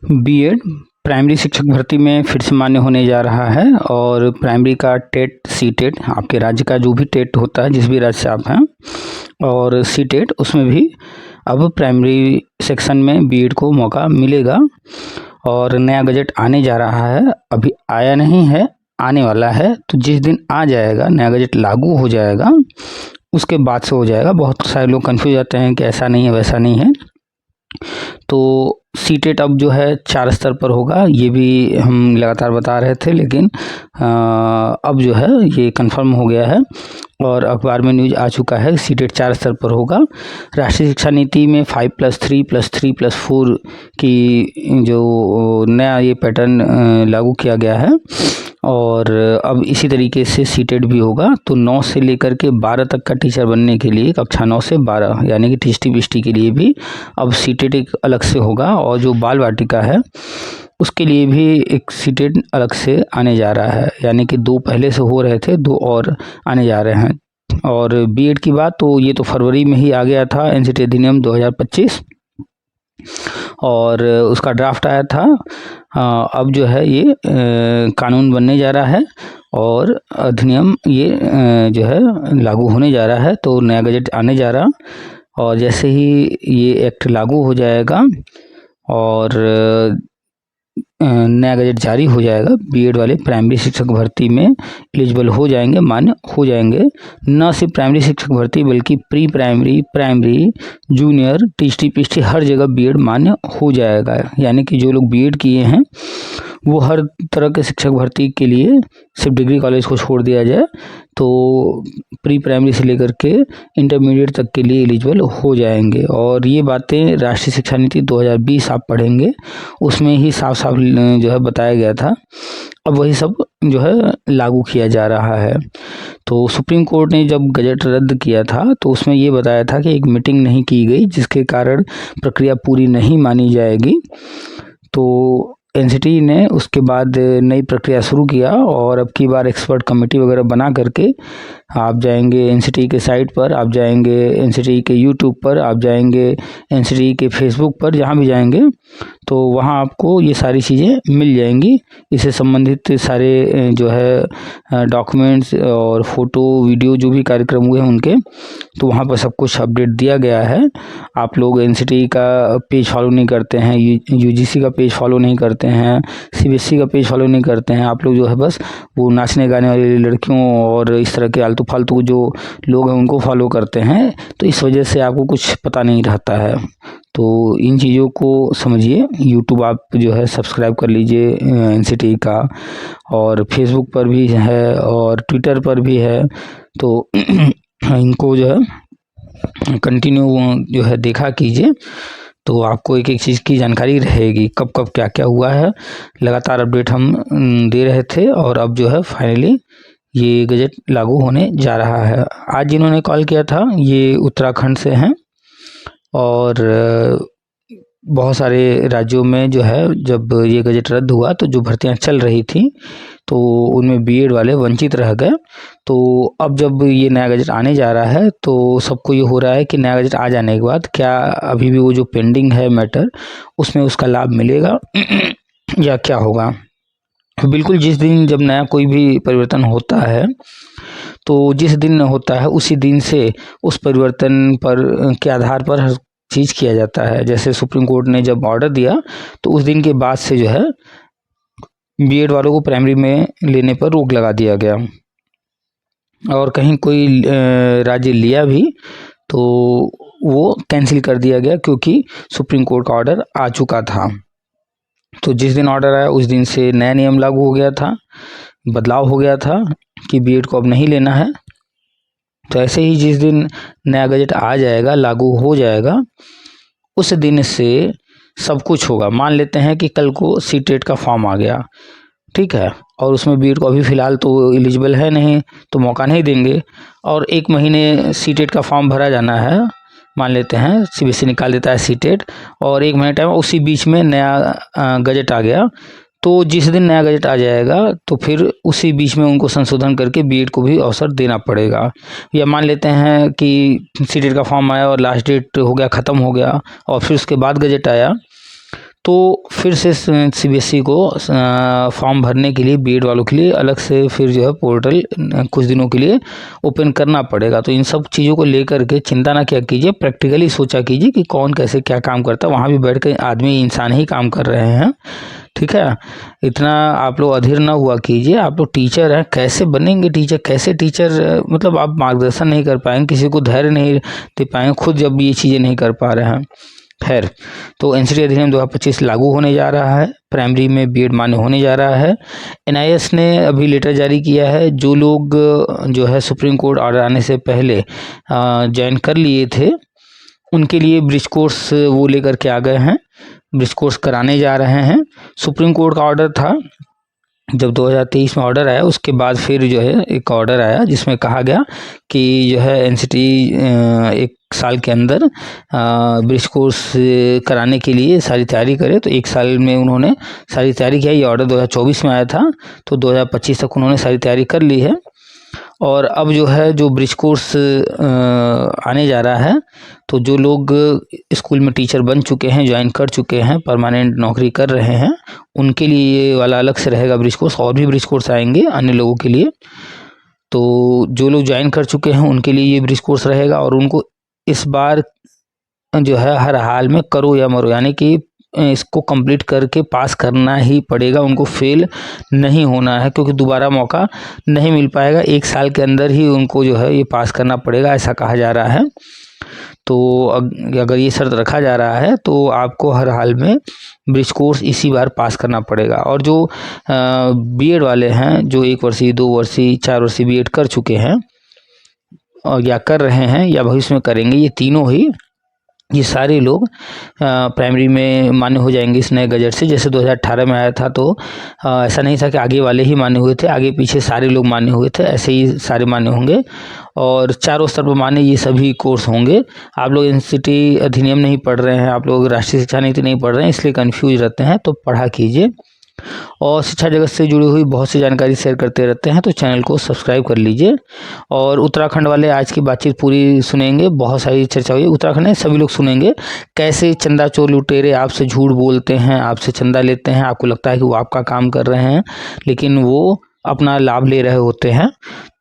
BEd primary शिक्षक भर्ती में फिर से मान्य होने जा रहा है और प्राइमरी का टेट सीटेट आपके राज्य का जो भी टेट होता है जिस भी राज्य से आप हैं और सीटेट उसमें भी अब प्राइमरी सेक्शन में बीएड को मौका मिलेगा। और नया गजट आने जा रहा है, अभी आया नहीं है, आने वाला है। तो जिस दिन आ जाएगा नया गजट लागू हो जाएगा उसके बाद से हो जाएगा। बहुत सारे लोग कन्फ्यूज जाते हैं कि ऐसा नहीं है वैसा नहीं है। तो सीटेट अब जो है 4 स्तर पर होगा, ये भी हम लगातार बता रहे थे, लेकिन अब जो है ये कंफर्म हो गया है और अखबार में न्यूज आ चुका है। सीटेट 4 स्तर पर होगा। राष्ट्रीय शिक्षा नीति में 5+3+3+4 की जो नया ये पैटर्न लागू किया गया है और अब इसी तरीके से सीटेट भी होगा। तो 9 से लेकर के 12 तक का टीचर बनने के लिए कक्षा 9 से 12 यानी कि टीएसटी बीएसटी के लिए भी अब सीटेट एक अलग से होगा और जो बाल वाटिका है उसके लिए भी एक सीटेट अलग से आने जा रहा है, यानी कि 2 पहले से हो रहे थे, 2 और आने जा रहे हैं। और बीएड की बात तो ये तो फरवरी में ही आ गया था, एनसीटी अधिनियम 2025 और उसका ड्राफ्ट आया था। अब जो है ये कानून बनने जा रहा है और अधिनियम ये जो है लागू होने जा रहा है। तो नया गजट आने जा रहा और जैसे ही ये एक्ट लागू हो जाएगा और नया गजट जारी हो जाएगा, बीएड वाले प्राइमरी शिक्षक भर्ती में एलिजिबल हो जाएंगे, मान्य हो जाएंगे। न सिर्फ प्राइमरी शिक्षक भर्ती बल्कि pre primary, primary, junior, TST PST हर जगह बीएड मान्य हो जाएगा। यानी कि जो लोग बीएड किए हैं वो हर तरह के शिक्षक भर्ती के लिए सिर्फ डिग्री कॉलेज को छोड़ दिया जाए तो प्री प्राइमरी से लेकर के इंटरमीडिएट तक के लिए एलिजिबल हो जाएंगे। और ये बातें राष्ट्रीय शिक्षा नीति 2020 आप पढ़ेंगे, उसमें ही साफ साफ जो है बताया गया था। अब वही सब जो है लागू किया जा रहा है। तो सुप्रीम कोर्ट ने जब गजट रद्द किया था तो उसमें ये बताया था कि एक मीटिंग नहीं की गई जिसके कारण प्रक्रिया पूरी नहीं मानी जाएगी। तो एनसीटी ने उसके बाद नई प्रक्रिया शुरू किया और अब की बार एक्सपर्ट कमेटी वगैरह बना करके आप जाएंगे एनसीटी के साइट पर, आप जाएंगे एनसीटी के यूट्यूब पर, आप जाएंगे एनसीटी के फेसबुक पर, जहाँ भी जाएंगे तो वहाँ आपको ये सारी चीज़ें मिल जाएंगी। इससे संबंधित सारे जो है डॉक्यूमेंट्स और फोटो वीडियो जो भी कार्यक्रम हुए हैं उनके, तो वहाँ पर सब कुछ अपडेट दिया गया है। आप लोग एनसीटी का पेज फॉलो नहीं करते हैं, यूजीसी का पेज फॉलो नहीं करते हैं, सीबीएसई का पेज फॉलो नहीं करते हैं, आप लोग जो है बस वो नाचने गाने वाली लड़कियों और इस तरह के आलतू फालतू जो लोग हैं उनको फॉलो करते हैं, तो इस वजह से आपको कुछ पता नहीं रहता है। तो इन चीज़ों को समझिए। यूट्यूब आप जो है सब्सक्राइब कर लीजिए एनसीटी का, और फेसबुक पर भी है और ट्विटर पर भी है। तो इनको जो है कंटिन्यू जो है देखा कीजिए, तो आपको एक एक चीज़ की जानकारी रहेगी, कब कब क्या क्या हुआ है। लगातार अपडेट हम दे रहे थे और अब जो है फाइनली ये गजट लागू होने जा रहा है। आज जिन्होंने कॉल किया था ये उत्तराखंड से हैं और बहुत सारे राज्यों में जो है जब ये गजट रद्द हुआ तो जो भर्तियां चल रही थी तो उनमें बीएड वाले वंचित रह गए। तो अब जब ये नया गजट आने जा रहा है तो सबको ये हो रहा है कि नया गजट आ जाने के बाद क्या अभी भी वो जो पेंडिंग है मैटर उसमें उसका लाभ मिलेगा या क्या होगा। तो बिल्कुल जिस दिन जब नया कोई भी परिवर्तन होता है तो जिस दिन होता है उसी दिन से उस परिवर्तन पर के आधार पर हर चीज़ किया जाता है। जैसे सुप्रीम कोर्ट ने जब ऑर्डर दिया तो उस दिन के बाद से जो है बीएड वालों को प्राइमरी में लेने पर रोक लगा दिया गया और कहीं कोई राज्य लिया भी तो वो कैंसिल कर दिया गया क्योंकि सुप्रीम कोर्ट का ऑर्डर आ चुका था। तो जिस दिन ऑर्डर आया उस दिन से नया नियम लागू हो गया था, बदलाव हो गया था कि बीएड को अब नहीं लेना है। तो ऐसे ही जिस दिन नया गजट आ जाएगा, लागू हो जाएगा, उस दिन से सब कुछ होगा। मान लेते हैं कि कल को सीटेट का फॉर्म आ गया, ठीक है, और उसमें बीएड को अभी फ़िलहाल तो एलिजिबल है नहीं तो मौका नहीं देंगे, और 1 महीने सीटेट का फॉर्म भरा जाना है। मान लेते हैं सीबीएसई निकाल देता है सीटेट और 1 महीने टाइम, उसी बीच में नया गजट आ गया तो जिस दिन नया गजट आ जाएगा तो फिर उसी बीच में उनको संशोधन करके बीएड को भी अवसर देना पड़ेगा। या मान लेते हैं कि सीटेट का फॉर्म आया और लास्ट डेट हो गया, ख़त्म हो गया और फिर उसके बाद गजट आया तो फिर से सीबीएसई को फॉर्म भरने के लिए बीएड वालों के लिए अलग से फिर जो है पोर्टल कुछ दिनों के लिए ओपन करना पड़ेगा। तो इन सब चीज़ों को लेकर के चिंता ना क्या कीजिए, प्रैक्टिकली सोचा कीजिए कि कौन कैसे क्या काम करता है। वहाँ भी बैठ कर आदमी इंसान ही काम कर रहे हैं, ठीक है। इतना आप लोग अधीर ना हुआ कीजिए, आप लोग टीचर हैं, कैसे बनेंगे टीचर, कैसे टीचर मतलब आप मार्गदर्शन नहीं कर पाएंगे, किसी को धैर्य नहीं दे पाएंगे खुद जब ये चीज़ें नहीं कर पा रहे हैं। खैर, तो एनसीटी अधिनियम 2025 लागू होने जा रहा है, प्राइमरी में बीएड मान्य होने जा रहा है। एनआईएस ने अभी लेटर जारी किया है, जो लोग जो है सुप्रीम कोर्ट ऑर्डर आने से पहले ज्वाइन कर लिए थे उनके लिए ब्रिज कोर्स वो लेकर के आ गए हैं, ब्रिज कोर्स कराने जा रहे हैं। सुप्रीम कोर्ट का ऑर्डर था, जब 2023 में ऑर्डर आया उसके बाद फिर जो है एक ऑर्डर आया जिसमें कहा गया कि जो है एनसीटी 1 साल के अंदर ब्रिज कोर्स कराने के लिए सारी तैयारी करे। तो 1 साल में उन्होंने सारी तैयारी किया। ये ऑर्डर 2024 में आया था, तो 2025 तक उन्होंने सारी तैयारी कर ली है। और अब जो है जो ब्रिज कोर्स आने जा रहा है, तो जो लोग स्कूल में टीचर बन चुके हैं, ज्वाइन कर चुके हैं, परमानेंट नौकरी कर रहे हैं, उनके लिए ये वाला अलग से रहेगा ब्रिज कोर्स। और भी ब्रिज कोर्स आएंगे अन्य लोगों के लिए। तो जो लोग ज्वाइन कर चुके हैं उनके लिए ये ब्रिज कोर्स रहेगा और उनको इस बार जो है हर हाल में करो या मरो, यानी कि इसको कंप्लीट करके पास करना ही पड़ेगा, उनको फेल नहीं होना है, क्योंकि दोबारा मौका नहीं मिल पाएगा। 1 साल के अंदर ही उनको जो है ये पास करना पड़ेगा, ऐसा कहा जा रहा है। तो अगर ये शर्त रखा जा रहा है तो आपको हर हाल में ब्रिज कोर्स इसी बार पास करना पड़ेगा। और जो बीएड वाले हैं, जो 1 वर्षीय 2 वर्षीय 4 वर्षीय बीएड कर चुके हैं और या कर रहे हैं या भविष्य में करेंगे, ये तीनों ही ये सारे लोग प्राइमरी में मान्य हो जाएंगे इस नए गजट से। जैसे 2018 में आया था तो ऐसा नहीं था कि आगे वाले ही मान्य हुए थे, आगे पीछे सारे लोग मान्य हुए थे, ऐसे ही सारे मान्य होंगे और चारों स्तर पर मान्य ये सभी कोर्स होंगे। आप लोग एनसीटी अधिनियम नहीं पढ़ रहे हैं, आप लोग राष्ट्रीय शिक्षा नीति नहीं पढ़ रहे हैं, इसलिए कन्फ्यूज रहते हैं, तो पढ़ा कीजिए। और शिक्षा जगत से जुड़ी हुई बहुत सी जानकारी शेयर करते रहते हैं, तो चैनल को सब्सक्राइब कर लीजिए। और उत्तराखंड वाले आज की बातचीत पूरी सुनेंगे, बहुत सारी चर्चा हुई उत्तराखंड में, सभी लोग सुनेंगे कैसे चंदा चोर लुटेरे आपसे झूठ बोलते हैं, आपसे चंदा लेते हैं, आपको लगता है कि वो आपका काम कर रहे हैं लेकिन वो अपना लाभ ले रहे होते हैं।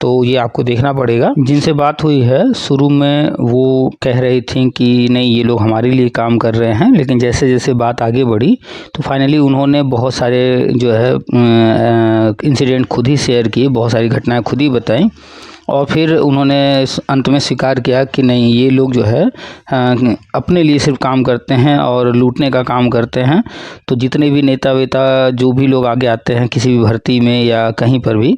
तो ये आपको देखना पड़ेगा। जिनसे बात हुई है शुरू में वो कह रही थी कि नहीं ये लोग हमारे लिए काम कर रहे हैं, लेकिन जैसे जैसे बात आगे बढ़ी तो फाइनली उन्होंने बहुत सारे जो है इंसिडेंट खुद ही शेयर किए, बहुत सारी घटनाएं खुद ही बताई और फिर उन्होंने अंत में स्वीकार किया कि नहीं ये लोग जो है अपने लिए सिर्फ काम करते हैं और लूटने का काम करते हैं। तो जितने भी नेता वेता जो भी लोग आगे आते हैं किसी भी भर्ती में या कहीं पर भी,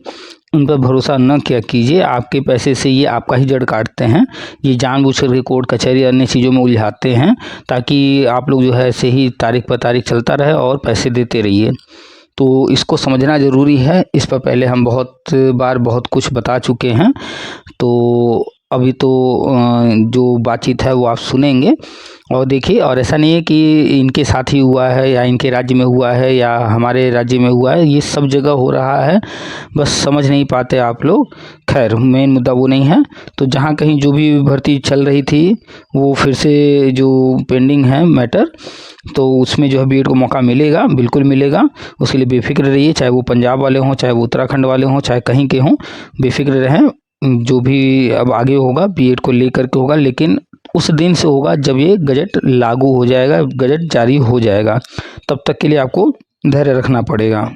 उन पर भरोसा न किया कीजिए। आपके पैसे से ये आपका ही जड़ काटते हैं, ये जानबूझकर के कोर्ट कचहरी अन्य चीज़ों में उलझाते हैं ताकि आप लोग जो है ऐसे ही तारीख पर तारीख चलता रहे और पैसे देते रहिए। तो इसको समझना ज़रूरी है। इस पर पहले हम बहुत बार बहुत कुछ बता चुके हैं, तो अभी तो जो बातचीत है वो आप सुनेंगे और देखिए। और ऐसा नहीं है कि इनके साथ ही हुआ है या इनके राज्य में हुआ है या हमारे राज्य में हुआ है, ये सब जगह हो रहा है, बस समझ नहीं पाते आप लोग। खैर, मेन मुद्दा वो नहीं है। तो जहाँ कहीं जो भी भर्ती चल रही थी वो फिर से जो पेंडिंग है मैटर, तो उसमें जो है बीएड को मौका मिलेगा, बिल्कुल मिलेगा, उसके लिए बेफिक्र रहिए। चाहे वो पंजाब वाले हों, चाहे वो उत्तराखंड वाले हों, चाहे कहीं के हों, बेफिक्र रहें। जो भी अब आगे होगा बीएड को लेकर के होगा, लेकिन उस दिन से होगा जब ये गजट लागू हो जाएगा, गजट जारी हो जाएगा, तब तक के लिए आपको धैर्य रखना पड़ेगा।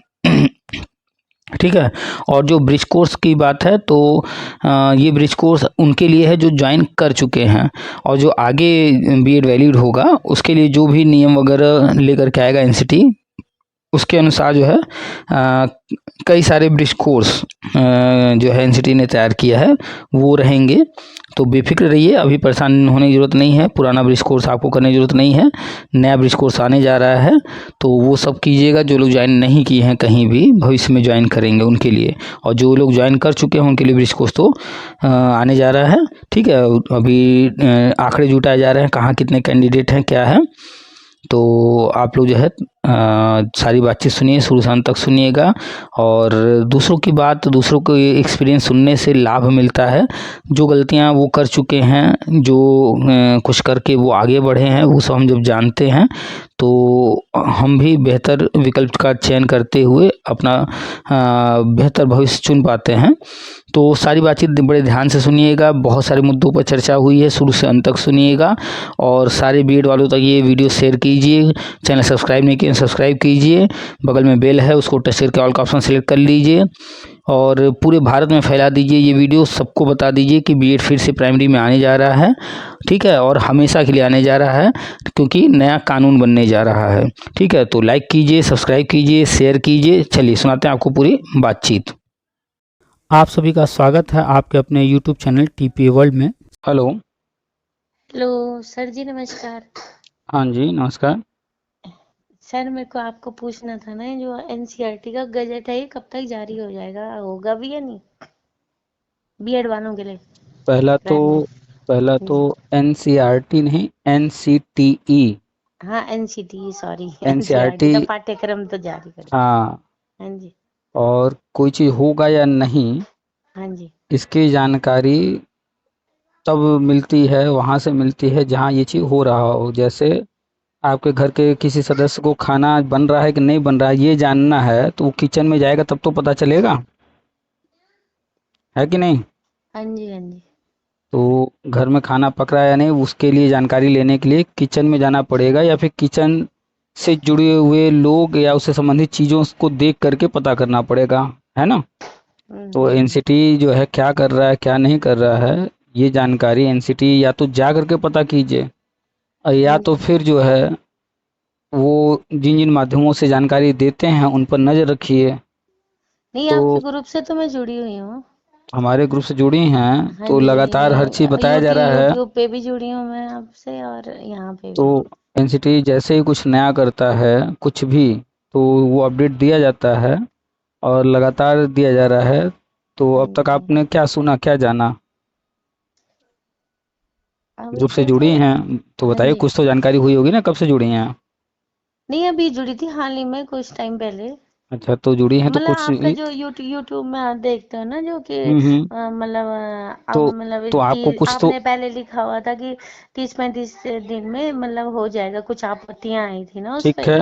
ठीक है। और जो ब्रिज कोर्स की बात है तो ये ब्रिज कोर्स उनके लिए है जो ज्वाइन कर चुके हैं, और जो आगे बीएड वैलिड होगा उसके लिए जो भी नियम वगैरह लेकर के आएगा एनसीटी, उसके अनुसार जो है कई सारे ब्रिज कोर्स जो है एनसीटी ने तैयार किया है वो रहेंगे। तो बेफिक्र रहिए, अभी परेशान होने की ज़रूरत नहीं है, पुराना ब्रिज कोर्स आपको करने की ज़रूरत नहीं है, नया ब्रिज कोर्स आने जा रहा है, तो वो सब कीजिएगा। जो लोग ज्वाइन नहीं किए हैं कहीं भी, भविष्य में ज्वाइन करेंगे उनके लिए, और जो लोग ज्वाइन कर चुके हैं उनके लिए ब्रिज कोर्स तो आने जा रहा है। ठीक है, अभी आंकड़े जुटाए जा रहे हैं, कहाँ कितने कैंडिडेट हैं क्या है। तो आप लोग जो है सारी बातचीत सुनिए, शुरू से अंत तक सुनिएगा, और दूसरों की बात, दूसरों को एक्सपीरियंस सुनने से लाभ मिलता है। जो गलतियां वो कर चुके हैं, जो कुछ करके वो आगे बढ़े हैं, वो सब हम जब जानते हैं तो हम भी बेहतर विकल्प का चयन करते हुए अपना बेहतर भविष्य चुन पाते हैं। तो सारी बातचीत बड़े ध्यान से सुनिएगा, बहुत सारे मुद्दों पर चर्चा हुई है, शुरू से अंत तक सुनिएगा और सारे बीएड वालों तक ये वीडियो शेयर कीजिए। चैनल सब्सक्राइब नहीं किए सब्सक्राइब कीजिए, बगल में बेल है उसको टच करके ऑल का ऑप्शन सेलेक्ट कर लीजिए और पूरे भारत में फैला दीजिए ये वीडियो, सबको बता दीजिए कि बीएड फिर से प्राइमरी में आने जा रहा है, ठीक है, और हमेशा के लिए आने जा रहा है क्योंकि नया कानून बनने जा रहा है, ठीक है। तो लाइक कीजिए, सब्सक्राइब कीजिए, शेयर कीजिए। चलिए सुनाते हैं आपको पूरी बातचीत। आप सभी का स्वागत है आपके अपने यूट्यूब चैनल टीपीए वर्ल्ड में। हेलो। हेलो सर जी, नमस्कार। हाँ जी नमस्कार। सर मेरे को आपको पूछना था ना, जो एनसीईआरटी का गजट है ये कब तक जारी हो जाएगा, होगा भी या नहीं बीएड वालों के लिए? पहला तो जी एनसीईआरटी नहीं, एनसीटीई। हाँ, एनसीटी, सॉरी एनसीईआरटी। एनसीईआरटी का पाठ्यक्रम तो जारी करें। हाँ। हाँ जी। और कोई चीज़ होगा या नहीं हाँ जी। इसकी जानकारी तब मिलती है, वहाँ से मिलती है जहाँ ये चीज़ हो रहा हो। जैसे आपके घर के किसी सदस्य को खाना बन रहा है कि नहीं बन रहा है ये जानना है तो वो किचन में जाएगा तब तो पता चलेगा, है कि नहीं। हाँ जी। हाँ जी। तो घर में खाना पक रहा है या नहीं उसके लिए जानकारी लेने के लिए किचन में जाना पड़ेगा या फिर किचन से जुड़े हुए लोग या उससे संबंधित चीज़ों को देख करके पता करना पड़ेगा, है ना। तो हम्म। एनसीटी जो है क्या कर रहा है क्या नहीं कर रहा है ये जानकारी एनसीटी या तो जा करके पता कीजिए और हाँ या तो जी। फिर जो है वो जिन जिन माध्यमों से जानकारी देते हैं उन पर नज़र रखिए। नहीं, तो आपके ग्रुप से तो मैं जुड़ी हुई हूँ। हमारे ग्रुप से जुड़ी हैं हाँ तो जी। लगातार हर चीज़ बताया जा यूट्यूब रहा है। यूट्यूब पे भी जुड़ी हूँ मैं आपसे, और यहाँ पे तो भी। एनसीटी जैसे ही कुछ नया करता है कुछ भी तो वो अपडेट दिया जाता है और लगातार दिया जा रहा है। तो हाँ अब तक जी। आपने क्या सुना क्या जाना, अभी ग्रुप से तक। जुड़ी हैं तो हाँ बताइए, जी। कुछ तो जानकारी हुई होगी ना, कब से जुड़ी हैं। नहीं, अभी जुड़ी थी हाल ही में, कुछ टाइम पहले। अच्छा तो जुड़ी हैं तो मतलब कुछ आपका जो यूट्यूब में आप देखते हो ना, जो कि हम्म। मतलब तो अब मतलब तो आपको कुछ तो आपने पहले लिखा हुआ था कि 30-35 दिन में मतलब हो जाएगा, कुछ आपत्तियां आई थी ना उस ठीक पे। है।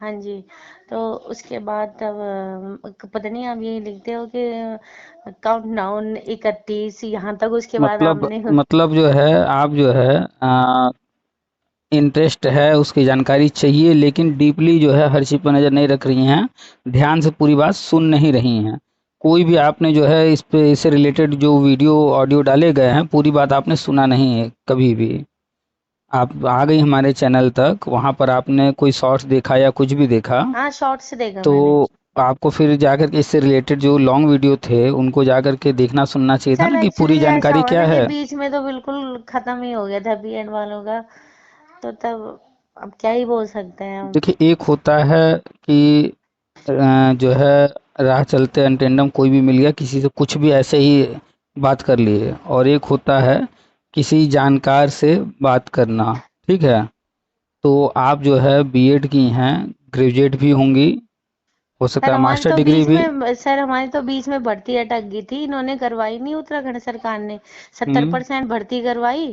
हाँ जी। तो उसके बाद तब पता नहीं आप यही लिखते हो कि काउंट डाउन 31 यहाँ तक, उसके बाद मतलब आपने मतलब जो है आप जो है इंटरेस्ट है उसकी जानकारी चाहिए लेकिन डीपली जो है हर चीज़ पर नज़र नहीं रख रही हैं, ध्यान से पूरी बात सुन नहीं रही हैं। कोई भी आपने जो है इस पे इससे रिलेटेड जो वीडियो ऑडियो डाले गए हैं पूरी बात आपने सुना नहीं है कभी भी। आप आ गई हमारे चैनल तक, वहाँ पर आपने कोई शॉर्ट्स देखा या कुछ भी देखा हाँ, शॉर्ट्स देखा तो मैंने। आपको फिर जाकर के इससे रिलेटेड जो लॉन्ग वीडियो थे उनको जाकर के देखना सुनना चाहिए था सर ना कि पूरी एक्चुअली ऐसा जानकारी हुआ क्या ना कि है। बीच में तो बिल्कुल खत्म ही हो गया था बीएड वालों का, तो तब अब क्या ही बोल सकते हैं हम। देखिए एक होता है कि जो है राह चलते अनटेंडम कोई भी मिल गया किसी से कुछ भी ऐसे ही बात कर लिए, और एक होता है किसी जानकार से बात करना, ठीक है। तो आप जो है बीएड की हैं, ग्रेजुएट भी होंगी, हो सकता सर है हमारी मास्टर तो डिग्री बीच भी। में सर हमारी तो बीच में भर्ती अटक गई थी, इन्होंने करवाई नहीं उत्तराखंड सरकार ने। सत्तर हम्म। परसेंट भर्ती करवाई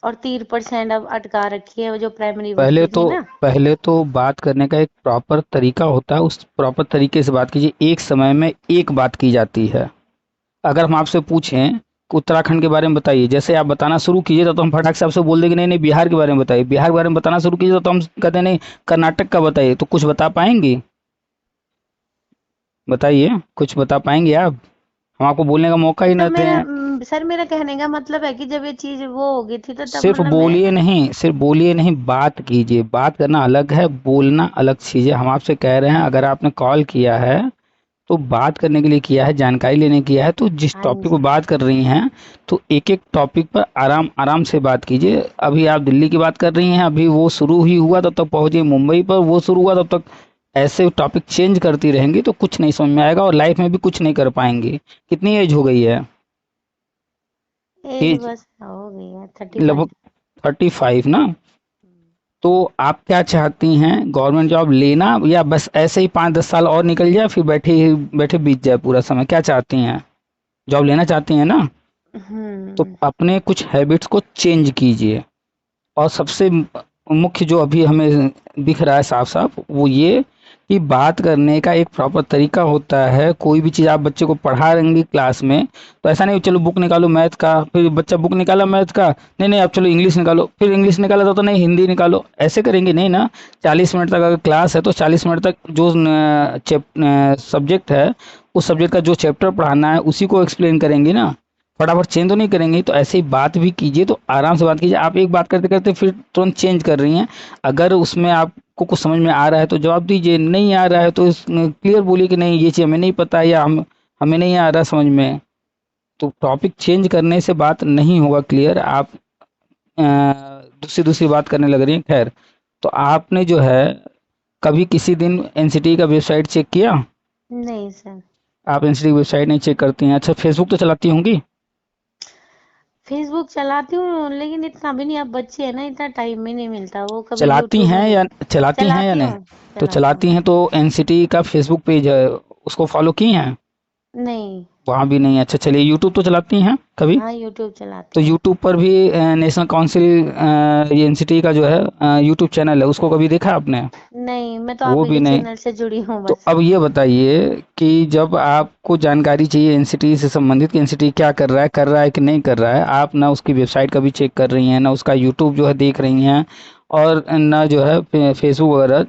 और 30% अब अटका रखी है, वो जो प्राइमरी पहले भर्ती तो थी ना। पहले तो बात करने का एक प्रॉपर तरीका होता है, उस प्रॉपर तरीके से बात कीजिए, एक समय में एक बात की जाती है। अगर हम आपसे पूछें कि उत्तराखंड के बारे में बताइए, जैसे आप बताना शुरू कीजिए तो हम फटाक से आपसे बोल देंगे नहीं नहीं बिहार के बारे में बताइए, बिहार के बारे में बताना शुरू कीजिए तो हम कहते हैं नहीं कर्नाटक का बताइए, तो कुछ बता पाएंगी, बताइए कुछ बता पाएंगे आप, हम आपको बोलने का मौका ही न दें। सर मेरा कहने का मतलब है कि जब ये चीज वो हो गई थी तो तब सिर्फ मतलब मैं। बोलिए नहीं, सिर्फ बोलिए नहीं, बात कीजिए, बात करना अलग है, बोलना अलग चीज़ है। हम आपसे कह रहे हैं अगर आपने कॉल किया है तो बात करने के लिए किया है, जानकारी लेने किया है, तो जिस हाँ टॉपिक पर जी। बात कर रही हैं तो एक एक टॉपिक पर आराम आराम से बात कीजिए। अभी आप दिल्ली की बात कर रही हैं, अभी वो शुरू ही हुआ तब तक पहुंची मुंबई पर, वो शुरू हुआ तब तक ऐसे टॉपिक चेंज करती रहेंगी तो कुछ नहीं समझ में आएगा और लाइफ में भी कुछ नहीं कर पाएंगी। कितनी एज हो गई है। एज एज बस हो गई है 35। लगभग 35 ना। तो आप क्या चाहती हैं, गवर्नमेंट जॉब लेना या बस ऐसे ही 5-10 साल और निकल जाए फिर बैठे बीत जाए पूरा समय, क्या चाहती हैं, जॉब लेना चाहती हैं ना। तो हम्म। अपने कुछ हैबिट्स को चेंज कीजिए और सबसे मुख्य जो अभी हमें दिख रहा है साफ साफ वो ये कि बात करने का एक प्रॉपर तरीका होता है। कोई भी चीज़ आप बच्चे को पढ़ा रहेंगे क्लास में तो ऐसा नहीं चलो बुक निकालो मैथ का, फिर बच्चा बुक निकाला मैथ का, नहीं नहीं अब चलो इंग्लिश निकालो, फिर इंग्लिश निकाला तो नहीं हिंदी निकालो, ऐसे करेंगे नहीं ना। 40 मिनट तक अगर क्लास है तो 40 मिनट तक जो सब्जेक्ट है उस सब्जेक्ट का जो चैप्टर पढ़ाना है उसी को एक्सप्लेन करेंगे ना, फटाफट चेंज तो नहीं करेंगे। तो ऐसे ही बात भी कीजिए, तो आराम से बात कीजिए। आप एक बात करते करते फिर तुरंत चेंज कर रही हैं, अगर उसमें आपको कुछ समझ में आ रहा है तो जवाब दीजिए, नहीं आ रहा है तो क्लियर बोलिए कि नहीं ये चीज़ हमें नहीं पता या हमें नहीं आ रहा समझ में। तो टॉपिक चेंज करने से बात नहीं होगा क्लियर, आप दूसरी दूसरी बात करने लग रही हैं। खैर, तो आपने जो है कभी किसी दिन एनसीटी का वेबसाइट चेक किया? नहीं सर। आप एनसीटी की वेबसाइट नहीं चेक करती हैं? अच्छा, फेसबुक तो चलाती होंगी? फेसबुक चलाती हूँ लेकिन इतना भी नहीं, अब बच्चे है ना, इतना टाइम भी नहीं मिलता। वो कभी चलाती यूट्यूब में हैं या चलाती हैं या चलाती नहीं? हूँ। तो चलाती चलाती हैं हूँ। तो एनसीटी का फेसबुक पेज है, उसको फॉलो की हैं? नहीं। वहाँ भी नहीं। अच्छा चलिए, यूट्यूब तो चलाती हैं कभी? हाँ यूट्यूब तो चलाती हूँ। यूट्यूब पर भी नेशनल काउंसिल ये एनसीटी का जो है यूट्यूब चैनल है, उसको कभी देखा आपने? नहीं, मैं तो आप वो ही भी के नहीं। चैनल से जुड़ी हूँ तो बस। अब ये बताइए कि जब आपको जानकारी चाहिए एनसीटी से संबंधित कि एनसीटी क्या कर रहा है कि नहीं कर रहा है, आप ना उसकी वेबसाइट कभी चेक कर रही हैं, ना उसका यूट्यूब जो है देख रही हैं, और ना जो है फेसबुक वगैरह,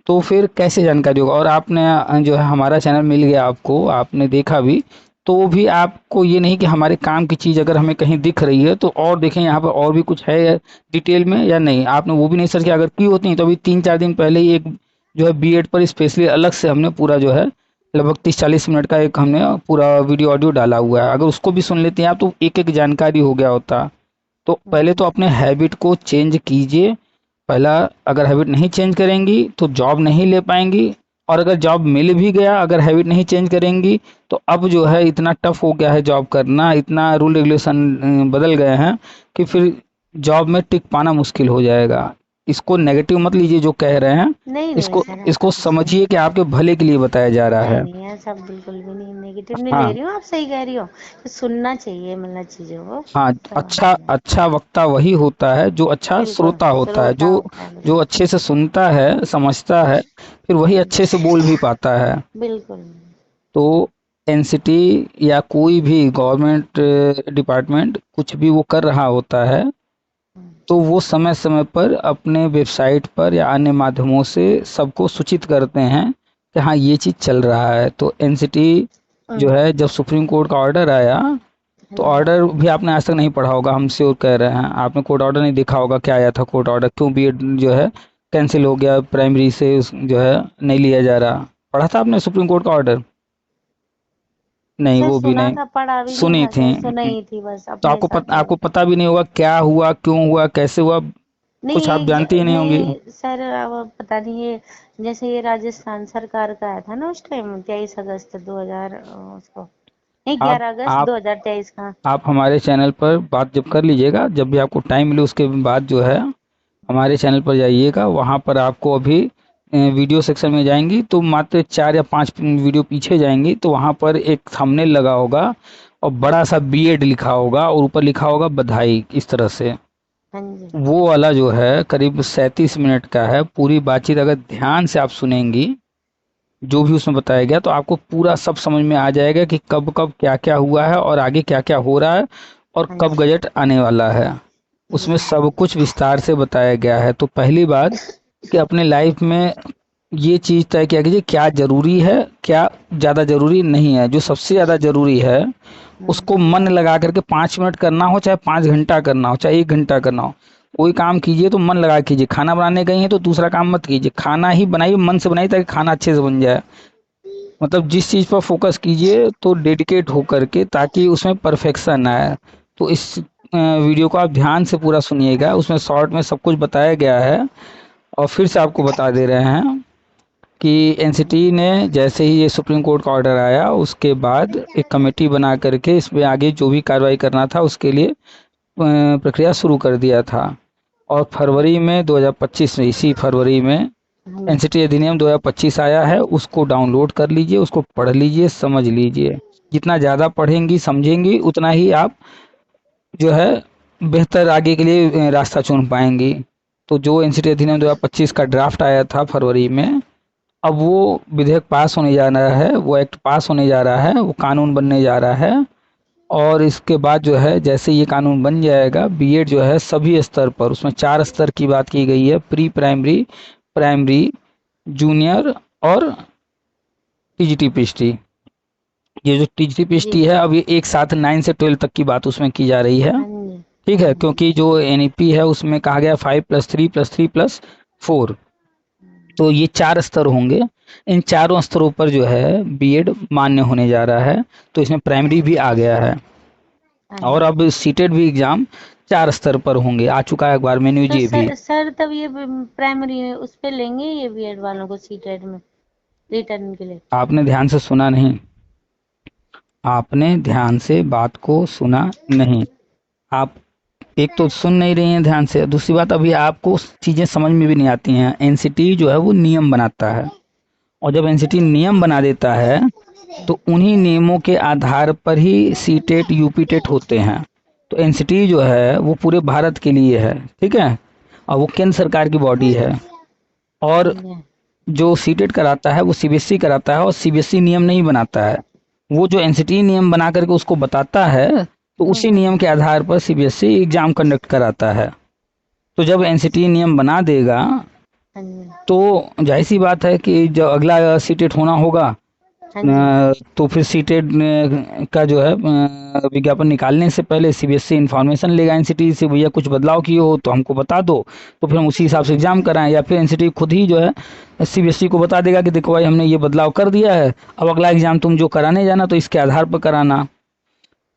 तो फिर कैसे जानकारी होगा? और आपने जो है हमारा चैनल मिल गया आपको, आपने देखा भी, तो भी आपको ये नहीं कि हमारे काम की चीज़ अगर हमें कहीं दिख रही है तो और देखें यहाँ पर और भी कुछ है डिटेल में या नहीं, आपने वो भी नहीं सर्च किया। अगर की होती तो अभी 3-4 दिन पहले ही एक जो है बीएड पर स्पेशली अलग से हमने पूरा जो है लगभग 30-40 मिनट का एक हमने पूरा वीडियो ऑडियो डाला हुआ है, अगर उसको भी सुन लेते हैं आप तो एक एक जानकारी हो गया होता। तो पहले तो अपने हैबिट को चेंज कीजिए। पहला, अगर हैबिट नहीं चेंज करेंगी तो जॉब नहीं ले पाएंगी, और अगर जॉब मिल भी गया अगर हैबिट नहीं चेंज करेंगी तो अब जो है इतना टफ हो गया है जॉब करना, इतना रूल रेगुलेशन बदल गए हैं कि फिर जॉब में टिक पाना मुश्किल हो जाएगा। इसको नेगेटिव मत लीजिए जो कह रहे हैं, नहीं नहीं इसको सर, इसको ऐसा कुछ नहीं। समझिए कि आपके भले के लिए बताया जा रहा नहीं है। नहीं, ऐसा बिल्कुल भी नहीं, नेगेटिव नहीं ले हाँ रही हूँ, आप सही कह रही हो। तो सुनना चाहिए मतलब चीजों को। हाँ, अच्छा समझना। अच्छा वक्ता वही होता है जो अच्छा बिल्कुल श्रोता होता है, श्रोता जो होता है, जो बिल्कुल। अच्छे से सुनता है समझता है, फिर वही हाँ अच्छे से बोल भी पाता है। बिल्कुल। तो एनसीटी या कोई भी गवर्नमेंट डिपार्टमेंट कुछ भी वो कर रहा होता है तो वो समय समय पर अपने वेबसाइट पर या अन्य माध्यमों से सबको सूचित करते हैं कि हाँ ये चीज़ चल रहा है। तो एनसीटी जो हम्म, है जब सुप्रीम कोर्ट का ऑर्डर आया, हाँ तो जी। ऑर्डर भी आपने आज तक नहीं पढ़ा होगा, हम श्योर कह रहे हैं आपने कोर्ट ऑर्डर नहीं देखा होगा। क्या आया था कोर्ट ऑर्डर, क्यों बीएड जो है कैंसिल हो गया, प्राइमरी से जो है नहीं लिया जा रहा? पढ़ा था आपने सुप्रीम कोर्ट का ऑर्डर? नहीं, सर वो भी सुना नहीं। था, पढ़ा भी नहीं सुनी था थी। सर, सुना ही थी बस तो अपने साथ ही। आपको पता भी नहीं होगा क्या हुआ, क्यों हुआ, कैसे हुआ, नहीं कुछ आप जानती ही नहीं होंगी। नहीं सर, अब पता नहीं ये, जैसे ये राजस्थान सरकार का आया था ना उस टाइम 23 अगस्त 2000 उसको, नहीं आप 11 अगस्त 2023 का। आप हमारे चैनल पर बात जब कर लीजिएगा, जब भी आपको टाइम मिले उसके बाद जो है हमारे चैनल पर जाइएगा, वहाँ पर आपको अभी वीडियो सेक्शन में जाएंगी तो मात्र 4 या 5 वीडियो पीछे जाएंगी तो वहाँ पर एक थंबनेल लगा होगा और बड़ा सा बीएड लिखा होगा और ऊपर लिखा होगा बधाई इस तरह से। हाँ जी। वो वाला जो है करीब 37 मिनट का है, पूरी बातचीत अगर ध्यान से आप सुनेंगी जो भी उसमें बताया गया तो आपको पूरा सब समझ में आ जाएगा कि कब कब क्या क्या हुआ है और आगे क्या क्या हो रहा है और हाँ कब जी। गजट आने वाला है। उसमें सब कुछ विस्तार से बताया गया है। तो पहली बात कि अपने लाइफ में ये चीज़ तय किया कीजिए क्या ज़रूरी है, क्या ज़्यादा ज़रूरी नहीं है। जो सबसे ज़्यादा ज़रूरी है हम्म, उसको मन लगा करके 5 मिनट करना हो, चाहे 5 घंटा करना हो, चाहे 1 घंटा करना हो, कोई काम कीजिए तो मन लगा कीजिए। खाना बनाने गई हैं तो दूसरा काम मत कीजिए, खाना ही बनाइए, मन से बनाइए ताकि खाना अच्छे से बन जाए। मतलब जिस चीज़ पर फोकस कीजिए तो डेडिकेट होकर के, ताकि उसमें परफेक्शन आए। तो इस वीडियो को आप ध्यान से पूरा सुनिएगा, उसमें शॉर्ट में सब कुछ बताया गया है। और फिर से आपको बता दे रहे हैं कि एनसीटी ने जैसे ही ये सुप्रीम कोर्ट का ऑर्डर आया उसके बाद एक कमेटी बना करके इसमें आगे जो भी कार्रवाई करना था उसके लिए प्रक्रिया शुरू कर दिया था। और फरवरी में 2025 में, इसी फरवरी में हाँ जी। एनसीटी अधिनियम 2025 आया है, उसको डाउनलोड कर लीजिए, उसको पढ़ लीजिए, समझ लीजिए। जितना ज़्यादा पढ़ेंगी समझेंगी उतना ही आप जो है बेहतर आगे के लिए रास्ता चुन पाएंगी। तो जो एनसीटी अधिनियम 2025 का ड्राफ्ट आया था फरवरी में, अब वो विधेयक पास होने जा रहा है, वो एक्ट पास होने जा रहा है, वो कानून बनने जा रहा है। और इसके बाद जो है जैसे ये कानून बन जाएगा, बीएड जो है सभी स्तर पर, उसमें 4 स्तर की बात की गई है, प्री प्राइमरी, प्राइमरी, जूनियर और टीजीटी पीएचडी। ये जो टीजीटी जी पीएचडी है, अब ये एक साथ 9 से 12 तक की बात उसमें की जा रही है। हाँ जी ठीक है, हाँ जी क्योंकि जो एनईपी है उसमें कहा गया 5+3+3+4, तो ये 4 स्तर होंगे। इन चारों स्तरों पर जो है बीएड मान्य होने जा रहा है। तो इसमें प्राइमरी भी आ गया है, हाँ और जी। अब सीटेट भी एग्जाम 4 स्तर पर होंगे, आ चुका है अखबार में न्यूज तो ये भी। सर तब ये प्राइमरी में उस पे लेंगे ये बीएड वालों को सीटेट में रिटर्न के लिए? आपने ध्यान से सुना नहीं, आपने ध्यान से बात को सुना नहीं। आप एक तो सुन नहीं रही हैं ध्यान से, दूसरी बात अभी आपको चीजें समझ में भी नहीं आती हैं। एनसीटी जो है वो नियम बनाता है, और जब एनसीटी नियम बना देता है तो उन्हीं नियमों के आधार पर ही सीटेट यूपीटेट होते हैं। तो एनसीटी जो है वो पूरे भारत के लिए है, ठीक है, और वो केंद्र सरकार की बॉडी है। और हाँ जी जो सीटेट कराता है वो सीबीएसई कराता है, और सीबीएसई नियम नहीं बनाता है, वो जो एनसीटी नियम बना करके उसको बताता है, तो उसी नियम के आधार पर सीबीएसई एग्जाम कंडक्ट कराता है। तो जब एनसीटी नियम बना देगा हाँ जी तो जाहिर सी बात है कि जो अगला सीटेट होना होगा, हाँ जी तो फिर सीटेट का जो है विज्ञापन निकालने से पहले सीबीएसई इन्फॉर्मेशन लेगा एनसीटी से, भैया कुछ बदलाव किए हो तो हमको बता दो, तो फिर हम उसी हिसाब से एग्जाम कराएं। या फिर एनसीटी खुद ही जो है सीबीएसई को बता देगा कि देखो भाई हमने ये बदलाव कर दिया है, अब अगला एग्जाम तुम जो कराने जाना तो इसके आधार पर कराना।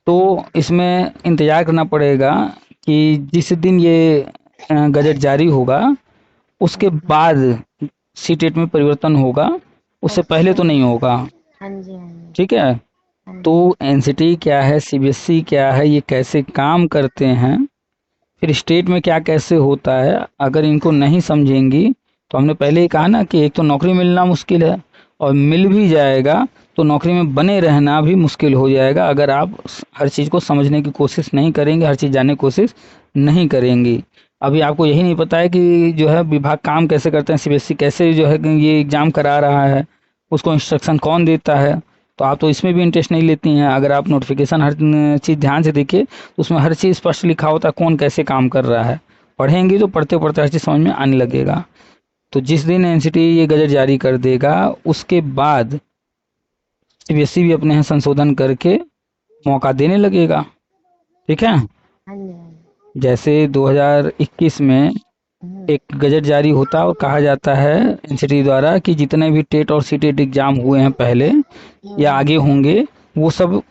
तो इसमें इंतजार करना पड़ेगा कि जिस दिन ये गजट जारी होगा उसके बाद सीटेट में परिवर्तन होगा, उससे पहले तो अच्छा नहीं होगा। हाँ जी हाँ जी ठीक है, हाँ तो जी एनसीटी क्या है, सीबीएसई क्या है, ये कैसे काम करते हैं, फिर स्टेट में क्या कैसे होता है, अगर इनको नहीं समझेंगी तो हमने पहले ही कहा ना कि एक तो नौकरी मिलना मुश्किल है, और मिल भी जाएगा तो नौकरी में बने रहना भी मुश्किल हो जाएगा, अगर आप हर चीज़ को समझने की कोशिश नहीं करेंगे, हर चीज़ जानने की कोशिश नहीं करेंगी। अभी आपको यही नहीं पता है कि जो है विभाग काम कैसे करते हैं, सीबीएसई कैसे जो है ये एग्ज़ाम करा रहा है, उसको इंस्ट्रक्शन कौन देता है। तो आप तो इसमें भी इंटरेस्ट नहीं लेती हैं। अगर आप नोटिफिकेशन हर चीज़ ध्यान से देखिए तो उसमें हर चीज़ स्पष्ट लिखा होता है कौन कैसे काम कर रहा है। पढ़ेंगी तो पढ़ते पढ़ते हर चीज़ समझ में आने लगेगा। तो जिस दिन एनसीटी ये गजट जारी कर देगा उसके बाद सीबीएसई भी अपने यहाँ संशोधन करके मौका देने लगेगा। ठीक है, हाँ जी हाँ जी जैसे 2021 में एक गजट जारी होता और कहा जाता है एनसीटी द्वारा कि जितने भी टेट और सीटेट एग्जाम हुए हैं पहले या आगे होंगे, वो सब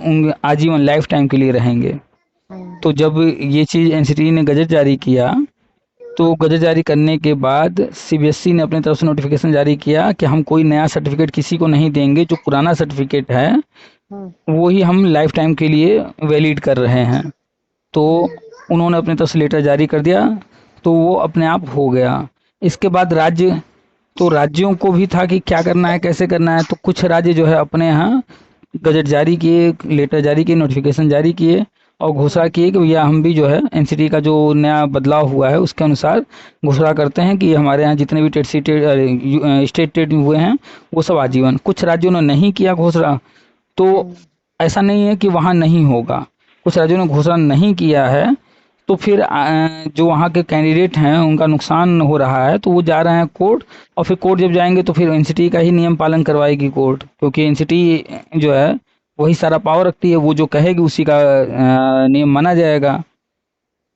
आजीवन लाइफ टाइम के लिए रहेंगे। हाँ तो जब ये चीज़ एनसीटी ने गजट जारी किया, तो गजट जारी करने के बाद सीबीएसई ने अपनी तरफ से नोटिफिकेशन जारी किया कि हम कोई नया सर्टिफिकेट किसी को नहीं देंगे, जो पुराना सर्टिफिकेट है वो ही हम लाइफ टाइम के लिए वैलिड कर रहे हैं। तो उन्होंने अपनी तरफ से लेटर जारी कर दिया, तो वो अपने आप हो गया। इसके बाद राज्य, तो राज्यों को भी था कि क्या करना है कैसे करना है, तो कुछ राज्य जो है अपने यहाँ गजट जारी किए, लेटर जारी किए, नोटिफिकेशन जारी किए और घोषणा किए कि भैया हम भी जो है एनसीटी का जो नया बदलाव हुआ है उसके अनुसार घोषणा करते हैं कि हमारे यहाँ जितने भी टेट सीटेड स्टेट टेट हुए हैं वो सब आजीवन। कुछ राज्यों ने नहीं किया घोषणा, तो ऐसा नहीं है कि वहाँ नहीं होगा, कुछ राज्यों ने घोषणा नहीं किया है, तो फिर जो वहाँ के कैंडिडेट हैं उनका नुकसान हो रहा है, तो वो जा रहे हैं कोर्ट, और फिर कोर्ट जब जाएंगे तो फिर एनसीटी का ही नियम पालन करवाएगी कोर्ट, क्योंकि एनसीटी जो है वही सारा पावर रखती है, वो जो कहेगी उसी का नियम माना जाएगा।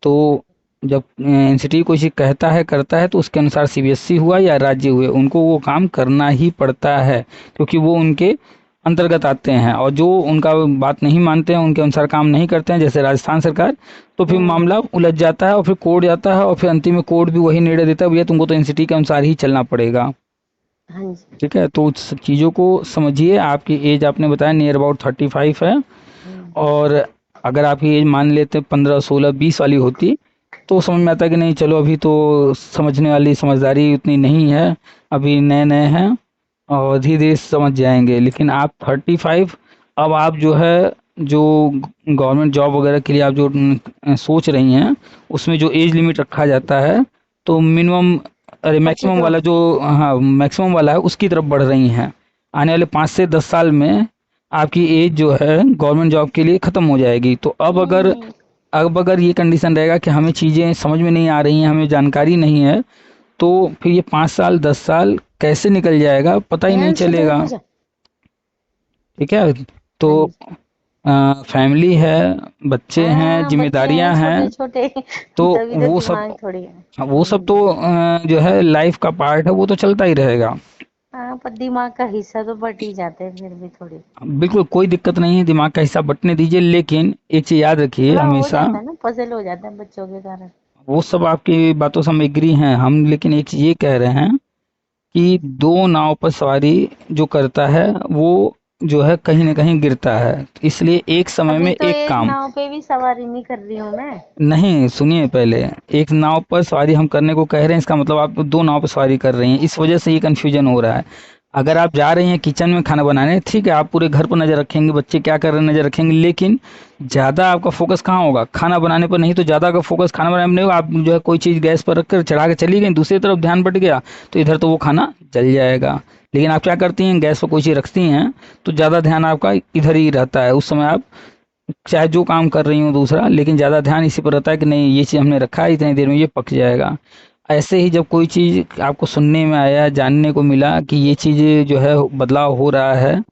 तो जब एनसीटी कोई चीज़ कहता है करता है तो उसके अनुसार सीबीएसई हुआ या राज्य हुए उनको वो काम करना ही पड़ता है, क्योंकि वो उनके अंतर्गत आते हैं, और जो उनका बात नहीं मानते हैं, उनके अनुसार काम नहीं करते हैं, जैसे राजस्थान सरकार, तो फिर मामला उलझ जाता है और फिर कोर्ट जाता है, और फिर अंतिम में कोर्ट भी वही निर्णय देता है भैया तुमको तो एनसीटी के अनुसार ही चलना पड़ेगा। हाँ जी ठीक है, तो सब चीज़ों को समझिए। आपकी एज आपने बताया नियर अबाउट 35 है, और अगर आपकी एज मान लेते 15, 16, 20 वाली होती तो समझ में आता कि नहीं चलो अभी तो समझने वाली समझदारी उतनी नहीं है, अभी नए नए हैं और धीरे धीरे समझ जाएंगे। लेकिन आप 35, अब आप जो है जो गवर्नमेंट जॉब वगैरह के लिए आप जो सोच रही हैं उसमें जो एज लिमिट रखा जाता है तो मिनिमम, अरे मैक्सिमम 25 वाला जो, हाँ मैक्सिमम वाला है उसकी तरफ बढ़ रही हैं। आने वाले 5 से 10 साल में आपकी एज जो है गवर्नमेंट जॉब के लिए ख़त्म हो जाएगी। तो हम्म, अब अगर ये कंडीशन रहेगा कि हमें चीज़ें समझ में नहीं आ रही हैं, हमें जानकारी नहीं है, तो फिर ये 5 साल 10 साल कैसे निकल जाएगा पता ही नहीं ध्यान से चलेगा। देखो जा। ठीक है। तो हाँ जी। फैमिली है, बच्चे हैं, हाँ, बच्चे हैं जिम्मेदारियां हैं, छोटे छोटे। तो तभी तो वो सब, दिमाग थोड़ी है। वो सब तो जो है लाइफ का पार्ट है, वो तो चलता ही रहेगा। हाँ, पर दिमाग का हिस्सा तो बट ही जाते हैं फिर भी थोड़ी। बिल्कुल कोई दिक्कत नहीं है, दिमाग का हिस्सा बंटने दीजिए, लेकिन एक चीज याद रखिए थोड़ा हो हमेशा। जाता है ना, पजल हो जाता है बच्चों के कारण। वो सब आपकी बातों से हम एग्री हैं हम, लेकिन एक चीज ये कह रहे हैं कि दो नाव पर सवारी जो करता है वो जो है कहीं ना कहीं गिरता है, इसलिए एक समय अभी में तो एक एक काम। नाव पे भी सवारी नहीं कर रही हूँ मैं। नहीं सुनिए पहले, एक नाव पर सवारी हम करने को कह रहे हैं, इसका मतलब आप दो नाव पर सवारी कर रही हैं, इस वजह से ये कंफ्यूजन हो रहा है। अगर आप जा रही हैं किचन में खाना बनाने, ठीक है आप पूरे घर पर नजर रखेंगे, बच्चे क्या कर रहे हैं नजर रखेंगे, लेकिन ज्यादा आपका फोकस कहाँ होगा, खाना बनाने पर नहीं, तो ज्यादा का फोकस खाना बनाने में नहीं होगा। आप जो है कोई चीज गैस पर रखकर चढ़ा के चली गई, दूसरी तरफ ध्यान बट गया, तो इधर तो वो खाना जल जाएगा। लेकिन आप क्या करती हैं, गैस पर कोई चीज रखती हैं तो ज्यादा ध्यान आपका इधर ही रहता है, उस समय आप चाहे जो काम कर रही हूँ दूसरा, लेकिन ज़्यादा ध्यान इसी पर रहता है कि नहीं ये चीज़ हमने रखा है, इतनी देर में ये पक जाएगा। ऐसे ही जब कोई चीज़ आपको सुनने में आया, जानने को मिला कि ये चीज़ जो है बदलाव हो रहा है,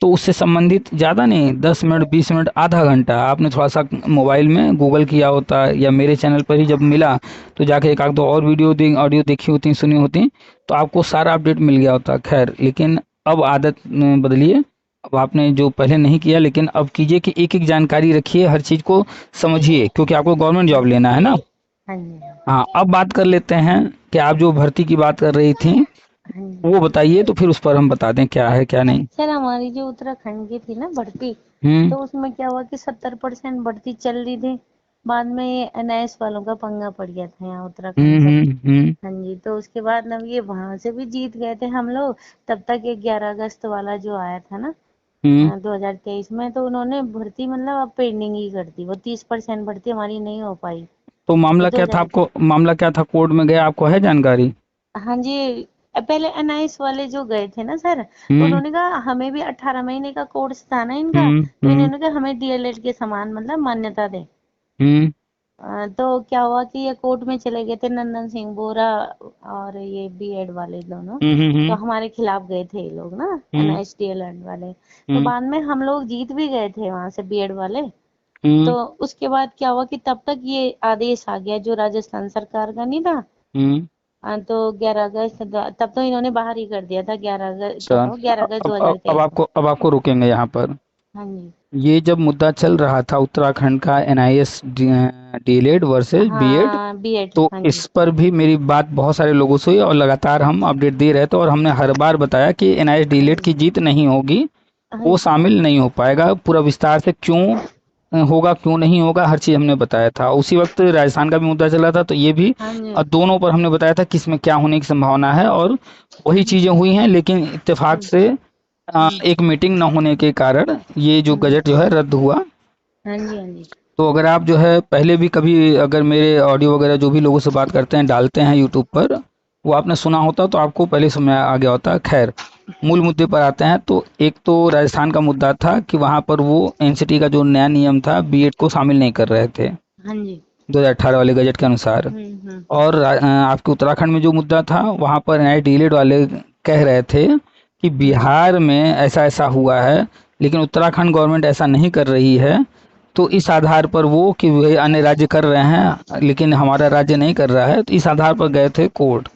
तो उससे संबंधित ज़्यादा नहीं, 10 मिनट 20 मिनट आधा घंटा आपने थोड़ा सा मोबाइल में गूगल किया होता, या मेरे चैनल पर ही जब मिला तो जाके एक आध दो और ऑडियो देखी होती, सुनी होती, तो आपको सारा अपडेट मिल गया होता। खैर, लेकिन अब आदत बदलिए। अब आपने जो पहले नहीं किया, लेकिन अब कीजिए कि एक एक जानकारी रखिए, हर चीज़ को समझिए, क्योंकि आपको गवर्नमेंट जॉब लेना है ना। हाँ जी। हाँ, अब बात कर लेते हैं कि आप जो भर्ती की बात कर रही थी हाँ जी। वो बताइए, तो फिर उस पर हम बता दें क्या है क्या नहीं। सर, हमारी जो उत्तराखंड की थी ना भर्ती, हम्म तो उसमें क्या हुआ कि 70% भर्ती चल रही थी। बाद में ये एनआईएस वालों का पंगा पड़ गया था यहाँ उत्तराखंड से। हम्म। हाँ जी, तो उसके बाद ना ये वहां से भी जीत गए थे हम लोग। तब तक ये 11 अगस्त वाला जो आया था ना, हम्म। 2023 में, तो उन्होंने भर्ती मतलब अब पेंडिंग ही कर दी। वो 30% भर्ती हमारी नहीं हो पाई। तो ये मामला दो क्या था, हजार आपको मामला क्या था, कोर्ट में गए, आपको है जानकारी? हाँ जी। पहले एनआईएस वाले जो गए थे ना सर, तो हम्म उन्होंने कहा हमें भी 18 महीने का कोर्स था ना इनका, हम्म तो हम्म इन्होंने कहा हमें डीएलएड के समान मतलब मान्यता दे। हम्म तो क्या हुआ कि ये कोर्ट में चले गए थे नंदन सिंह बोरा और ये बीएड वाले दोनों। तो हम्म हमारे खिलाफ गए थे ये लोग ना, हम्म एनआईएस डीएलएड वाले। तो हम्म बाद में हम लोग जीत भी गए थे वहां से बीएड वाले। हम्म तो उसके बाद क्या हुआ कि तब तक ये आदेश आ गया जो राजस्थान सरकार का नहीं था। हम्म। तो 11 अगस्त, तब तो इन्होंने बाहर ही कर दिया था 11 अगस्त, अच्छा, क्या था, 11 अगस्त दो हजार अब तेईस को आपको रुकेंगे यहाँ पर। हाँ जी। ये जब मुद्दा चल रहा था उत्तराखंड का, एनआईएस डीएलएड वर्सेस बीएड, हाँ, बीएड, तो हाँ जी। इस पर भी मेरी बात बहुत सारे लोगों से हुई और लगातार हम अपडेट दे रहे थे, और हमने हर बार बताया कि एनआईएस हाँ डीएलएड जी। की जीत नहीं होगी, हाँ वो जी। शामिल नहीं हो पाएगा, पूरा विस्तार से क्यों होगा क्यों नहीं होगा हर चीज़ हमने बताया था। उसी वक्त राजस्थान का भी मुद्दा चला था, तो ये भी, हाँ जी। और दोनों पर हमने बताया था कि इसमें क्या होने की संभावना है, और वही चीज़ें हुई हैं, लेकिन इत्तेफाक से एक मीटिंग न होने के कारण ये जो हाँ गजट जो है रद्द हुआ। हाँ जी। हाँ जी। तो अगर आप जो है पहले भी कभी अगर मेरे ऑडियो वगैरह जो भी लोगों से बात करते हैं डालते हैं यूट्यूब पर, वो आपने सुना होता तो आपको पहले समय आ गया होता। खैर, मूल मुद्दे पर आते हैं, तो एक तो राजस्थान का मुद्दा था कि वहाँ पर वो एनसीटी का जो नया नियम था बीएड को शामिल नहीं कर रहे थे हाँ जी। 2018 वाले गजट के अनुसार। और हम्म। आपके उत्तराखंड में जो मुद्दा था वहाँ पर नए डीलेड वाले कह रहे थे कि हम्म। बिहार में ऐसा ऐसा हुआ है, लेकिन उत्तराखंड गवर्नमेंट ऐसा नहीं कर रही है, तो इस आधार पर वो कि वे अन्य राज्य कर रहे हैं लेकिन हमारा राज्य नहीं कर रहा है, तो इस आधार पर गए थे कोर्ट।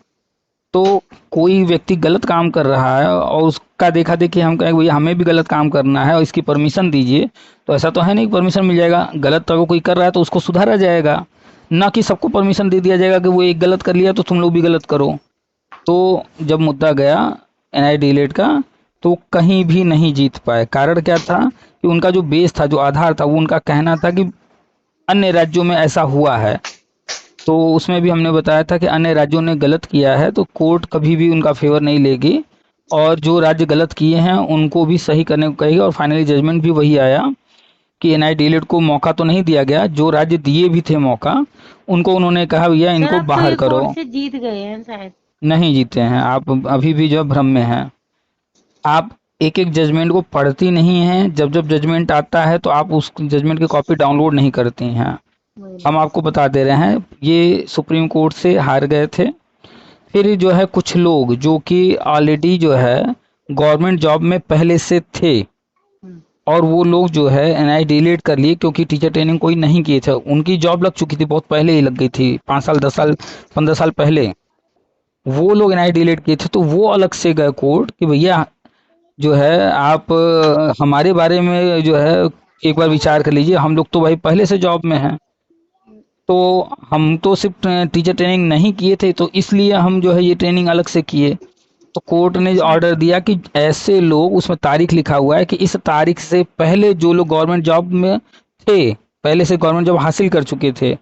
तो कोई व्यक्ति गलत काम कर रहा है और उसका देखा देखी हम कहें भैया हमें भी गलत काम करना है और इसकी परमिशन दीजिए, तो ऐसा तो है नहीं कि परमिशन मिल जाएगा। गलत अगर कोई कर रहा है तो उसको सुधारा जाएगा, ना कि सबको परमिशन दे दिया जाएगा कि वो एक गलत कर लिया तो तुम लोग भी गलत करो। तो जब मुद्दा गया एनआई डीलेट का, तो कहीं भी नहीं जीत पाए। कारण क्या था कि उनका जो बेस था, जो आधार था, वो उनका कहना था कि अन्य राज्यों में ऐसा हुआ है। तो उसमें भी हमने बताया था कि अन्य राज्यों ने गलत किया है तो कोर्ट कभी भी उनका फेवर नहीं लेगी, और जो राज्य गलत किए हैं उनको भी सही करने को कहेगी, और फाइनली जजमेंट भी वही आया कि एनआई डीलिट को मौका तो नहीं दिया गया, जो राज्य दिए भी थे मौका उनको उन्होंने कहा भैया सर इनको अब तो बाहर ये करो। कोर्ट से जीत गए हैं शायद। नहीं जीते हैं, आप अभी भी जो है भ्रम में हैं। आप एक एक जजमेंट को पढ़ती नहीं हैं, जब जब जजमेंट आता है तो आप उस जजमेंट की कॉपी डाउनलोड नहीं करती हैं। वही हम ना। आपको बता दे रहे हैं, ये सुप्रीम कोर्ट से हार गए थे। फिर जो है कुछ लोग जो कि ऑलरेडी जो है गवर्नमेंट जॉब में पहले से थे, हम्म, और वो लोग जो है एनआई डिलीट कर लिए क्योंकि टीचर ट्रेनिंग कोई नहीं किए थे, उनकी जॉब लग चुकी थी, बहुत पहले ही लग गई थी, 5 साल 10 साल 15 साल पहले। वो लोग एनआई डिलीट किए थे, तो वो अलग से गए कोर्ट कि भैया जो है आप हमारे बारे में जो है एक बार विचार कर लीजिए, हम लोग तो भाई पहले से जॉब में हैं, तो हम तो सिर्फ टीचर ट्रेनिंग नहीं किए थे, तो इसलिए हम जो है ये ट्रेनिंग अलग से किए। तो कोर्ट ने अच्छा। ऑर्डर दिया कि ऐसे लोग, उसमें तारीख लिखा हुआ है कि इस तारीख से पहले जो लोग गवर्नमेंट जॉब में थे, पहले से गवर्नमेंट जॉब हासिल कर चुके थे,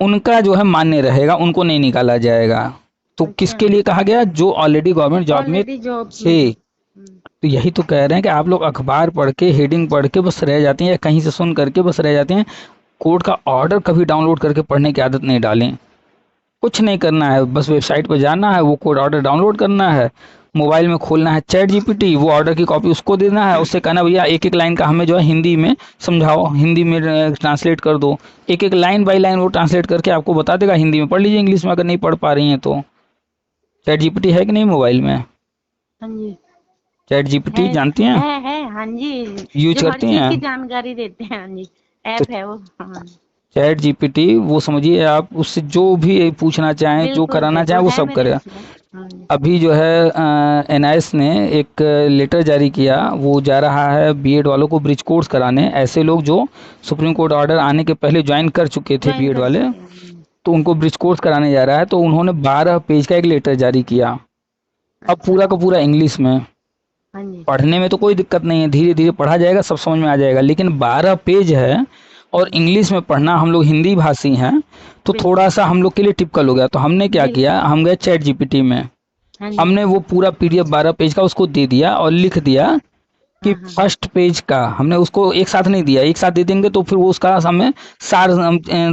उनका जो है मान्य रहेगा, उनको नहीं निकाला जाएगा। तो अच्छा, किसके लिए कहा गया? जो ऑलरेडी गवर्नमेंट जॉब में ऑलरेडी जॉब में थे। है। तो यही तो कह रहे हैं कि आप लोग अखबार पढ़ के हेडिंग पढ़ के बस रह जाती हैं, या कहीं से सुन करके बस रह जाते हैं। कोर्ट का ऑर्डर कभी डाउनलोड करके पढ़ने की आदत नहीं डालें। कुछ नहीं करना है, बस वेबसाइट पर जाना है, वो कोड ऑर्डर डाउनलोड करना है, मोबाइल में खोलना है चैट जीपीटी, वो ऑर्डर की कॉपी उसको देना है, उससे कहना भैया एक एक लाइन का हमें जो है हिंदी में समझाओ, हिंदी में ट्रांसलेट कर दो। एक एक लाइन बाय लाइन वो ट्रांसलेट करके आपको बता देगा, हिंदी में पढ़ लीजिए, इंग्लिश में अगर नहीं पढ़ पा रही हैं तो। चैट जीपीटी है कि नहीं मोबाइल में? हाँ जी। चैट है जीपीटी जानती हैं? है हाँ जी। यूज जो हर करती चीज हैं? की जानकारी देते हैं, हाँ जी। तो ऐप है वो। हाँ, चैट जीपीटी वो समझिए, आप उससे जो भी पूछना चाहें, जो बिल्कुल कराना बिल्कुल चाहें, वो है सब मेरे करेगा। उसमें। हाँ जी। अभी जो है एनआईएस ने एक लेटर जारी किया, वो जा रहा है बीएड वालों को ब्रिज कोर्स कराने। ऐसे लोग जो सुप्रीम कोर्ट ऑर्डर आने के पहले ज्वाइन कर चुके थे ज्वाइन बीएड कर वाले, चुके हैं। तो उनको ब्रिज कोर्स कराने जा रहा है। तो उन्होंने 12 पेज का एक लेटर जारी किया। अब अच्छा। पूरा का पूरा इंग्लिश में। हाँ जी। पढ़ने में तो कोई दिक्कत नहीं है, धीरे धीरे पढ़ा जाएगा, सब समझ में आ जाएगा, लेकिन 12 पेज है और इंग्लिश में पढ़ना, हम लोग हिंदी भाषी हैं, तो बिल्कुल थोड़ा सा हम लोग के लिए टिपिकल हो गया। तो हमने क्या किया, बिल्कुल। हम गए चैट जीपीटी में, हाँ जी। हमने वो पूरा पीडीएफ 12 पेज का उसको दे दिया और लिख दिया कि हाँ हाँ। फर्स्ट पेज का, हमने उसको एक साथ नहीं दिया, एक साथ दे देंगे तो फिर वो उसका हमें सार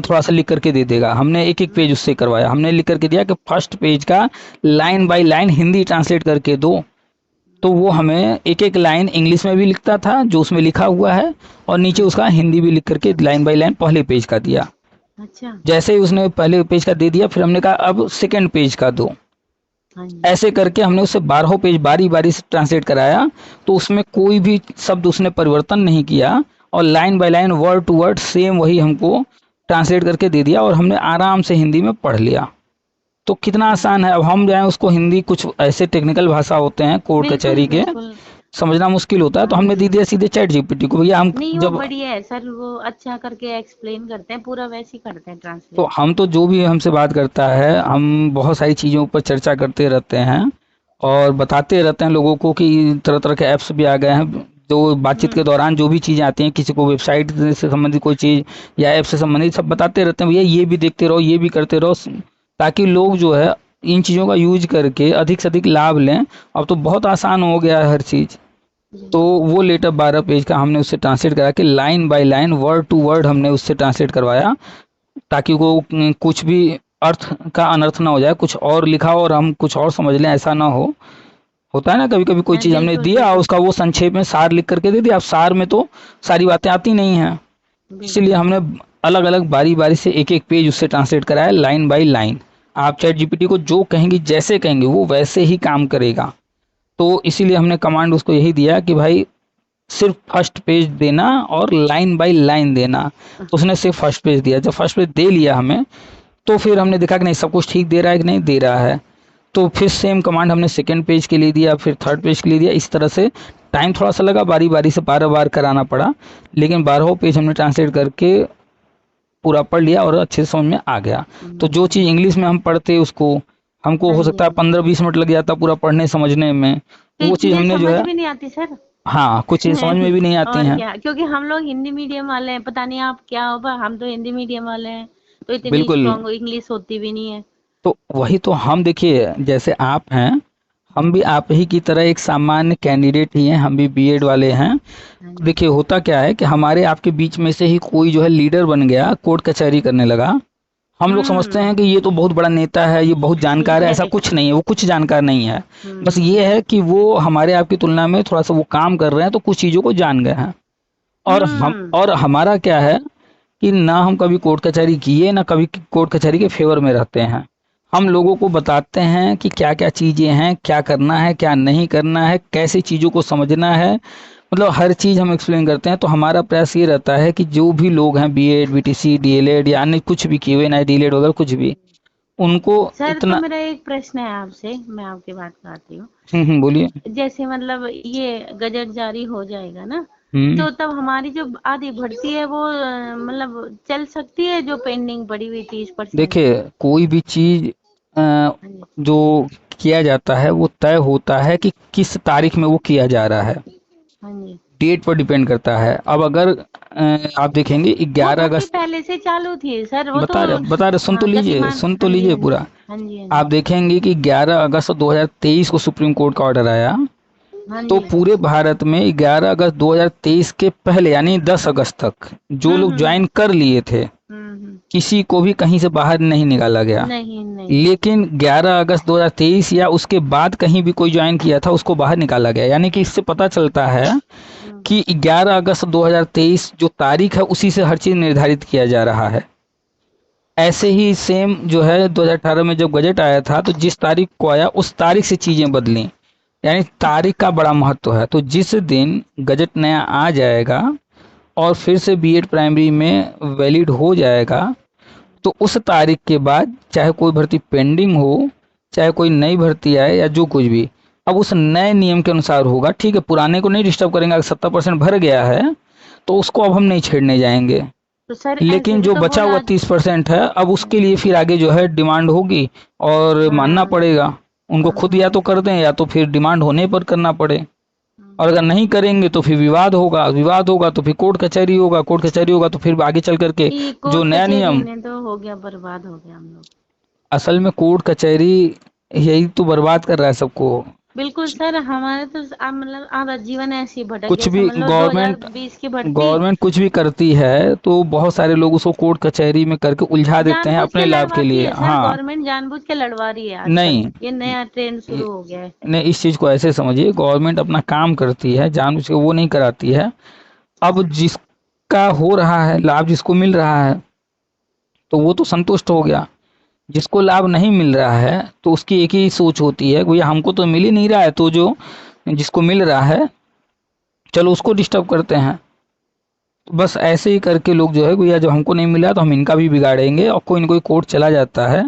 थोड़ा सा लिख करके दे देगा। हमने एक एक पेज उससे करवाया, हमने लिख करके दिया कि फर्स्ट पेज का line by line Hindi translate करके दो। तो वो हमें एक एक लाइन इंग्लिश में भी लिखता था जो उसमें लिखा हुआ है, और नीचे हाँ जी। उसका हिंदी भी लिख करके लाइन बाय लाइन पहले पेज का दिया। अच्छा। जैसे ही उसने पहले पेज का दे दिया, फिर हमने कहा अब सेकंड पेज का दो। हाँ जी। ऐसे करके हमने उससे 12 पेज बारी बारी से ट्रांसलेट कराया। तो उसमें कोई भी शब्द उसने परिवर्तन नहीं किया, और line by line word to word same वही हमको ट्रांसलेट करके दे दिया, और हमने आराम से हिंदी में पढ़ लिया। तो कितना आसान है। अब हम जाएं उसको हिंदी, कुछ ऐसे टेक्निकल भाषा होते हैं कोर्ट बिल्कुल कचहरी के, बिल्कुल। समझना मुश्किल होता है, तो हाँ हमने दे जी। दिया सीधे चैट जीपीटी को, भैया हम नहीं वो जब, बढ़िया है सर, वो अच्छा करके एक्सप्लेन करते हैं, पूरा वैसे ही करते हैं तो ट्रांसलेट। हम तो जो भी हमसे बात करता है, हम बहुत सारी चीज़ों पर चर्चा करते रहते हैं और बताते रहते हैं लोगों को कि तरह तरह के ऐप्स भी आ गए हैं। जो बातचीत के हम्म। दौरान जो भी चीज़ें आती हैं, किसी को वेबसाइट से संबंधित कोई चीज़ या ऐप से संबंधित, सब बताते रहते हैं, भैया ये भी देखते रहो, ये भी करते रहो, ताकि लोग जो है इन चीज़ों का यूज करके अधिक से अधिक लाभ लें। अब तो बहुत आसान हो गया है हर चीज़। तो बिल्कुल। वो लेटर 12 पेज का हमने उससे ट्रांसलेट करा के line by line word to word हमने उससे ट्रांसलेट करवाया, ताकि वो कुछ भी अर्थ का अनर्थ ना हो जाए, कुछ और लिखा हो और हम कुछ और समझ लें, ऐसा ना हो। होता है ना कभी कभी कोई हाँ चीज़ हमने बिल्कुल दिया, बिल्कुल। उसका वो संक्षेप में सार लिख करके दे दिया। अब सार में तो सारी बातें आती नहीं हैं, इसीलिए बिल्कुल। हमने अलग अलग बारी बारी से एक एक पेज उससे ट्रांसलेट कराया, लाइन बाय लाइन। आप चैट जीपीटी को जो कहेंगे, जैसे कहेंगे, वो वैसे ही काम करेगा। तो इसीलिए हमने कमांड उसको यही दिया कि भाई सिर्फ फर्स्ट पेज देना और लाइन बाय लाइन देना। तो उसने सिर्फ फर्स्ट पेज दिया। जब फर्स्ट पेज दे लिया हमें, तो फिर हमने देखा कि नहीं सब कुछ ठीक दे रहा है कि नहीं दे रहा है। तो फिर सेम कमांड हमने सेकंड पेज के लिए दिया, फिर थर्ड पेज के लिए दिया। इस तरह से टाइम थोड़ा सा लगा, बारी बारी से 12 बार कराना पड़ा, लेकिन 12 पेज हमने ट्रांसलेट करके पूरा पढ़ लिया और अच्छे से समझ में आ गया। तो जो चीज़ इंग्लिश में हम पढ़ते उसको, हमको हाँ हो जी। सकता है 15-20 मिनट लग जाता पूरा पढ़ने समझने में, वो कुछ चीज़ चीजें हमने जो समझ है, भी नहीं आती सर। हाँ कुछ चीज़ समझ में भी नहीं आती और हैं। क्या, क्योंकि हम लोग हिंदी मीडियम वाले हैं, पता नहीं आप क्या हो, पर हम तो हिंदी मीडियम वाले हैं, तो इतनी बिल्कुल। स्ट्रांग इंग्लिश होती भी नहीं है। तो वही तो हम, देखिए जैसे आप हैं, हम भी आप ही की तरह एक सामान्य कैंडिडेट ही हैं, हम भी बीएड वाले हैं। हाँ जी। देखिए होता क्या है कि हमारे आपके बीच में से ही कोई जो है लीडर बन गया, कोर्ट कचहरी करने लगा। हम लोग समझते हैं कि ये तो बहुत बड़ा नेता है, ये बहुत जानकार है। ऐसा कुछ नहीं है, वो कुछ जानकार नहीं है। बस ये है कि वो हमारे आपकी तुलना में थोड़ा सा वो काम कर रहे हैं, तो कुछ चीज़ों को जान गए हैं। और हमारा क्या है कि ना हम कभी कोर्ट कचहरी किए, ना कभी कोर्ट कचहरी के फेवर में रहते हैं। हम लोगों को बताते हैं कि क्या क्या चीज़ें हैं, क्या करना है, क्या नहीं करना है, कैसे चीज़ों को समझना है। मतलब हर चीज़ हम एक्सप्लेन करते हैं। तो हमारा प्रयास ये रहता है कि जो भी लोग हैं बीएड, बीटीसी, डीएलएड या अन्य कुछ भी किए हुए ना, डीएलएड वगैरह कुछ भी, उनको सर तो इतना। मेरा एक प्रश्न है आपसे, मैं आपकी बात काटती हूँ। बोलिए। जैसे मतलब ये गजट जारी हो जाएगा ना, हम्म तो तब हमारी जो आधी भर्ती है वो मतलब चल सकती है, जो पेंडिंग पड़ी हुई 30%? देखिए कोई भी चीज़ हाँ जी। जो किया जाता है वो तय होता है कि किस तारीख में वो किया जा रहा है। हाँ जी। डेट पर डिपेंड करता है। अब अगर आप देखेंगे वो 11 भर्ती अगस्त, पहले से चालू थी सर, वो तो बता रहे, सुन तो हाँ लीजिए, गतिमान। सुन तो हाँ जी, लीजिए हाँ जी, पूरा। हाँ जी, हाँ आप जी, देखेंगे कि 11 अगस्त 2023 को सुप्रीम कोर्ट का ऑर्डर आया। हाँ तो जी। पूरे भारत में 11 अगस्त 2023 के पहले यानी 10 अगस्त तक जो लोग हम्म। ज्वाइन कर लिए थे, किसी को भी कहीं से बाहर नहीं निकाला गया। नहीं नहीं। लेकिन 11 अगस्त 2023 या उसके बाद कहीं भी कोई ज्वाइन किया था, उसको बाहर निकाला गया। यानी कि इससे पता चलता है कि 11 अगस्त 2023 जो तारीख है उसी से हर चीज़ निर्धारित किया जा रहा है। ऐसे ही सेम जो है 2018 में जब गजट आया था, तो जिस तारीख को आया उस तारीख से चीज़ें बदली। यानी तारीख का बड़ा महत्व है। तो जिस दिन गजट नया आ जाएगा और फिर से बीएड प्राइमरी में वैलिड हो जाएगा, तो उस तारीख के बाद चाहे कोई भर्ती पेंडिंग हो, चाहे कोई नई भर्ती आए या जो कुछ भी, अब उस नए नियम के अनुसार होगा। ठीक है, पुराने को नहीं डिस्टर्ब करेंगे। अगर 70% भर गया है तो उसको अब हम नहीं छेड़ने जाएंगे। तो सर ऐसे लेकिन भी जो तो बचा हुआ बोला। 30% है, अब उसके लिए फिर आगे जो है डिमांड होगी और मानना हाँ पड़ेगा। उनको खुद या तो कर दें या तो फिर डिमांड होने पर करना पड़े। और अगर नहीं करेंगे तो फिर विवाद होगा, विवाद होगा तो फिर कोर्ट कचहरी होगा, कोर्ट कचहरी होगा तो फिर आगे चल करके ये जो कोर्ट नया कचहरी नियम। ने तो हो गया, बर्बाद हो गया हम लोग। असल में कोर्ट कचहरी यही तो बर्बाद कर रहा है सबको। बिल्कुल सर, हमारे तो मतलब आधा जीवन ऐसे ही भटक कुछ गया, भी समझ लो गवर्नमेंट 2020 की भर्ती। गवर्नमेंट कुछ भी करती है तो बहुत सारे लोग उसको कोर्ट कचहरी में करके उलझा देते हैं जानबूझ अपने के लाभ के लड़वाती लिए। है सर, हाँ। गवर्नमेंट जानबूझ के लड़वा रही है आजकल, नहीं, ये नया ट्रेंड शुरू हो गया है। ने इस चीज़ को ऐसे समझिए, गवर्नमेंट अपना काम करती है, जानबूझ के वो नहीं कराती है। अब जिसका हो रहा है लाभ, जिसको मिल रहा है, तो वो तो संतुष्ट हो गया। जिसको लाभ नहीं मिल रहा है तो उसकी एक ही सोच होती है, भैया हमको तो मिल ही नहीं रहा है, तो जो जिसको मिल रहा है चलो उसको डिस्टर्ब करते हैं। तो बस ऐसे ही करके लोग जो है, भैया जो हमको नहीं मिला तो हम इनका भी बिगाड़ेंगे, और कोई ना कोई कोर्ट चला जाता है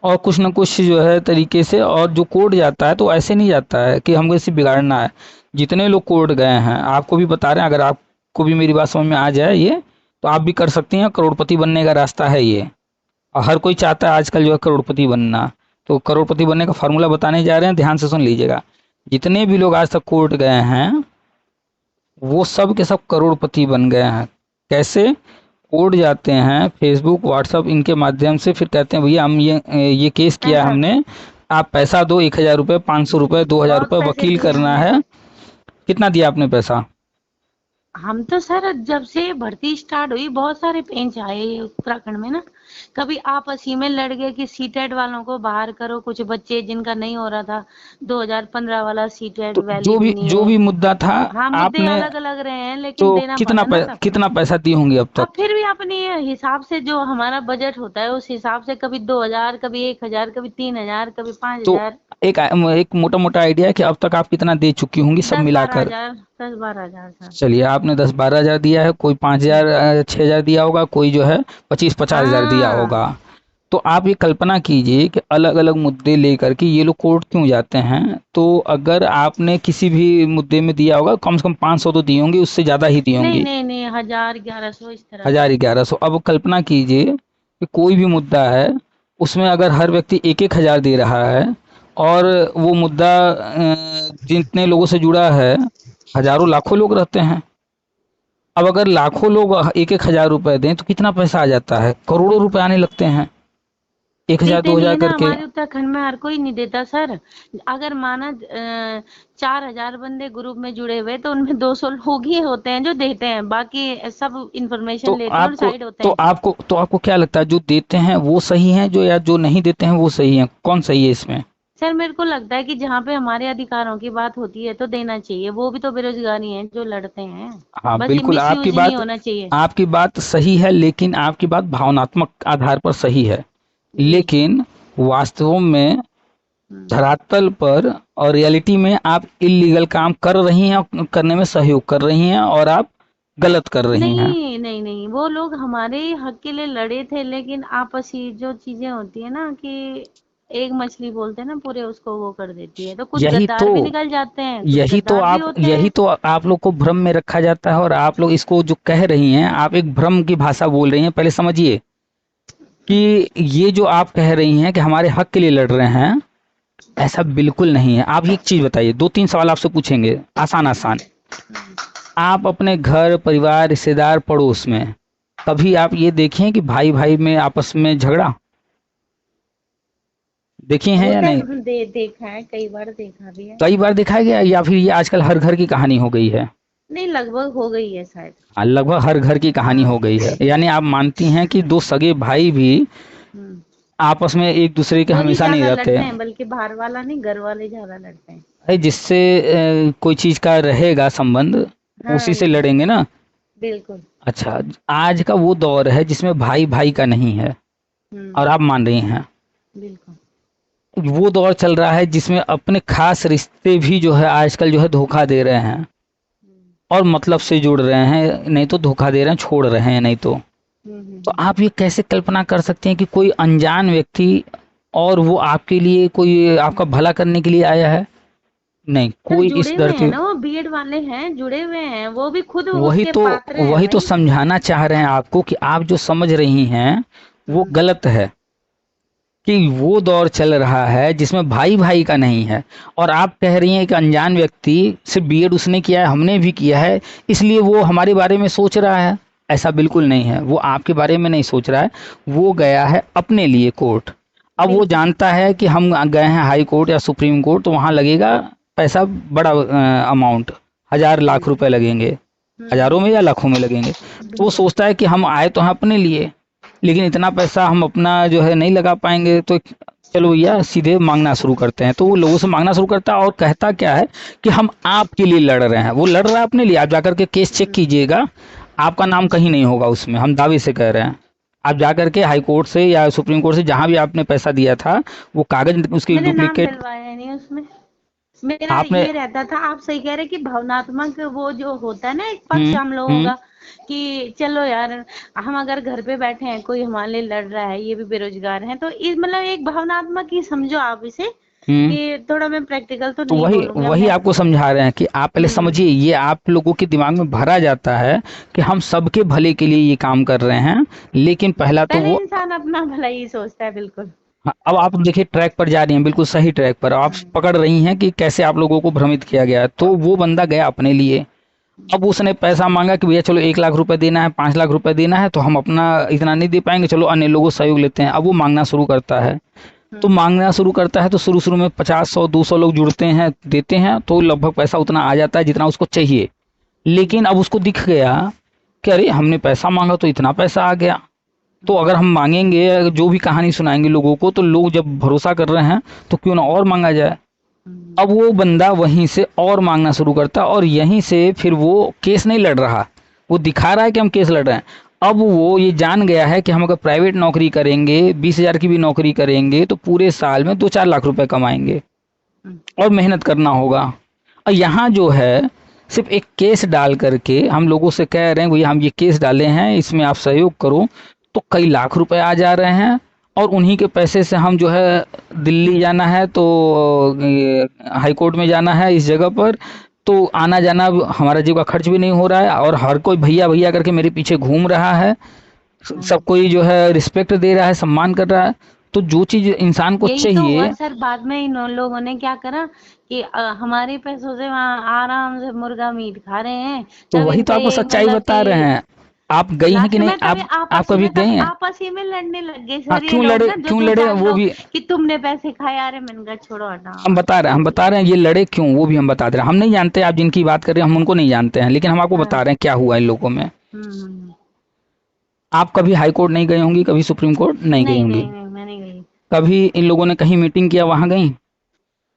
और कुछ ना कुछ जो है तरीके से। और जो कोर्ट जाता है तो ऐसे नहीं जाता है कि हमको इसे बिगाड़ना है। जितने लोग कोर्ट गए हैं आपको भी बता रहे हैं, अगर आपको भी मेरी बात समझ में आ जाए ये, तो आप भी कर सकती हैं। करोड़पति बनने का रास्ता है ये, और हर कोई चाहता है आजकल जो है करोड़पति बनना। तो करोड़पति बनने का फार्मूला बताने जा रहे हैं, ध्यान से सुन लीजिएगा। जितने भी लोग आज तक कोर्ट गए हैं वो सब के सब करोड़पति बन गए हैं। कैसे? कोर्ट जाते हैं, फेसबुक, व्हाट्सअप इनके माध्यम से, फिर कहते हैं भैया हम ये केस किया पैसा दो। हमने, आप पैसा दो, 1000 रुपये, 500 रुपये, 2000 रुपये, बहुत पैसे वकील दिए करना हमने है। तो। कितना दिया आपने पैसा? हम तो सर जब से भर्ती स्टार्ट हुई बहुत सारे पेंच आए उत्तराखंड में ना, कभी आपस ही में लड़ गए कि सीटेट वालों को बाहर करो, कुछ बच्चे जिनका नहीं हो रहा था, 2015 वाला सीटेट तो वैलिड नहीं जो है। भी मुद्दा था हाँ मुद्दे आपने, अलग अलग रहे हैं, लेकिन तो देना पड़ा ना सब। कितना पैसा दिए होंगे अब अब तक? फिर भी अपने हिसाब से जो हमारा बजट होता है उस हिसाब से, कभी 2000, कभी 1000, कभी 3000, कभी पांच तो हजार एक मोटा मोटा आइडिया है कि अब तक आप कितना दे चुकी होंगी सब दस बारह मिलाकर? हजार 10-12 हजार सर। चलिए, आपने 10-12 हज़ार दिया है, कोई 5 हज़ार 6 हज़ार दिया होगा, कोई जो है 25-50 हज़ार दिया होगा। हाँ। तो आप ये कल्पना कीजिए कि अलग अलग मुद्दे लेकर के ये लोग कोर्ट क्यों जाते हैं। तो अगर आपने किसी भी मुद्दे में दिया होगा, कम से कम 500 तो दिए होंगे, उससे ज़्यादा ही दिए नहीं होंगी। नहीं नहीं, 1000-1100 इस तरह से। 1000-1100। अब कल्पना कीजिए कि कोई भी मुद्दा है, उसमें अगर हर व्यक्ति 1-1 हज़ार दे रहा है, और वो मुद्दा जितने लोगों से जुड़ा है, हजारों लाखों लोग रहते हैं। अब अगर लाखों लोग 1-1 हज़ार रुपए दें तो कितना पैसा आ जाता है? करोड़ों रुपए आने लगते हैं। 1000 देते नहीं 2000 है ना, करके। हमारे उत्तराखंड में हर कोई नहीं देता सर। अगर माना 4000 बंदे ग्रुप में जुड़े हुए तो उनमें 200 लोग ही होते हैं जो देते हैं, बाकी सब इंफॉर्मेशन तो लेते हैं और आपको साइड होते हैं। तो आपको क्या लगता है, जो देते हैं वो सही है, जो या जो नहीं देते हैं वो सही है, कौन सही है इसमें? सर मेरे को लगता है कि जहाँ पे हमारे अधिकारों की बात होती है तो देना चाहिए, वो भी तो बेरोजगारी हैं जो लड़ते हैं। हाँ बस ये बिल्कुल, मिसयूज नहीं होना चाहिए। आपकी बात सही है, लेकिन आपकी बात भावनात्मक आधार पर सही है। जी। लेकिन वास्तव में हम्म। धरातल पर और रियलिटी में आप इलीगल काम कर रही हैं, करने में सहयोग कर रही हैं, और आप गलत कर रही हैं। नहीं नहीं नहीं, वो लोग हमारे हक के लिए लड़े थे, लेकिन आपसी जो चीजें होती है ना कि एक मछली बोलते हैं ना पूरे उसको वो कर देती है, तो कुछ यही तो गद्दार भी निकल जाते हैं, कुछ गद्दार भी होते यही हैं। तो आप लोग को भ्रम में रखा जाता है, और आप लोग इसको जो कह रही हैं, आप एक भ्रम की भाषा बोल रही हैं। पहले समझिए कि ये जो आप कह रही हैं कि हमारे हक के लिए लड़ रहे हैं, ऐसा बिल्कुल नहीं है। आप एक चीज बताइए, 2-3 सवाल आपसे पूछेंगे, आसान आसान। आप अपने घर परिवार रिश्तेदार पड़ोस में कभी आप ये देखें कि भाई भाई में आपस में झगड़ा देखे हैं या होता नहीं? है, देखा है, कई बार देखा भी है। कई बार दिखाया गया, या फिर ये आजकल हर घर की कहानी हो गई है? नहीं, लगभग हो गई है शायद। हाँ, लगभग हर घर की कहानी हो गई है। यानी आप मानती हैं कि दो सगे भाई भी हम्म। आपस में एक दूसरे के वो नहीं हमेशा नहीं ज्यादा रहते लड़ते हैं। हैं, बल्कि बाहर वाला नहीं, घर वाले ज्यादा लड़ते हैं। अरे जिससे कोई चीज का रहेगा संबंध, हाँ उसी से जी। लड़ेंगे ना। बिल्कुल। अच्छा, आज का वो दौर है जिसमें भाई भाई का नहीं है, हम्म। और आप मान रही हैं। बिल्कुल। वो दौर चल रहा है जिसमें अपने खास रिश्ते भी जो है आजकल जो है धोखा दे रहे हैं, और मतलब से जुड़ रहे हैं, नहीं तो धोखा दे रहे हैं, छोड़ रहे हैं नहीं तो। तो हम्म। आप ये कैसे कल्पना कर सकते हैं कि कोई अनजान व्यक्ति, और वो आपके लिए कोई आपका भला करने के लिए आया है? नहीं, सर कोई इस जुड़े हुए हैं धरती। ना, वो बीएड वाले हैं, जुड़े हुए हैं, वो भी खुद वही उसके तो पात्र हैं वही तो भाई। समझाना चाह रहे हैं आपको कि आप जो समझ रही हैं वो हम्म। गलत है। कि वो दौर चल रहा है जिसमें भाई भाई का नहीं है, और आप कह रही हैं कि अनजान व्यक्ति, सिर्फ बीएड उसने किया है, हमने भी किया है, इसलिए वो हमारे बारे में सोच रहा है। ऐसा बिल्कुल नहीं है, वो आपके बारे में नहीं सोच रहा है। वो गया है अपने लिए कोर्ट। अब वो बिल्कुल। जानता है कि हम गए हैं हाई कोर्ट या सुप्रीम कोर्ट, तो वहाँ लगेगा पैसा, बड़ा अमाउंट, 1000 लाख रुपए लगेंगे, हजारों में या लाखों में लगेंगे। तो वो बिल्कुल। सोचता है कि हम आए तो हैं अपने लिए, लेकिन इतना पैसा हम अपना जो है नहीं लगा पाएंगे, तो चलो भैया सीधे मांगना शुरू करते हैं। तो वो लोगों से मांगना शुरू करता है, और कहता क्या है कि हम आपके लिए लड़ रहे हैं। वो लड़ रहा है अपने लिए। आप जाकर के केस चेक कीजिएगा, आपका नाम कहीं नहीं होगा उसमें, हम दावे से कह रहे हैं। आप जाकर के हाई कोर्ट से या सुप्रीम कोर्ट से, जहां भी आपने पैसा दिया था, वो कागज उसकी मैंने नाम डुप्लीकेट डलवाया नहीं उसमें। मेरा आपने। ये रहता था, आप सही कह रहे कि भावनात्मक वो जो होता है ना एक पक्ष हम्म। हम लोगों हम्म। का, कि चलो यार, हम अगर घर पे बैठे हैं, कोई हमारे लिए लड़ रहा है, ये भी बेरोजगार है, तो इस मतलब एक भावनात्मक ही समझो आप इसे, हम्म। कि थोड़ा मैं प्रैक्टिकल तो तो नहीं वही बोलूंगी, अब वही मैं। आपको समझा रहे हैं कि आप पहले हम्म। समझिए, ये आप लोगों के दिमाग में भरा जाता है कि हम सबके भले के लिए ये काम कर रहे हैं, लेकिन पहला तो पहले वो। इंसान अपना भला ही सोचता है, बिल्कुल। हाँ, अब आप देखिए ट्रैक पर जा रही हैं, बिल्कुल सही ट्रैक पर आप पकड़ रही हैं कि कैसे आप लोगों को भ्रमित किया गया है। तो वो बंदा गया अपने लिए। अब उसने पैसा मांगा कि भैया चलो 1 लाख रुपए देना है, 5 लाख रुपए देना है, तो हम अपना इतना नहीं दे पाएंगे, चलो अन्य लोगों से सहयोग लेते हैं। अब वो मांगना शुरू करता है। तो हम्म। मांगना शुरू करता है, तो शुरू शुरू में 50 100 200 लोग जुड़ते हैं, देते हैं, तो लगभग पैसा उतना आ जाता है जितना उसको चाहिए। लेकिन अब उसको दिख गया कि अरे हमने पैसा मांगा तो इतना पैसा आ गया, तो अगर हम मांगेंगे, जो भी कहानी सुनाएंगे लोगों को, तो लोग जब भरोसा कर रहे हैं तो क्यों ना और मांगा जाए। हम्म। अब वो बंदा वहीं से और मांगना शुरू करता है, और यहीं से फिर वो केस नहीं लड़ रहा, वो दिखा रहा है कि हम केस लड़ रहे हैं। अब वो ये जान गया है कि हम अगर प्राइवेट नौकरी करेंगे, 20,000 की भी नौकरी करेंगे, तो पूरे साल में 2-4 लाख रुपए कमाएंगे, हम्म। और मेहनत करना होगा। और यहाँ जो है सिर्फ एक केस डाल करके हम लोगों से कह रहे हैं भैया हम ये केस डाले हैं, इसमें आप सहयोग करो, तो कई लाख रुपए आ जा रहे हैं। और उन्हीं के पैसे से हम जो है दिल्ली जाना है, तो हाई कोर्ट में जाना है इस जगह पर, तो आना जाना हमारा जेब का खर्च भी नहीं हो रहा है, और हर कोई भैया भैया करके मेरे पीछे घूम रहा है। सब कोई जो है रिस्पेक्ट दे रहा है, सम्मान कर रहा है। तो जो चीज इंसान को यही तो हुआ चाहिए। सर, बाद में इन लोगों ने क्या करा कि हमारे पैसों से वहाँ आराम से मुर्गा मीट खा रहे हैं, तो तब वही इन तो पे आपको एक सच्चाई मतलब बता रहे कि हैं। आप गई हैं लास्ट कि नहीं? में कभी आप कभी गई हैं? आपस ही में लड़ने लग गए हाँ, सर ये क्यों लोग लड़े, ना, जो क्यों दो लड़े चार वो लोग भी कि तुमने पैसे खाए। अरे मैंने कहा छोड़ो हटाओ हम आप, बता रहे हैं, हम बता रहे हैं ये लड़े क्यों, वो भी हम बता दे रहे हैं। हम नहीं जानते आप जिनकी बात कर रहे हैं, हम उनको नहीं जानते हैं, लेकिन हम आपको हाँ। बता रहे हैं क्या हुआ इन लोगों में। हम्म। आप कभी हाई कोर्ट नहीं गई होंगी, कभी सुप्रीम कोर्ट नहीं गई नहीं होंगी, नहीं नहीं, मैं नहीं गई। कभी इन लोगों ने कहीं मीटिंग किया वहां गई?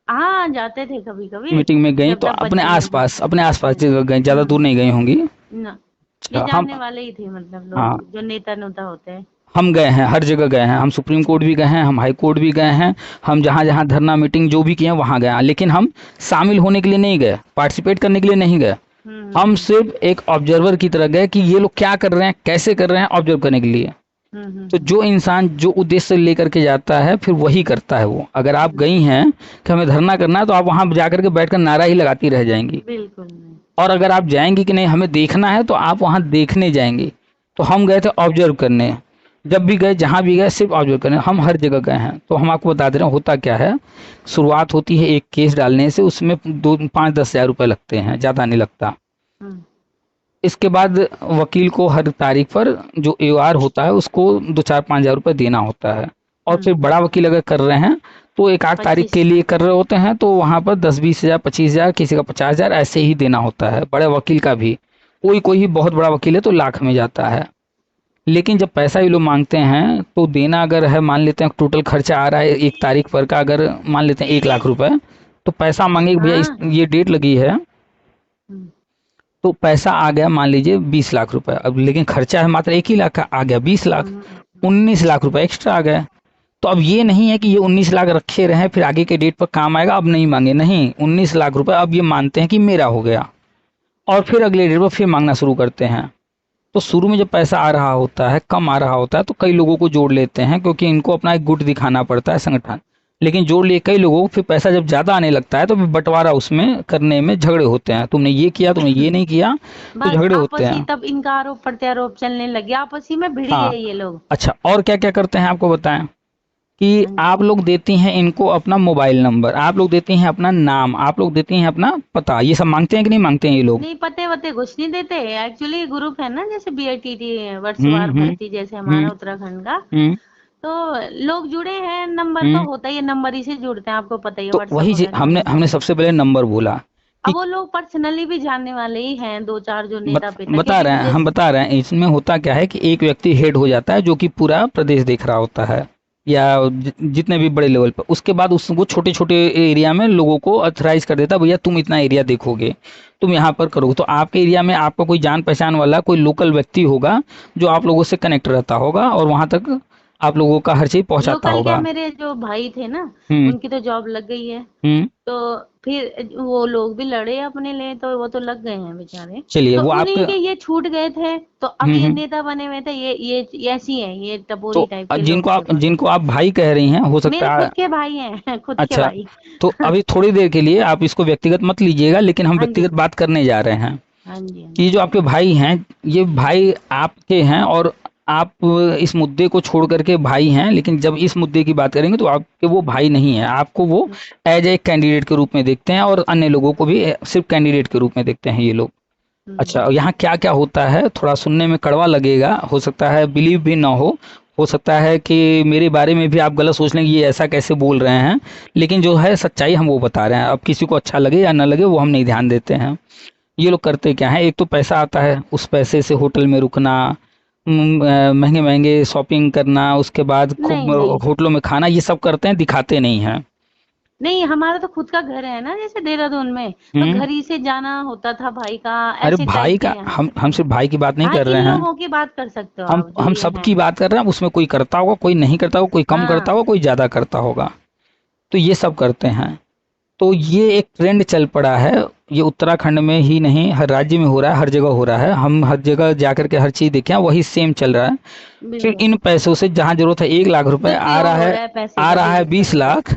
हाँ जाते थे कभी कभी, मीटिंग में गई जब तो तक बच्चे नहीं थे। अपने आसपास जगह गई, ज्यादा दूर नहीं गई होंगी। ना, ये अच्छा, हम, जानने वाले ही थे मतलब हाँ, लोग जो नेता नुता होते हैं। हम गए हैं, हर जगह गए हैं, हम सुप्रीम कोर्ट भी गए हैं, हम हाई कोर्ट भी गए हैं, हम जहाँ जहाँ धरना मीटिंग जो भी किए हैं वहाँ गए हैं, लेकिन हम शामिल होने के लिए नहीं गए, पार्टिसिपेट करने के लिए नहीं गए। हम सिर्फ एक ऑब्जर्वर की तरह गए कि ये लोग क्या कर रहे हैं, कैसे कर रहे हैं, ऑब्जर्व करने के लिए। तो जो इंसान जो उद्देश्य लेकर के जाता है फिर वही करता है वो। अगर आप गई हैं कि हमें धरना करना है तो आप वहां जाकर के बैठकर नारा ही लगाती रह जाएंगी। बिल्कुल नहीं। और अगर आप जाएंगी कि नहीं हमें देखना है तो आप वहां देखने जाएंगी। तो हम गए थे ऑब्जर्व करने, जब भी गए जहां भी गए सिर्फ ऑब्जर्व करने, हम हर जगह गए हैं। तो हम आपको बता दे रहे हैं होता क्या है। शुरुआत होती है एक केस डालने से, उसमें 2 5 10 हज़ार रुपये लगते हैं, ज़्यादा नहीं लगता। इसके बाद वकील को हर तारीख पर जो एआर होता है उसको 2 4 5 हज़ार रुपये देना होता है। और फिर बड़ा वकील अगर कर रहे हैं तो एक आध तारीख के लिए कर रहे होते हैं तो वहाँ पर 10 20 हज़ार 25 हज़ार, किसी का 50 हज़ार ऐसे ही देना होता है, बड़े वकील का भी। कोई कोई ही बहुत बड़ा वकील है तो लाख में जाता है। लेकिन जब पैसा ये लोग मांगते हैं तो देना अगर है, मान लेते हैं टोटल खर्चा आ रहा है एक तारीख पर का, अगर मान लेते हैं 1 लाख रुपए, तो पैसा मांगे भैया ये डेट लगी है तो पैसा आ गया मान लीजिए 20 लाख रुपए। अब लेकिन खर्चा है मात्र 1 ही लाख का, आ गया 20 लाख, 19 लाख रुपए एक्स्ट्रा आ गए। तो अब ये नहीं है कि ये 19 लाख रखे रहे फिर आगे के डेट पर काम आएगा अब नहीं मांगे, नहीं, 19 लाख रुपए अब ये मानते हैं कि मेरा हो गया और फिर अगले डेट पर फिर मांगना शुरू करते हैं। तो शुरू में जब पैसा आ रहा होता है, कम आ रहा होता है, तो कई लोगों को जोड़ लेते हैं क्योंकि इनको अपना एक गुट दिखाना पड़ता है संगठन। लेकिन जोड़ लिए कई लोगों को, फिर पैसा जब ज़्यादा आने लगता है तो फिर बंटवारा उसमें करने में झगड़े होते हैं, तुमने ये किया तुमने ये नहीं किया, तो झगड़े होते हैं। तब इनका आरोप प्रत्यारोप चलने लगे, आपस ही में भिड़ गए ये लोग। अच्छा, और क्या क्या करते हैं आपको बताएं कि आप लोग देती हैं इनको अपना मोबाइल नंबर, आप लोग देती हैं अपना नाम, आप लोग देती हैं अपना पता, ये सब मांगते हैं कि नहीं मांगते हैं ये लोग? नहीं, पते वते कुछ नहीं देते। एक्चुअली ग्रुप है ना जैसे BITT वर्षवार भर्ती जैसे हमारा उत्तराखंड का, तो लोग जुड़े हैं, नंबर तो होता ही है, नंबर ही से जुड़ते हैं, आपको पता ही है। तो वही हमने सबसे पहले नंबर बोला। अब वो लोग पर्सनली भी जानने वाले ही हैं, 2 4 जो नेता पिता बता रहे हैं, हम बता रहे हैं इसमें होता क्या है कि एक व्यक्ति हेड हो जाता है जो कि पूरा प्रदेश देख रहा होता है या जितने भी बड़े लेवल पर, उसके बाद उसको छोटे छोटे एरिया में लोगों को ऑथराइज कर देता है, भैया तुम इतना एरिया देखोगे, तुम यहाँ पर करोगे। तो आपके एरिया में आपका कोई जान पहचान वाला कोई लोकल व्यक्ति होगा जो आप लोगों से कनेक्ट रहता होगा और वहां तक आप लोगों का हर चीज पहुंचाता होगा। मेरे जो भाई थे ना उनकी तो जॉब लग गई है, तो फिर वो लोग भी लड़े अपने लिए, तो वो तो लग गए हैं बेचारे। चलिए, तो वो आपके के ये छूट गए थे तो अब ये नेता बने हुए थे, ये ऐसी है, ये टपोरी टाइप के जिनको आप भाई कह रही हैं, हो सकता है खुद के भाई हैं, खुद अच्छा, के भाई। तो अभी थोड़ी देर के लिए आप इसको व्यक्तिगत मत लीजिएगा, लेकिन हम व्यक्तिगत बात करने जा रहे हैं कि जो आपके भाई हैं ये भाई आपके हैं और आप इस मुद्दे को छोड़ करके भाई हैं, लेकिन जब इस मुद्दे की बात करेंगे तो आपके वो भाई नहीं है, आपको वो एज ए कैंडिडेट के रूप में देखते हैं और अन्य लोगों को भी सिर्फ कैंडिडेट के रूप में देखते हैं ये लोग। अच्छा, यहाँ क्या क्या होता है थोड़ा सुनने में कड़वा लगेगा, हो सकता है बिलीव भी ना हो सकता है कि मेरे बारे में भी आप गलत सोच लेंगे ये ऐसा कैसे बोल रहे हैं, लेकिन जो है सच्चाई हम वो बता रहे हैं। अब किसी को अच्छा लगे या ना लगे वो हम नहीं ध्यान देते हैं। ये लोग करते क्या है, एक तो पैसा आता है, उस पैसे से होटल में रुकना, महंगे महंगे शॉपिंग करना, उसके बाद खूब होटलों में खाना, ये सब करते हैं, दिखाते नहीं हैं। नहीं, हमारा तो खुद का घर है ना जैसे देहरादून में, तो घर ही से जाना होता था भाई का। अरे भाई का, हम सिर्फ भाई की बात नहीं कर रहे हैं, लोगों की बात कर सकते हो हम सबकी बात कर रहे हैं। उसमें कोई करता होगा, कोई नहीं करता होगा, कोई कम करता होगा, कोई ज्यादा करता होगा, तो ये सब करते हैं। तो ये एक ट्रेंड चल पड़ा है, ये उत्तराखंड में ही नहीं हर राज्य में हो रहा है, हर जगह हो रहा है। हम हर जगह जाकर के हर चीज देखें, वही सेम चल रहा है। फिर इन पैसों से जहाँ जरूरत है 1 लाख रुपए आ रहा है 20 लाख,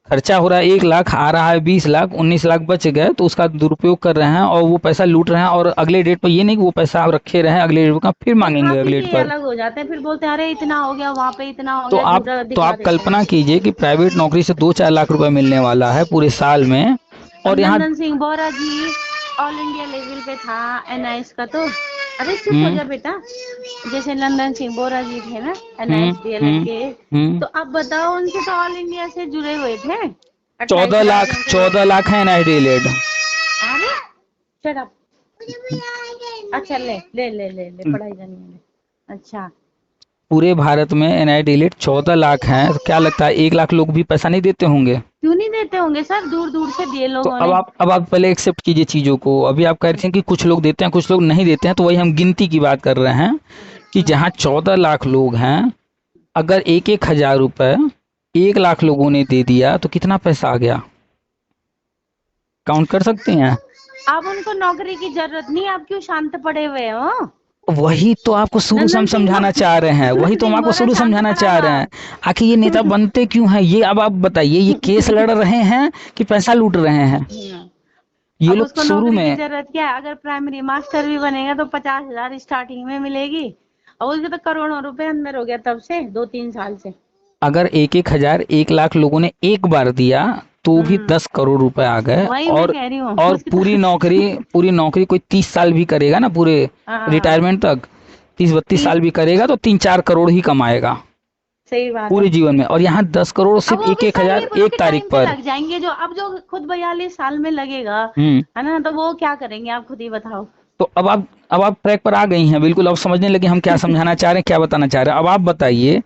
खर्चा हो रहा है 1 लाख, आ रहा है 20 लाख, 19 लाख बच गए, तो उसका दुरुपयोग कर रहे हैं और वो पैसा लूट रहे हैं। और अगले डेट पर ये नहीं कि वो पैसा आप रखे रहे, अगले डेट का फिर मांगेंगे अगले डेट पर, अलग हो जाते हैं, फिर बोलते हैं अरे इतना हो गया, वहाँ पे इतना हो गया। तो आप कल्पना कीजिए कि प्राइवेट नौकरी से 2 4 लाख रुपए मिलने वाला है पूरे साल में, और यहाँ नंदन सिंह बोरा जी ऑल इंडिया लेवल पे था NIS का, तो अरे चुप हो जा बेटा। जैसे नंदन सिंह बोरा जी थे ना, NISDLS के, तो अब बताओ उनसे तो ऑल इंडिया से जुड़े हुए थे। 14 28,000 लाख उनके 14 लाख है NIDLED। अरे शट अप। अच्छा ले ले ले ले ले पढ़ाई करनी है। अच्छा पूरे भारत में NIDLED 14 लाख हैं, तो क्या लगता है 1 लाख लोग भी पैसा नहीं देते होंगे? क्यों नहीं देते होंगे सर, दूर दूर से दिए तो लोगों अब ने। आप पहले एक्सेप्ट कीजिए चीजों को। अभी आप कह रहे थे कि कुछ लोग देते हैं कुछ लोग नहीं देते हैं, तो वही हम गिनती की बात कर रहे हैं कि जहाँ 14 लाख लोग हैं, अगर 1-1 हजार रुपए 1 लाख लोगों ने दे दिया तो कितना पैसा आ गया? काउंट कर सकते हैं? अब उनको नौकरी की जरूरत नहीं, आप क्यों शांत पड़े हुए हो? वही तो आपको शुरू से हम नंदन सिंह समझाना चाह रहे हैं, वही नंदन तो हम सिंह आपको बोरा शुरू शांत समझाना पड़ा चाह रहे रहा। हैं। आखिर ये नेता बनते क्यों हैं? ये अब आप बताइए, ये केस लड़ रहे हैं कि पैसा लूट रहे हैं? ये अब लोग उसको शुरू नौकरी की में, जरूरत क्या है? अगर प्राइमरी मास्टर भी बनेगा तो 50,000 स्टार्टिंग में मिलेगी, और उसके तो करोड़ों रुपए अंदर हो गया तब से 2-3 साल से। अगर 1-1 हजार 1 लाख लोगों ने एक बार दिया तो भी 10 करोड़ रुपए आ गए। वही मैं और कह रही हूँ और उसकी तो पूरी नौकरी कोई 30 साल भी करेगा ना, पूरे हाँ रिटायरमेंट तक 30-32 साल 30 भी करेगा तो 3-4 करोड़ ही कमाएगा सही बात है। पूरे जीवन में। और यहाँ 10 करोड़ अब सिर्फ वो एक भी एक सर हजार ये एक उसके तारीख टाइम पे पर। लग जाएंगे, जो अब जो खुद 42 साल में लगेगा, हम्म है ना, तो वो क्या करेंगे आप खुद ही बताओ। तो अब आप ट्रैक पर आ गई हैं बिल्कुल। अब समझने लगे हम क्या समझाना चाह रहे हैं, क्या बताना चाह रहे हैं। अब आप बताइए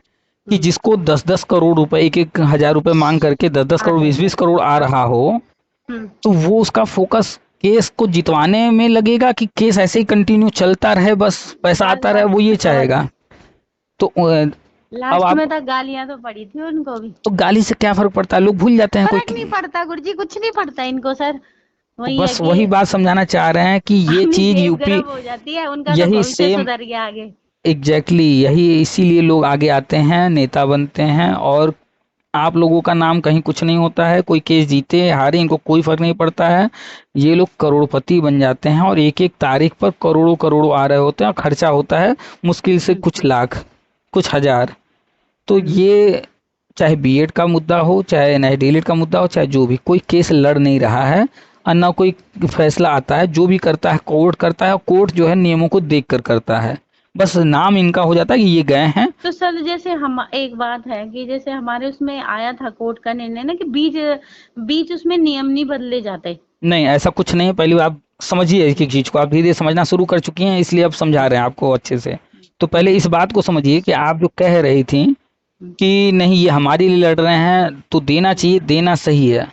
कि हम्म, जिसको 10-10 करोड़ रुपए 1-1 हजार रुपए मांग करके 10-10 करोड़ आते 20-20 हैं। करोड़ आ रहा हो, हम्म, तो वो उसका फोकस केस को जितवाने में लगेगा कि केस ऐसे ही कंटिन्यू चलता रहे, बस पैसा बस आता रहे, वो ये बस बस चाहेगा। तो अब लास्ट में आप, तो गालियां तो पड़ी थी उनको भी। तो गाली से क्या फर्क पड़ता है, लोग भूल जाते हैं फर्क नहीं कोई। पड़ता गुरुजी, कुछ नहीं पड़ता इनको सर। तो वही है बस कि वही बात समझाना चाह रहे हैं कि ये अपनी चीज जेब यूपी, गर्म हो जाती है, उनका तो यही भविष्य सेम, सुधर गया आगे। यही इसीलिए लोग आगे आते हैं, नेता बनते हैं। और आप लोगों का नाम कहीं कुछ नहीं होता है, कोई केस जीते हारे इनको कोई फर्क नहीं पड़ता है। ये लोग करोड़पति बन जाते हैं और एक एक तारीख पर करोड़ों करोड़ों आ रहे होते हैं, और खर्चा होता है मुश्किल से कुछ लाख कुछ हजार। तो हम्म, ये चाहे बीएड का मुद्दा हो, चाहे एनआईडीएलएड का मुद्दा हो, चाहे जो भी, कोई केस लड़ नहीं रहा है और ना कोई फैसला आता है। जो भी करता है कोर्ट करता है, और कोर्ट जो है नियमों को देख कर करता है। बस नाम इनका हो जाता है कि ये गए हैं। तो सर जैसे हम एक बात है कि जैसे हमारे उसमें आया था कोर्ट का निर्णय ना कि बीच बीच उसमें नियम नहीं बदले जाते। नहीं, ऐसा कुछ नहीं है। पहले आप समझिए एक एक चीज को, आप धीरे धीरे समझना शुरू कर चुकी हैं, इसलिए अब समझा रहे हैं आपको अच्छे से। तो पहले इस बात को समझिए कि आप जो कह रही थी कि नहीं ये हमारे लिए लड़ रहे हैं, तो देना चाहिए, देना सही है।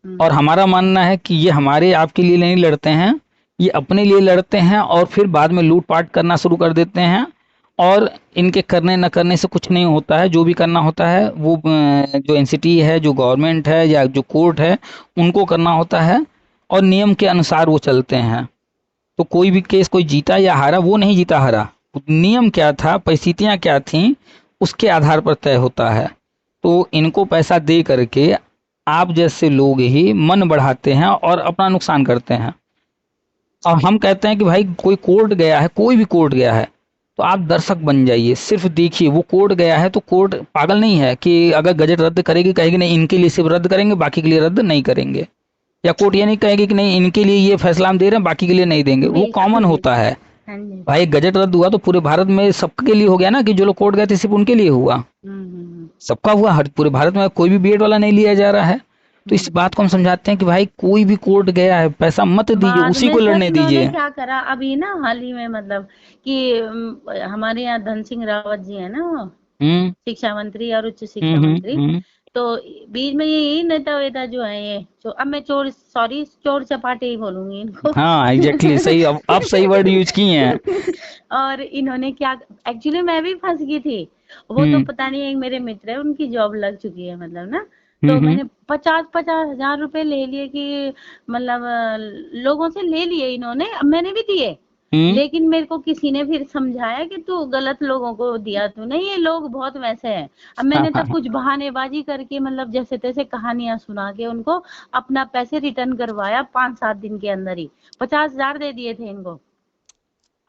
और हमारा मानना है कि ये हमारे आपके लिए नहीं लड़ते हैं, ये अपने लिए लड़ते हैं, और फिर बाद में लूटपाट करना शुरू कर देते हैं। और इनके करने न करने से कुछ नहीं होता है। जो भी करना होता है वो जो एनसीटी है, जो गवर्नमेंट है या जो कोर्ट है, उनको करना होता है, और नियम के अनुसार वो चलते हैं। तो कोई भी केस कोई जीता या हारा, वो नहीं जीता हारा, नियम क्या था, परिस्थितियां क्या थी, उसके आधार पर तय होता है। तो इनको पैसा दे करके आप जैसे लोग ही मन बढ़ाते हैं और अपना नुकसान करते हैं। और हम कहते हैं कि भाई कोई कोर्ट गया है, कोई भी कोर्ट गया है, तो आप दर्शक बन जाइए, सिर्फ देखिए। वो कोर्ट गया है तो कोर्ट पागल नहीं है कि अगर गजट रद्द करेगी कहेगी नहीं इनके लिए सिर्फ रद्द करेंगे, बाकी के लिए रद्द नहीं करेंगे। या कोर्ट ये नहीं कहेगी कि नहीं इनके लिए ये फैसला हम दे रहे हैं, बाकी के लिए नहीं देंगे। वो बेशक कॉमन होता बेशक। है। हाँ जी। भाई गजट रद्द हुआ तो पूरे भारत में सबके लिए हो गया ना, कि जो लोग कोर्ट गए थे सिर्फ उनके लिए हुआ? सबका हुआ, हर पूरे भारत में कोई भी बीएड वाला नहीं लिया जा रहा है। तो इस बात को हम समझाते हैं कि भाई कोई भी कोर्ट गया है, पैसा मत दीजिए, बाद उसी में को सर लड़ने इन्होंने दीजिए। क्या करा अभी ना हाल ही में, मतलब कि हमारे यहाँ धन सिंह रावत जी है ना, वो हम्म शिक्षा मंत्री और उच्च हम्म शिक्षा हम्म मंत्री। हम्म। तो बीच में यही नेता वेता जो है, ये जो अब मैं चोर, सॉरी चोर चपाटे ही बोलूंगी इनको। हाँ एग्जैक्टली सही, अब सही वर्ड यूज किए हैं। और इन्होंने क्या, एक्चुअली मैं भी फंस गई थी। वो तो हम्म पता नहीं, एक मेरे मित्र है उनकी जॉब लग चुकी है मतलब ना। हम्म तो हम्म मैंने 50-50 हजार रुपए ले लिए कि मतलब लोगों से ले लिए इन्होंने, मैंने भी दिए। हम्म। लेकिन मेरे को किसी ने फिर समझाया कि तू गलत लोगों को दिया तूने, ये लोग बहुत वैसे हैं। अब हाँ मैंने हाँ तब हाँ। कुछ बहानेबाजी करके मतलब जैसे तैसे कहानियां सुना के उनको अपना पैसे रिटर्न करवाया 5-7 दिन के अंदर ही। 50,000 दे दिए थे इनको।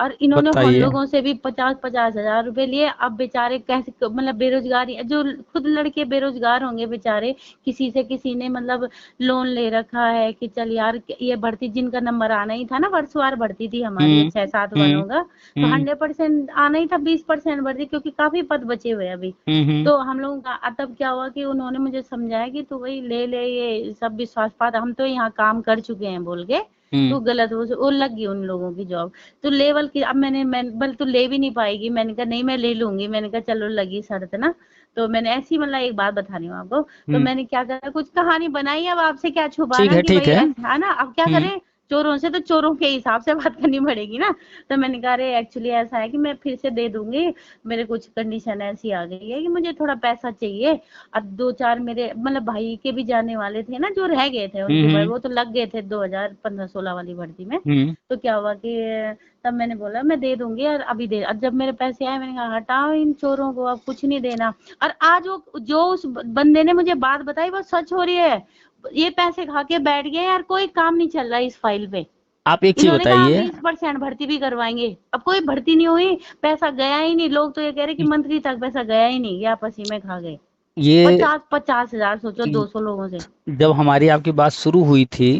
और इन्होंने हम बताइए। लोगों से भी 50-50 हजार रुपए लिए। अब बेचारे कैसे, मतलब बेरोजगारी, जो खुद लड़के बेरोजगार होंगे बेचारे, किसी से किसी ने मतलब लोन ले रखा है कि चल यार ये भर्ती, जिनका नंबर आना ही था ना, वर्षवार भर्ती थी हमारी हम्म 6-7 हम्म वालों का, तो हम्म 100% आना ही था, 20% भर्ती, क्योंकि काफी पद बचे हुए हैं अभी। हम्म। तो हम लोगों का तब क्या हुआ कि उन्होंने मुझे समझाया कि तू वही ले ले, ये सब विश्वास पात, हम तो यहाँ काम कर चुके हैं बोल के, हम्म तू गलत वो लग गई उन लोगों की जॉब। तो लेवल की, अब मैं बल तू ले भी नहीं पाएगी, मैंने कहा नहीं मैं ले लूंगी, मैंने कहा चलो लगी शर्त ना। तो मैंने ऐसी, मतलब एक बात बता रही हूँ आपको, तो हम्म। मैंने क्या करा, कुछ कहानी बनाई, अब आपसे क्या ठीक छुपाना है कि ठीक भाई है। ऐसा है ना, अब क्या हम्म करें, चोरों से तो चोरों के हिसाब से बात करनी पड़ेगी ना। तो मैंने कहा अरे एक्चुअली ऐसा है कि मैं फिर से दे दूंगी, मेरे कुछ कंडीशन ऐसी आ गई है कि मुझे थोड़ा पैसा चाहिए। अब 2-4 मेरे मतलब भाई के भी जाने वाले थे ना, जो रह गए थे उनके भाई, हम्म वो तो लग गए थे 2015-16 वाली भर्ती में। हम्म। तो क्या हुआ कि तब मैंने बोला मैं दे दूंगी और अभी दे, अब जब मेरे पैसे आए मैंने कहा हटाओ इन चोरों को, अब कुछ नहीं देना। और आज वो जो उस बंदे ने मुझे बात बताई वो सच हो रही है, ये पैसे खा के बैठ गए यार, कोई काम नहीं चल रहा इस फाइल पे। आप एक चीज इन्होंने कहा बताइए। 20% भर्ती भी करवाएंगे, अब कोई भर्ती नहीं हुई, पैसा गया ही नहीं, लोग तो ये कह रहे कि मंथली तक पैसा गया ही नहीं, ये आपस ही में खा गए। ये 50-50 हजार, सोचो 200 लोगों से। जब हमारी आपकी बात शुरू हुई थी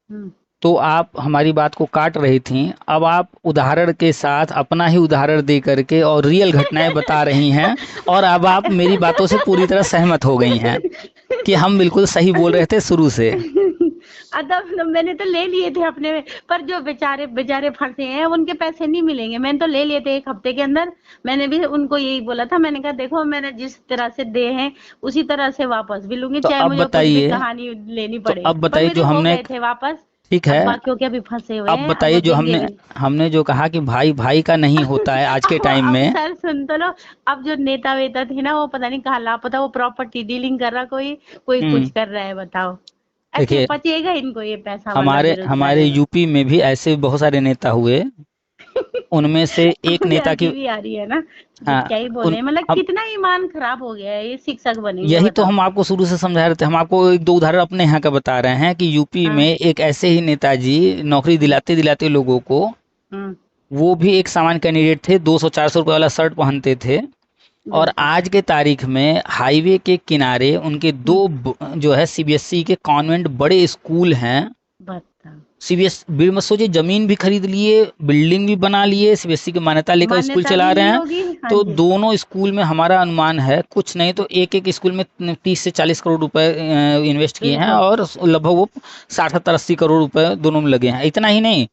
हम्म। तो आप हमारी बात को काट रही थीं। अब आप उदाहरण के साथ अपना ही उदाहरण दे करके और रियल घटनाएं बता रही हैं, और अब आप मेरी बातों से पूरी तरह सहमत हो गई हैं कि हम बिल्कुल सही बोल रहे थे शुरू से। अदब मैंने तो ले लिए थे अपने में, पर जो बेचारे बेचारे फंसे हैं उनके पैसे नहीं मिलेंगे, मैंने तो ले लिए थे 1 हफ्ते के अंदर। मैंने भी उनको यही बोला था, मैंने कहा देखो मैंने जिस तरह से दे हैं उसी तरह से वापस भी लूंगी, तो चाहे अब मुझे कुछ भी बताइए। कहानी लेनी तो पड़े, अब पर बताइए मेरे जो हो हमने। गए थे वापस। ठीक अब है। बाकियों के अभी फंसे हुए अब हैं, अब वो बताइए जो देंगे हमने भी। हमने जो कहा कि भाई भाई का नहीं होता है आज के टाइम अब में। सर सुन तो लो, अब जो नेता वेता थे ना, वो पता नहीं कहाँ लापता, वो प्रॉपर्टी डीलिंग कर रहा, कोई कोई कुछ हम्म। कर रहा है, बताओ। ऐसे देखिए, बचेगा इनको ये पैसा, मतलब हमारे हमारे बेरोजगारी यूपी में भी ऐसे बहुत सारे नेता हुए। उनमें से एक मुझे नेता की। हंसी भी आ रही है ना, कि हाँ। क्या ही उन बोले, मतलब हम कितना ईमान खराब हो गया है, ये शिक्षक बनेंगे यही तो बताओ। हम आपको शुरू से समझा रहे थे। हम आपको एक दो उदाहरण अपने यहाँ का बता रहे हैं कि यूपी में हाँ। एक ऐसे ही नेताजी नौकरी दिलाते दिलाते लोगों को, हम्म। वो भी एक सामान्य कैंडिडेट थे, 200-400 रुपए वाला शर्ट पहनते थे, और बिल्कुल। आज के तारीख में हाईवे के किनारे उनके हम्म। जो है सीबीएसई के कॉन्वेंट बड़े स्कूल हैं। बताओ। सीबीएस भी मत सोचिए, जमीन भी खरीद लिए, बिल्डिंग भी बना लिए, सीबीएसई की मान्यता लेकर स्कूल मान्यता चला भी रहे ली हैं। होगी, हाँ तो जी। दोनों स्कूल में हमारा अनुमान है कुछ नहीं तो एक एक स्कूल में 30 से 40 करोड़ रुपए इन्वेस्ट किए हैं, बिल्कुल। और लगभग वो 60-70-80 करोड़ रुपए दोनों में लगे हैं। इतना ही नहीं,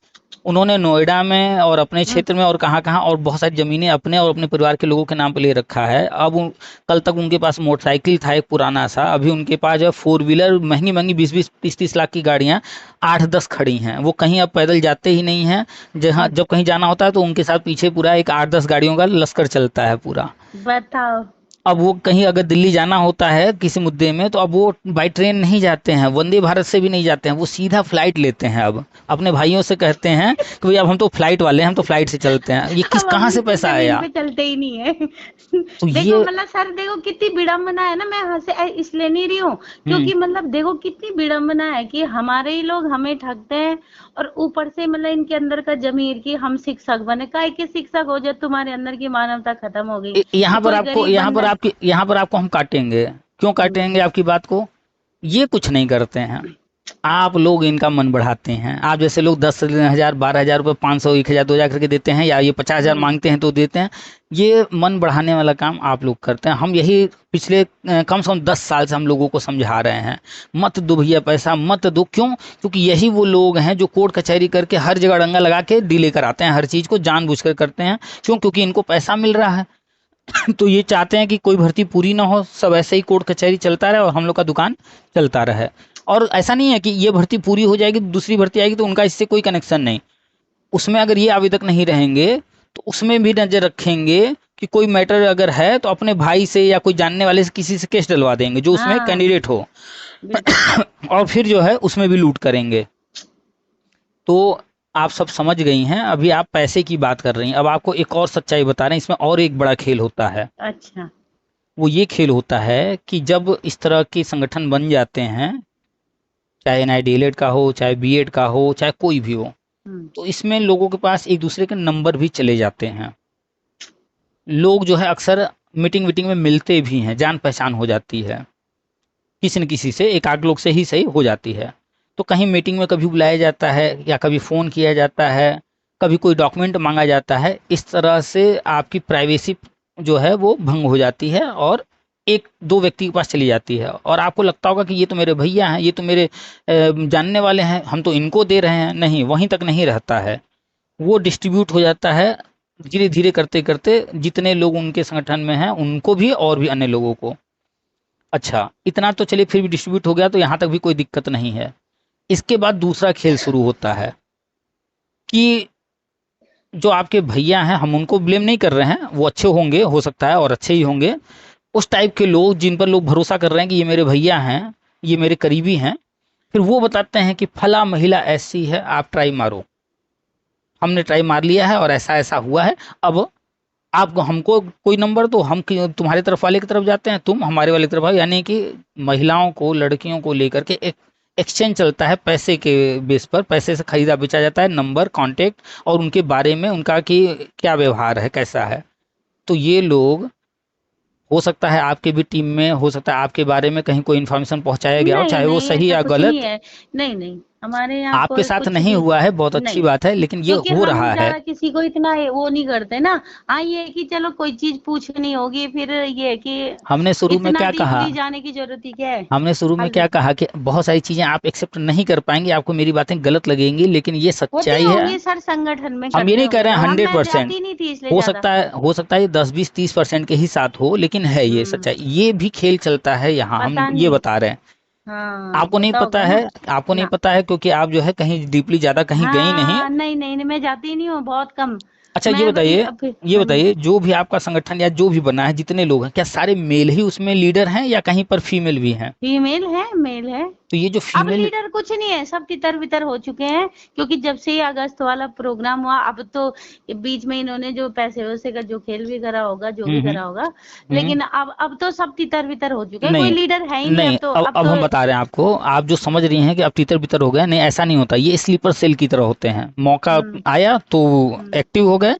उन्होंने नोएडा में और अपने हम्म। क्षेत्र में और कहाँ कहाँ और बहुत सारी जमीनें अपने और अपने परिवार के लोगों के नाम पे ले रखा है। अब कल तक उनके पास मोटरसाइकिल था एक पुराना सा, अभी उनके पास जो है 4 व्हीलर महंगी महंगी 20-20 30-30 लाख की गाड़ियां 8-10 खड़ी हैं। वो कहीं अब पैदल जाते ही नहीं हैं। जहाँ हम्म। जब कहीं जाना होता है तो उनके साथ पीछे पूरा एक 8-10 गाड़ियों का लश्कर चलता है पूरा। बताओ। अब वो कहीं अगर दिल्ली जाना होता है किसी मुद्दे में तो अब वो बाई ट्रेन नहीं जाते हैं, वंदे भारत से भी नहीं जाते हैं, वो सीधा फ्लाइट लेते हैं। अब अपने भाइयों से कहते हैं कि भाई अब हम तो फ्लाइट वाले हैं, हम तो फ्लाइट से चलते हैं। ये किस अब कहाँ हम से तो पैसा जमीन आया? पे चलते ही नहीं है। तो देखो ये। मतलब सर, देखो कितनी विडम्बना है ना, मैं हंसे इसलिए नहीं रही हूँ, हम्म। क्योंकि मतलब देखो कितनी विडम्बना है कि हमारे ही लोग हमें ठगते हैं, और ऊपर से मतलब इनके अंदर का जमीर की हम शिक्षक बने, काय के शिक्षक हो जब तुम्हारे अंदर की मानवता खत्म हो गई, कि यहाँ पर कोई आपको गरीब यहाँ पर बंदा। आपकी यहाँ पर आपको हम काटेंगे। क्यों काटेंगे आपकी बात को? ये कुछ नहीं करते हैं। आप लोग इनका मन बढ़ाते हैं। आप जैसे लोग 10,000 12,000 रुपये 500 1,000 2,000 करके देते हैं, या ये 50,000 हम्म। मांगते हैं तो देते हैं। ये मन बढ़ाने वाला काम आप लोग करते हैं। हम यही पिछले कम से कम 10 साल से हम लोगों को समझा रहे हैं, मत दो भैया पैसा मत दो। क्यों? क्योंकि यही वो लोग हैं जो कोर्ट कचहरी करके हर जगह डंगा लगा के डीले कराते हैं, हर चीज़ को जानबूझकर करते हैं। क्यों? क्योंकि इनको पैसा मिल रहा है। तो ये चाहते हैं कि कोई भर्ती पूरी ना हो, सब ऐसे ही कोर्ट कचहरी चलता रहे और हम लोग का दुकान चलता रहे। और ऐसा नहीं है कि ये भर्ती पूरी हो जाएगी दूसरी भर्ती आएगी तो उनका इससे कोई कनेक्शन नहीं। उसमें अगर ये आवेदक नहीं रहेंगे तो उसमें भी नजर रखेंगे कि कोई मैटर अगर है तो अपने भाई से या कोई जानने वाले से किसी से केस डलवा देंगे जो उसमें हाँ। कैंडिडेट हो। बिल्कुल। और फिर जो है उसमें भी लूट करेंगे। तो आप सब समझ गई हैं। अभी आप पैसे की बात कर रही हैं, अब आपको एक और सच्चाई बता रहे हैं। इसमें और एक बड़ा खेल होता है। अच्छा। वो ये खेल होता है कि जब इस तरह के संगठन बन जाते हैं, चाहे एनआईडीएलएड का हो, चाहे बीएड का हो, चाहे कोई भी हो, तो इसमें लोगों के पास एक दूसरे के नंबर भी चले जाते हैं। लोग जो है अक्सर मीटिंग वीटिंग में मिलते भी हैं, जान पहचान हो जाती है, किसी न किसी से, एक आध लोग से ही सही हो जाती है। तो कहीं मीटिंग में कभी बुलाया जाता है या कभी फ़ोन किया जाता है, कभी कोई डॉक्यूमेंट मांगा जाता है, इस तरह से आपकी प्राइवेसी जो है वो भंग हो जाती है और एक दो व्यक्ति के पास चली जाती है। और आपको लगता होगा कि ये तो मेरे भैया हैं, ये तो मेरे जानने वाले हैं, हम तो इनको दे रहे हैं। नहीं, वहीं तक नहीं रहता है, वो डिस्ट्रीब्यूट हो जाता है धीरे धीरे करते करते, जितने लोग उनके संगठन में हैं उनको भी और भी अन्य लोगों को। अच्छा, इतना तो चलिए फिर भी डिस्ट्रीब्यूट हो गया, तो यहाँ तक भी कोई दिक्कत नहीं है। इसके बाद दूसरा खेल शुरू होता है कि जो आपके भैया हैं, हम उनको ब्लेम नहीं कर रहे हैं, वो अच्छे होंगे, हो सकता है और अच्छे ही होंगे। उस टाइप के लोग जिन पर लोग भरोसा कर रहे हैं कि ये मेरे भैया हैं, ये मेरे करीबी हैं, फिर वो बताते हैं कि फला महिला ऐसी है, आप ट्राई मारो। हमने ट्राई मार लिया है और ऐसा ऐसा हुआ है, अब आप हमको कोई नंबर दो, हम तुम्हारे तरफ वाले की तरफ जाते हैं, तुम हमारे वाले की तरफ आओ। यानी कि महिलाओं को, लड़कियों को लेकर के एक एक्सचेंज चलता है, पैसे के बेस पर, पैसे से खरीदा बेचा जाता है, नंबर, कांटेक्ट और उनके बारे में, उनका कि क्या व्यवहार है, कैसा है। तो ये लोग, हो सकता है आपके भी टीम में, हो सकता है आपके बारे में कहीं कोई इन्फॉर्मेशन पहुंचाया गया हो, नहीं चाहे वो नहीं, सही ऐसा या कुछ नहीं गलत। है। नहीं नहीं, हमारे यहाँ आपके कोई साथ कुछ नहीं भी हुआ है, बहुत अच्छी नहीं, बात है, लेकिन ये क्योंकि हो हम रहा है। ज्यादा किसी को इतना वो नहीं करते ना। हाँ, ये है कि चलो कोई चीज पूछनी होगी, फिर ये है कि हमने शुरू में इतना क्या कहा, डीपली जाने की जरूरत ही क्या है। हमने शुरू में क्या हल्दी कहा कि बहुत सारी चीजें आप एक्सेप्ट नहीं कर पाएंगे, आपको मेरी बातें गलत लगेंगी, लेकिन ये होते सच्चाई है। होंगे सर, संगठन में हम ये करते नहीं कह होंगे रहे तो, हैं हम हंड्रेड मैं परसेंट जाती नहीं थी इसलिए हो ज्यादा। सकता है, हो सकता है 10-20-30% के ही साथ हो, लेकिन है ये हम्म। सच्चाई, ये भी खेल चलता है यहाँ, हम पता ये नहीं। बता रहे हैं। हाँ, आपको नहीं होता पता होगा है, ना। आपको नहीं ना। पता है क्योंकि आप जो है कहीं डीपली ज्यादा कहीं गई नहीं। हाँ, नहीं नहीं नहीं, मैं जाती नहीं हूँ, बहुत कम। अच्छा, ये मैं भाई बताइए, अब। ये हाँ जी। बताइए, जो भी आपका संगठन या जो भी बना है, जितने लोग हैं, क्या सारे मेल ही उसमें लीडर हैं या कहीं पर फीमेल भी हैं? फीमेल है, मेल है। तो ये जो अब फीमेल, लीडर कुछ नहीं है, सब तितर बितर हो चुके हैं, क्योंकि जब से ये अगस्त वाला प्रोग्राम हुआ, अब तो बीच में इन्होंने जो पैसे वैसे का जो खेल भी करा होगा, जो भी हम्म करा होगा, हम्म लेकिन अब तो सब तितर बितर हो चुके हैं, कोई नहीं लीडर है ही नहीं नहीं, अब तो। अब हम बता रहे हैं आपको, आप जो समझ रही हैं कि अब तितर बितर हो गए, नहीं ऐसा नहीं होता, ये स्लीपर सेल की तरह होते हैं। मौका हम्म। आया तो हम्म। एक्टिव हो गए,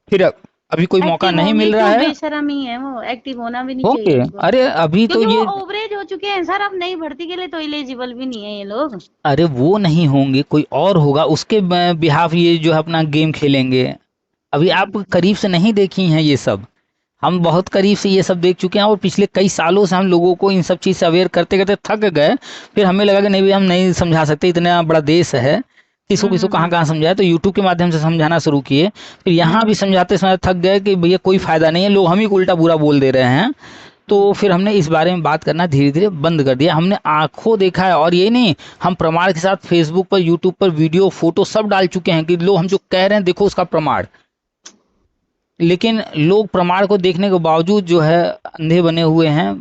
फिर अभी कोई मौका एक्टिव नहीं होंगे मिल रहा क्यों, है। बेशरम ही है वो, एक्टिव होना भी नहीं चाहिए ओके, उनको, अरे अभी तो क्योंकि वो ये, ओवरेज हो चुके हैं सर, अब नई भर्ती के लिए तो एलिजिबल भी नहीं है ये लोग। अरे वो नहीं होंगे, कोई और होगा, उसके बिहाफ ये जो है अपना गेम खेलेंगे। अभी आप हम्म। करीब से नहीं देखी हैं ये सब, हम बहुत करीब से ये सब देख चुके हैं और पिछले कई सालों से हम लोगों को इन सब चीज़ से अवेयर करते करते थक गए। फिर हमें लगा कि नहीं भई, हम नहीं समझा सकते, इतना बड़ा देश है, किसको किसको कहाँ हम्म। कहाँ समझाए, तो यूट्यूब के माध्यम से समझाना शुरू किए। फिर यहाँ भी हम्म। समझाते समझाते थक गए कि भैया कोई फ़ायदा नहीं है, लोग हम ही को उल्टा बुरा बोल दे रहे हैं। तो हम्म। फिर हमने इस बारे में बात करना धीरे धीरे बंद कर दिया। हमने आंखों देखा है, और ये नहीं, हम प्रमाण के साथ फेसबुक पर, यूट्यूब पर वीडियो फोटो सब डाल चुके हैं कि लो, हम जो कह रहे हैं देखो उसका प्रमाण। लेकिन लोग प्रमाण को देखने के बावजूद जो है अंधे बने हुए हैं,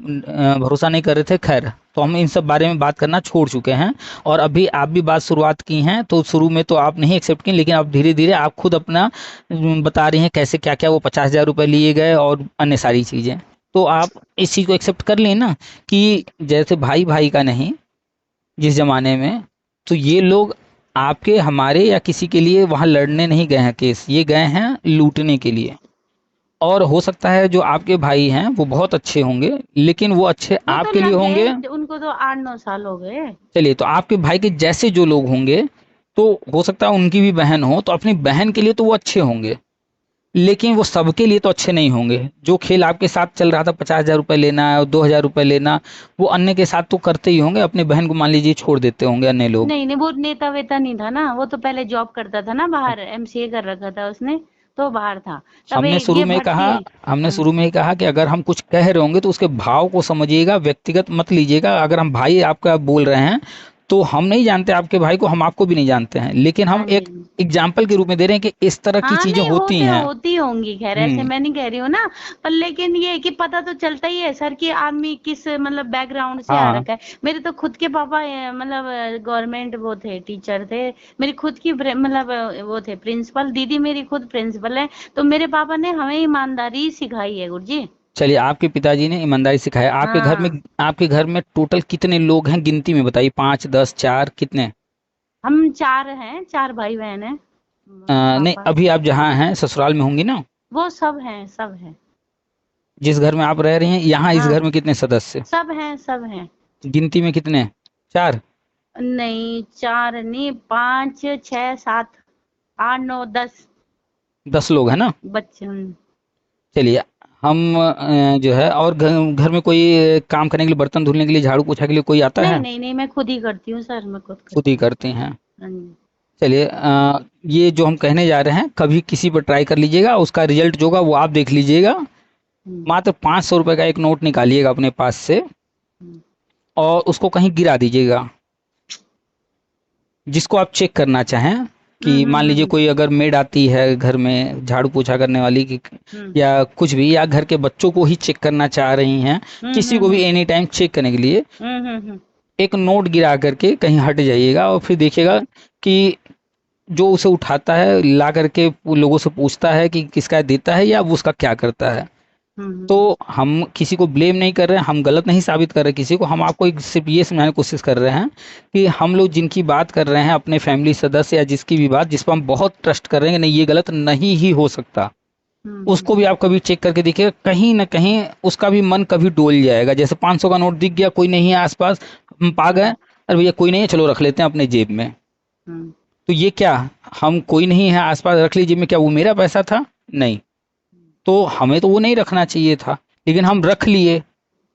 भरोसा नहीं कर रहे थे। खैर, तो हम इन सब बारे में बात करना छोड़ चुके हैं। और अभी आप भी बात शुरुआत की हैं, तो शुरू में तो आप नहीं एक्सेप्ट की, लेकिन अब धीरे धीरे आप खुद अपना बता रही हैं कैसे क्या क्या वो 50,000 रुपये लिए गए और अन्य सारी चीज़ें। तो आप इस चीज़ को एक्सेप्ट कर लें ना, कि जैसे भाई भाई का नहीं जिस जमाने में, तो ये लोग आपके, हमारे या किसी के लिए वहाँ लड़ने नहीं गए हैं केस, ये गए हैं लूटने के लिए। और हो सकता है जो आपके भाई हैं वो बहुत अच्छे होंगे, लेकिन वो अच्छे वो तो आपके लिए लग होंगे। गए, उनको तो 8-9 साल हो गए। चलिए, तो आपके भाई के जैसे जो लोग होंगे, तो हो सकता है उनकी भी बहन हो, तो अपनी बहन के लिए तो वो अच्छे होंगे, लेकिन वो सबके लिए तो अच्छे नहीं होंगे। जो खेल आपके साथ चल रहा था, 50,000 रुपये लेना है और 2,000 रुपये लेना, वो अन्य के साथ तो करते ही होंगे, अपनी बहन को मान लीजिए छोड़ देते होंगे अन्य लोग। नहीं नहीं, वो नेता वेता नहीं था ना, वो तो पहले जॉब करता था ना बाहर, एमसीए कर रखा था उसने, तो बाहर था। तब हमने शुरू ये में ही कहा, भर्ती। हमने हाँ। शुरू में ही कहा कि अगर हम कुछ कह रहे होंगे तो उसके भाव को समझिएगा, व्यक्तिगत मत लीजिएगा। अगर हम भाई आपका बोल रहे हैं, तो हम नहीं जानते आपके भाई को, हम आपको भी नहीं जानते हैं, लेकिन हम हाँ जी। एक एग्जाम्पल के रूप में दे रहे हैं कि इस तरह की हाँ, चीजें नहीं होती होते हैं। होती होंगी, खैर ऐसे हम्म मैं नहीं कह रही हूँ ना, पर लेकिन ये है कि पता तो चलता ही है सर कि आदमी किस मतलब बैकग्राउंड से आ हाँ, रखा है। मेरे तो खुद के पापा मतलब गवर्नमेंट वो थे, टीचर थे। मेरी खुद की मतलब वो थे प्रिंसिपल, दीदी मेरी खुद प्रिंसिपल है। तो मेरे पापा ने हमें ईमानदारी सिखाई है गुरुजी। चलिए, आपके पिताजी ने ईमानदारी सिखाया। आपके घर में, हाँ, आपके घर में टोटल कितने लोग हैं, गिनती में बताइए, 5, 10, 4, कितने? हम 4 हैं, 4 भाई बहन हैं। नहीं, पापा अभी आप जहाँ हैं ससुराल में होंगी ना? वो सब हैं, सब हैं। जिस घर में आप रह रही हैं, यहाँ इस हाँ, घर में कितने सदस्य? सब हैं, सब हैं। गिनती में कितने? 4? नहीं 4 नहीं, 5 6 7 8 9 10 10 लोग हैं ना? बच्चे। चलिए, हम जो है, और घर में कोई काम करने के लिए, बर्तन धुलने के लिए, झाड़ू पोछा के लिए कोई आता नहीं है? नहीं नहीं, मैं खुद ही करती हूँ सर, मैं खुद खुद ही करती हूँ। करती हैं? हाँ जी। चलिए, ये जो हम कहने जा रहे हैं, कभी किसी पर ट्राई कर लीजिएगा, उसका रिजल्ट जो होगा वो आप देख लीजिएगा। हम्म, मात्र 500 रुपए का एक नोट निकालिएगा अपने पास से, हम्म, और उसको कहीं गिरा दीजिएगा, जिसको आप चेक करना चाहें। कि मान लीजिए कोई अगर मेड आती है घर में झाड़ू पोछा करने वाली, कि हम्म, या कुछ भी, या घर के बच्चों को ही चेक करना चाह रही हैं, किसी को भी एनी टाइम चेक करने के लिए, एक नोट गिरा करके कहीं हट जाइएगा, और फिर देखिएगा कि जो उसे उठाता है, ला करके वो लोगों से पूछता है कि किसका देता है, या वो उसका क्या करता है। तो हम किसी को ब्लेम नहीं कर रहे हैं, हम गलत नहीं साबित कर रहे किसी को, हम आपको सिर्फ ये समझाने की कोशिश कर रहे हैं कि हम लोग जिनकी बात कर रहे हैं, अपने फैमिली सदस्य या जिसकी भी बात, जिस पर हम बहुत ट्रस्ट कर रहे हैं, नहीं ये गलत नहीं ही हो सकता, उसको भी आप कभी चेक करके देखिएगा, कहीं ना कहीं उसका भी मन कभी डोल जाएगा। जैसे 500 का नोट दिख गया, कोई नहीं है आसपास, हम पा गए, अरे भैया कोई नहीं है, चलो रख लेते हैं अपने जेब में। तो ये क्या, हम कोई नहीं है आसपास, रख लीजिए में, क्या वो मेरा पैसा था? नहीं। तो हमें तो वो नहीं रखना चाहिए था, लेकिन हम रख लिए,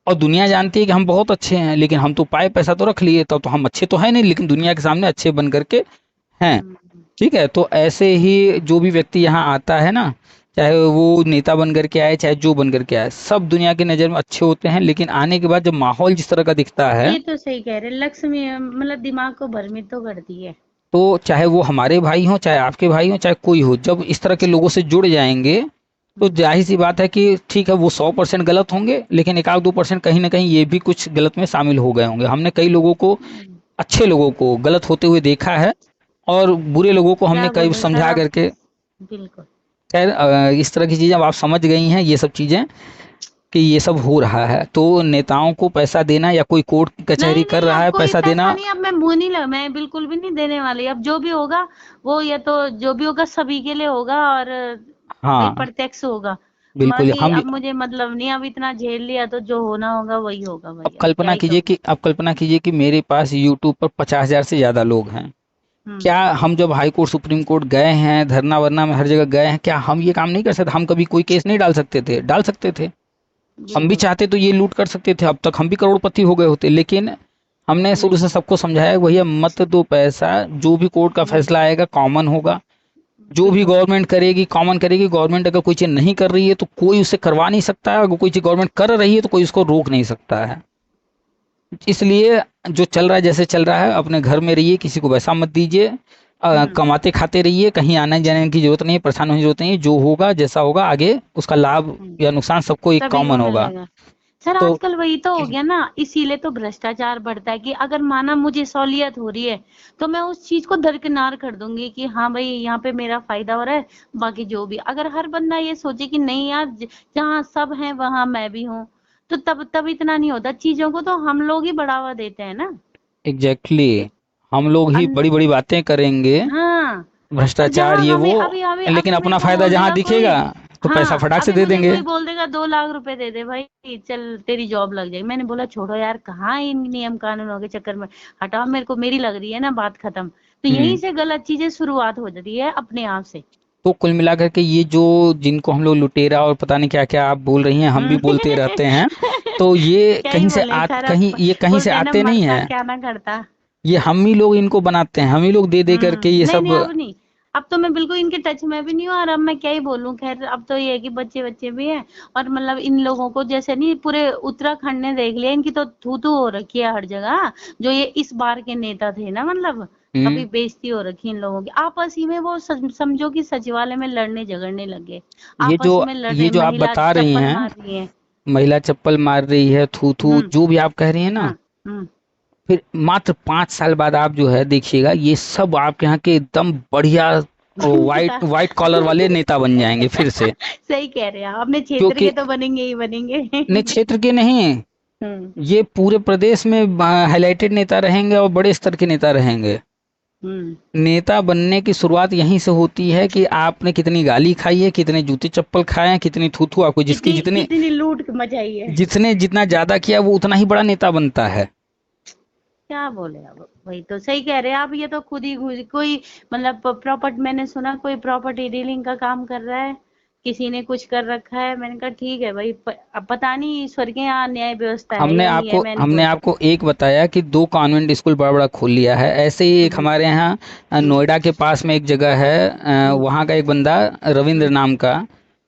और दुनिया जानती है कि हम बहुत अच्छे हैं, लेकिन हम तो पाए पैसा तो रख लिए, तब तो हम अच्छे तो है नहीं, लेकिन दुनिया के सामने अच्छे बन करके हैं। ठीक है, तो ऐसे ही जो भी व्यक्ति यहाँ आता है ना, चाहे वो नेता बन करके आए, चाहे जो बन करके आए, सब दुनिया की नज़र में अच्छे होते हैं, लेकिन आने के बाद जब माहौल जिस तरह का दिखता है, ये तो सही कह रहे, लक्ष्मी मतलब दिमाग को भ्रमित तो करती है। तो चाहे वो हमारे भाई हों, चाहे आपके भाई हों, चाहे कोई हो, जब इस तरह के लोगों से जुड़ जाएंगे, तो जाहिर सी बात है कि ठीक है, वो 100% गलत होंगे, लेकिन 1-2% कहीं ना कहीं ये भी कुछ गलत में शामिल हो गए होंगे। हमने कई लोगों को, अच्छे लोगों को गलत होते हुए देखा है, और बुरे लोगों को हमने क्या कई बोले सर समझा आप? करके। बिल्कुल। खैर, इस तरह की चीज़ें अब आप समझ गई हैं, ये सब चीज़ें, कि ये सब हो रहा है। तो नेताओं को पैसा देना, या कोई कोर्ट कचहरी नहीं कर नहीं, रहा अब है कोई पैसा पैसा देना, नहीं, अब मैं मुंह नहीं लगा, मैं बिल्कुल भी नहीं देने वाली। अब जो भी होगा वो, या तो जो भी होगा सभी के लिए होगा, और भाई हाँ प्रत्यक्ष होगा। बिल्कुल। बाकी हम अब मुझे मतलब नहीं, अब इतना झेल लिया तो जो होना होगा वही होगा भाई, अब अब क्या ही कहूँ। कल्पना कीजिए कि मेरे पास यूट्यूब पर 50,000 से ज़्यादा लोग हैं। हम्म क्या हम जब हाई कोर्ट सुप्रीम कोर्ट गए हैं, धरना वरना में हर जगह गए हैं, क्या हम ये काम नहीं कर सकते? हम कभी कोई केस नहीं डाल सकते थे? डाल सकते थे। हम भी बिल्कुल। चाहते तो ये लूट कर सकते थे, अब तक हम भी करोड़पति हो गए होते, लेकिन हमने शुरू से नहीं सबको समझाया, भैया मत दो पैसा, जो भी कोर्ट का नहीं, फैसला आएगा कॉमन होगा, जो भी बिल्कुल गवर्नमेंट करेगी कॉमन करेगी। गवर्नमेंट अगर कोई चीज़ नहीं कर रही है तो कोई उसे करवा नहीं सकता है, अगर कोई चीज़ गवर्नमेंट कर रही है तो कोई उसको रोक नहीं सकता है। इसलिए जो चल रहा है, जैसे चल रहा है, अपने घर में रहिए, किसी को वैसा मत दीजिए, कमाते खाते रहिए, कहीं आने जाने की जरूरत नहीं है, परेशान होने की जरूरत नहीं है। जो होगा जैसा होगा आगे, उसका लाभ हम्म, या नुकसान सबको एक सभी को कॉमन होगा। मिलेगा। सर तो आजकल वही तो हो गया ना, इसीलिए तो भ्रष्टाचार बढ़ता है कि अगर माना मुझे सहूलियत हो रही है तो मैं उस चीज को दरकिनार कर दूंगी कि हाँ भाई यहाँ पे मेरा फायदा हो रहा है। बाकी जो भी, अगर हर बंदा ये सोचे कि नहीं यार, जहाँ सब हैं वहां मैं भी हूँ, तो तब तब इतना नहीं होता। चीजों को तो हम लोग ही बढ़ावा देते हैं ना। एग्जैक्टली, हम लोग ही अन, बड़ी बड़ी बातें करेंगे, हाँ। और भ्रष्टाचार जहाँ ये हमें वो, अभी अभी लेकिन अभी मेरे अपना को फायदा बोल जहां देगा कोई, दिखेगा तो पैसा हाँ फटाक से अभी दे मुझे देंगे। कोई बोल देगा 2 लाख रुपए दे दे भाई, चल तेरी जॉब लग जाएगी। मैंने बोला छोड़ो यार, कहाँ इन नियम कानूनों के चक्कर में, हटाओ, मेरे को मेरी लग रही है ना, बात खत्म। तो यहीं हम्म। से गलत चीजें शुरुआत हो जाती है अपने आप से। तो कुल मिलाकर के ये जो, जिनको हम लोग लुटेरा और पता नहीं क्या क्या आप बोल रही हैं, हम भी बोलते रहते हैं, तो ये क्या ही कहीं से बोले सर, कहीं अब ये कहीं से बोलते हैं ना, आते नहीं मरता है। क्या ना करता। ये हम ही लोग इनको बनाते हैं, हम ही लोग दे दे करके ये नहीं सब। नहीं, अब नहीं। अब तो मैं बिल्कुल इनके टच में भी नहीं हूँ, और अब मैं क्या ही बोलूं। खैर अब तो ये है कि बच्चे बच्चे भी हैं, और मतलब इन लोगों को जैसे नहीं, पूरे उत्तराखंड ने देख लिया, इनकी तो थू थू हो रखी है हर जगह। जो ये इस बार के नेता थे ना, मतलब काफी हम्म। बेइज्जती हो रखी इन लोगों की। आपस ही में वो समझो कि सचिवालय में लड़ने झगड़ने लग गए, ये जो आपस में लड़ ये रहे, जो आप महिला बता रही चप्पल हैं, मार रही है। महिला चप्पल मार रही है, थू थू हम्म। जो भी आप कह रही हैं ना, हाँ। हम्म। फिर मात्र 5 साल बाद आप जो है देखिएगा, ये सब आपके यहाँ के एकदम बढ़िया नेता। वाइट वाइट कॉलर वाले नेता बन जाएंगे फिर से। सही कह रहे हैं आप, अपने क्षेत्र क्योंकि के तो बनेंगे ही बनेंगे। ने क्षेत्र के नहीं, हम्म। ये पूरे प्रदेश में हाईलाइटेड नेता रहेंगे और बड़े स्तर के नेता रहेंगे। नेता बनने की शुरुआत यहीं से होती है कि आपने कितनी गाली खाई है, कितने जूते चप्पल खाए हैं, कितनी थू थू आपको, जिसकी कितनी जितने कितनी लूट मचाई है। जिसने जितना ज्यादा किया वो उतना ही बड़ा नेता बनता है। क्या बोले अब, वही तो सही कह रहे हैं आप। ये तो खुद ही कोई मतलब प्रॉपर्टी, मैंने सुना कोई प्रॉपर्टी डीलिंग का काम कर रहा है, किसी ने कुछ कर रखा है। मैंने कहा ठीक है भाई, अब पता नहीं ईश्वर के यहाँ न्याय व्यवस्था है या नहीं है, मैं नहीं हमने बोल आपको सकती। एक बताया कि 2 कॉन्वेंट स्कूल बड़ा बड़ा खोल लिया है। ऐसे ही एक हम्म हमारे यहाँ हम्म नोएडा के पास में एक जगह है, हम्म वहाँ का एक बंदा रविंद्र हम्म नाम का,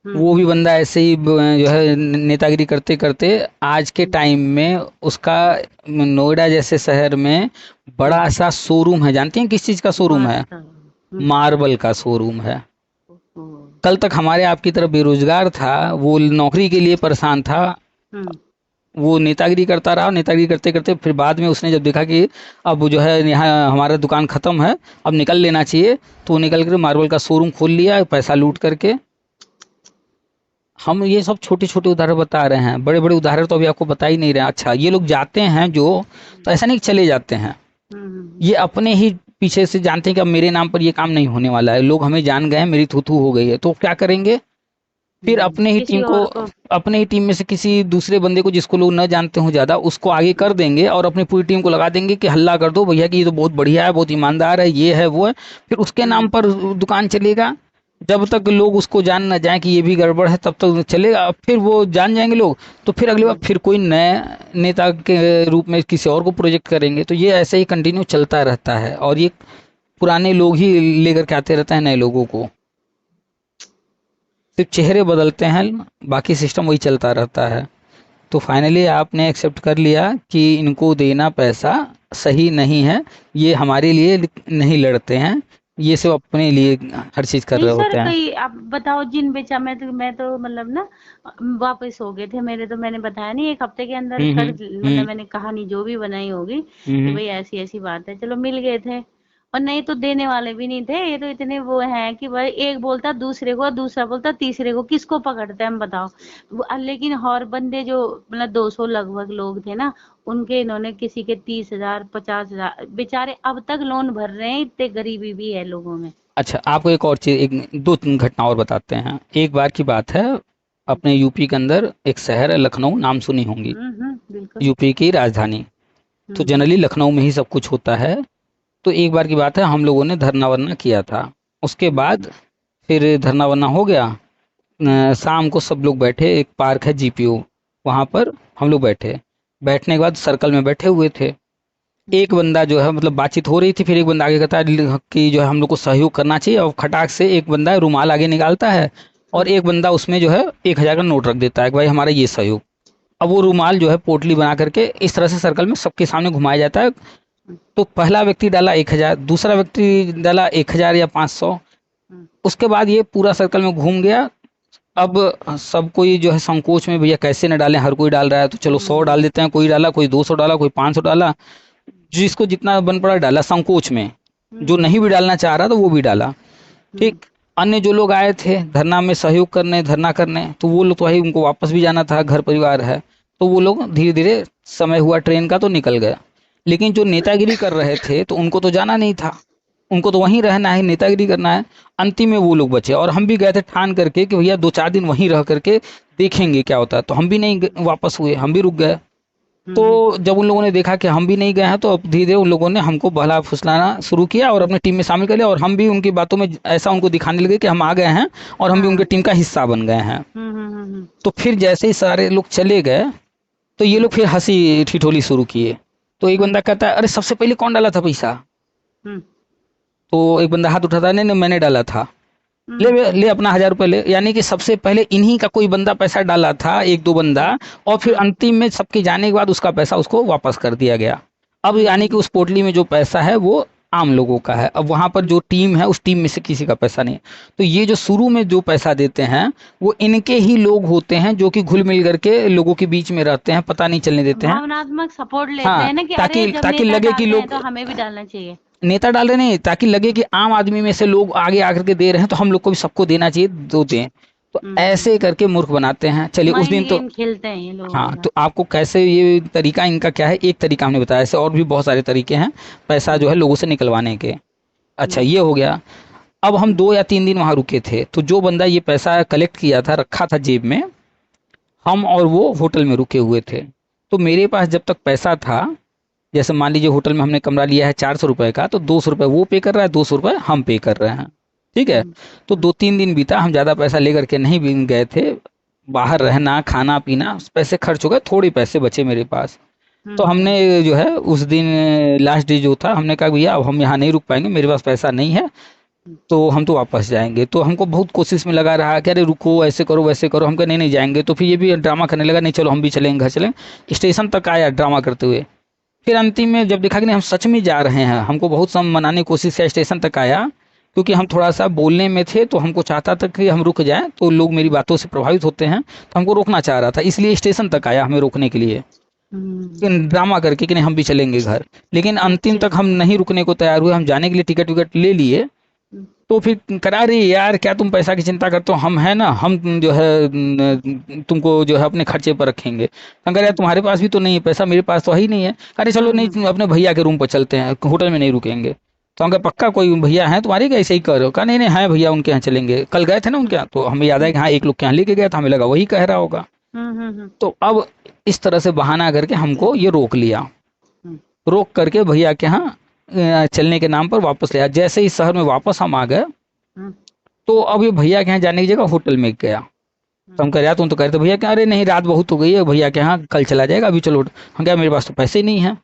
हम्म वो भी हम्म बंदा ऐसे ही जो है नेतागिरी करते करते आज के टाइम में उसका नोएडा जैसे शहर में हम्म, बड़ा सा शोरूम है। जानती हैं किस चीज का शोरूम है? बताओ। मार्बल का शोरूम है। हम्म कल तक हमारे आपकी तरह बेरोजगार था, वो नौकरी के लिए परेशान था, हम्म वो नेतागिरी करता रहा। नेतागिरी करते करते फिर बाद में उसने जब देखा कि अब जो है यहाँ हमारा दुकान खत्म है, अब निकल लेना चाहिए, तो वो निकल कर मार्बल का शोरूम खोल लिया पैसा लूट करके। हम ये सब छोटे छोटे उदाहरण बता रहे हैं, बड़े बड़े उदाहरण तो अभी आपको बता ही नहीं रहे हैं। अच्छा, ये लोग जाते हैं जो, तो ऐसा नहीं कि चले जाते हैं, हम्म ये अपने ही पीछे से जानते हैं कि अब मेरे नाम पर ये काम नहीं होने वाला है, लोग हमें जान गए हैं, मेरी थू थू हो गई है, तो क्या करेंगे? फिर अपने ही किसी टीम को, और को। अपने ही टीम में से किसी दूसरे बंदे को जिसको लोग न जानते हो ज्यादा, उसको आगे कर देंगे और अपनी पूरी टीम को लगा देंगे कि हल्ला कर दो भैया कि ये तो बहुत बढ़िया है, बहुत ईमानदार है, ये है वो है। फिर उसके नाम हम्म पर दुकान चलेगा। जब तक लोग उसको जान ना जाए कि ये भी गड़बड़ है तब तक चलेगा। अब फिर वो जान जाएंगे लोग, तो फिर अगली बार हम्म फिर कोई नए नेता के रूप में किसी और को प्रोजेक्ट करेंगे। तो ये ऐसे ही कंटिन्यू चलता रहता है, और ये पुराने लोग ही लेकर के आते रहते हैं नए लोगों को, सिर्फ चेहरे बदलते हैं, बाकी सिस्टम वही चलता रहता है। तो फाइनली आपने एक्सेप्ट कर लिया कि इनको देना पैसा सही नहीं है, ये हमारे लिए नहीं लड़ते हैं, ये सब अपने लिए हर चीज कर नहीं रहे सर, होते हैं। कई आप बताओ जिन बेचा, मैं तो मतलब ना वापस हो गए थे मेरे, तो मैंने बताया नहीं, एक हफ्ते के अंदर हम्म कर, हम्म मतलब मैंने कहानी जो भी बनाई होगी कि हम्म भाई ऐसी ऐसी बात है, चलो मिल गए थे। और नहीं तो देने वाले भी नहीं थे, ये तो इतने वो हैं कि भाई एक बोलता दूसरे को, दूसरा बोलता तीसरे को, किसको पकड़ते हैं हम बताओ। लेकिन और बंदे जो मतलब 200 लगभग लोग थे ना, उनके इन्होंने किसी के 30,000 50,000 बेचारे अब तक लोन भर रहे हैं, इतने गरीबी भी है लोगों में। अच्छा, आपको एक और चीज, एक दो तीन घटना और बताते हैं। एक बार की बात है, अपने यूपी के अंदर एक शहर है लखनऊ, नाम सुनी होंगी, बिल्कुल। यूपी की राजधानी। तो हम्म जनरली लखनऊ में ही सब कुछ होता है। तो एक बार की बात है, हम लोगों ने धरना वरना किया था। उसके हम्म बाद फिर धरना वरना हो गया। हम्म शाम को सब लोग बैठे, एक पार्क है जीपीओ, वहाँ पर हम लोग बैठे। बैठने के बाद सर्कल में बैठे हुए थे। एक बंदा जो है, मतलब बातचीत हो रही थी, फिर एक बंदा आगे कहता है कि जो है हम लोग को सहयोग करना चाहिए, और खटाक से एक बंदा रुमाल आगे निकालता है, और हम्म एक बंदा उसमें जो है 1,000 का नोट रख देता है कि भाई हमारा ये सहयोग। अब वो रुमाल जो है पोटली बना करके इस तरह से सर्कल में सबके सामने घुमाया जाता है। तो पहला व्यक्ति डाला 1,000, दूसरा व्यक्ति डाला 1,000 या 500। हम्म उसके बाद ये पूरा सर्कल में घूम गया। अब सब कोई जो है संकोच में, भैया कैसे न डालें, हर कोई डाल रहा है तो चलो 100 हम्म डाल देते हैं। कोई डाला, कोई 200 डाला, कोई 500 डाला, जिसको जितना बन पड़ा डाला संकोच में। जो हम्म नहीं भी डालना चाह रहा था वो भी डाला। हम्म ठीक। अन्य जो लोग आए थे धरना में सहयोग करने, धरना करने, तो वो लोग तो भाई उनको वापस भी जाना था, घर परिवार है, तो वो लोग धीरे धीरे, समय हुआ ट्रेन का तो निकल गया। लेकिन जो नेतागिरी कर रहे थे तो उनको तो जाना नहीं था, उनको तो वहीं रहना है, नेतागिरी करना है। अंतिम में वो लोग बचे, और हम भी गए थे ठान करके कि भैया 2-4 दिन वहीं रह करके देखेंगे क्या होता है। तो हम भी नहीं वापस हुए, हम भी रुक गए। तो हम्म जब उन लोगों ने देखा कि हम भी नहीं गए हैं, तो अब धीरे धीरे उन लोगों ने हमको बहला फुसलाना शुरू किया और अपनी टीम में शामिल कर लिया, और हम भी उनकी बातों में ऐसा उनको दिखाने लगे कि हम आ गए हैं और हम भी उनकी हाँ टीम का हिस्सा बन गए हैं। हम्म हम्म हम्म तो फिर जैसे ही सारे लोग चले गए, तो ये लोग फिर हंसी ठिठोली शुरू किए। तो एक हम्म बंदा कहता है, अरे सबसे पहले कौन डाला था पैसा? हम्म तो एक बंदा हाथ उठाता है, नहीं नहीं मैंने डाला था। ले हम्म ले अपना 1,000 रुपये ले। यानी कि सबसे पहले इन्हीं का कोई बंदा पैसा डाला था, एक दो बंदा, और फिर हम्म अंतिम में सबके जाने के बाद उसका पैसा उसको वापस कर दिया गया। अब यानी कि हम्म उस पोटली में जो पैसा है वो आम लोगों का है। अब वहां पर जो टीम है उस टीम में से किसी का पैसा नहीं है। तो ये जो शुरू में जो पैसा देते हैं वो इनके ही लोग होते हैं, जो कि घुल मिल करके लोगों के बीच में रहते हैं, पता नहीं चलने देते हैं। भावनात्मक सपोर्ट लेते हाँ, हैं ना कि अरे ताकि जब ताकि नेता लगे कि डाल रहे हैं लोग तो हमें भी डालना चाहिए। नेता डाल रहे नहीं, ताकि लगे कि आम आदमी में से लोग आगे आकर के दे रहे हैं, तो हम लोग को भी सबको देना चाहिए, दो दें। तो हम्म। ऐसे करके मूर्ख बनाते हैं। चलिए उस माइंड दिन तो, गेम खेलते हैं ये लोग हाँ, हमारा। तो आपको कैसे ये तरीका इनका क्या है, एक तरीका हमने बताया, ऐसे और भी बहुत सारे तरीके हैं पैसा हम्म जो है लोगों से निकलवाने के। अच्छा ये हो गया। अब हम 2 या 3 दिन वहां रुके थे, तो जो बंदा ये पैसा कलेक्ट किया था रखा था जेब में, हम और वो होटल में रुके हुए थे। तो मेरे पास जब तक पैसा था, जैसे मान लीजिए होटल में हमने कमरा लिया है 400 रुपए का, तो 200 रुपए वो पे कर रहा है, 200 रुपए हम पे कर रहे हैं, ठीक है। तो 2-3 दिन बीता, हम ज़्यादा पैसा लेकर के नहीं भी गए थे, बाहर रहना खाना पीना पैसे खर्च हो गए, थोड़े पैसे बचे मेरे पास। तो हमने जो है उस दिन लास्ट डे जो था, हमने कहा भैया अब हम यहाँ नहीं रुक पाएंगे, मेरे पास पैसा नहीं है, तो हम तो वापस जाएंगे। तो हमको बहुत कोशिश में लगा रहा कि अरे रुको, ऐसे करो वैसे करो, हम कहा नहीं नहीं जाएंगे। तो फिर ये भी ड्रामा करने लगा, नहीं चलो हम भी चलेंगे, घर चलेंगे। स्टेशन तक आया ड्रामा करते हुए, फिर अंतिम में जब देखा कि नहीं हम सच में जा रहे हैं, हमको बहुत सम मनाने की कोशिश किया, स्टेशन तक आया, क्योंकि हम थोड़ा सा बोलने में थे, तो हमको चाहता था कि हम रुक जाएं, तो लोग मेरी बातों से प्रभावित होते हैं, तो हमको रोकना चाह रहा था, इसलिए स्टेशन तक आया हमें रोकने के लिए, ड्रामा करके कि नहीं हम भी चलेंगे घर। लेकिन अंतिम तक हम नहीं रुकने को तैयार हुए, हम जाने के लिए टिकट विकट ले लिए। तो फिर करा रही यार क्या तुम पैसा की चिंता करते हो, हम है ना, हम जो है तुमको जो है अपने खर्चे पर रखेंगे। हम कह रहे तुम्हारे पास भी तो नहीं है पैसा, मेरे पास तो ही नहीं है। अरे चलो नहीं तुम अपने भैया के रूम पर चलते हैं, होटल में नहीं रुकेंगे। तो हम कहा पक्का कोई भैया है तुम्हारे, क्या ऐसे ही कह रहे हो? कहा नहीं नहीं है भैया, उनके यहाँ चलेंगे, कल गए थे ना उनके यहाँ। तो हमें याद है कि हाँ एक लोग के यहाँ लेके गया था, हमें लगा वही कह रहा होगा। तो अब इस तरह से बहाना करके हमको ये रोक लिया, रोक करके भैया के यहाँ चलने के नाम पर वापस ले आया। जैसे ही शहर में वापस हम आ गए, तो अब ये भैया के यहाँ जाने की जगह होटल में गया। तो हम कह रहे तुम तो कह रहे थे भैया क्या, अरे नहीं रात बहुत हो गई है, भैया के यहाँ कल चला जाएगा, अभी चलो। हम कहा मेरे पास तो पैसे ही नहीं है।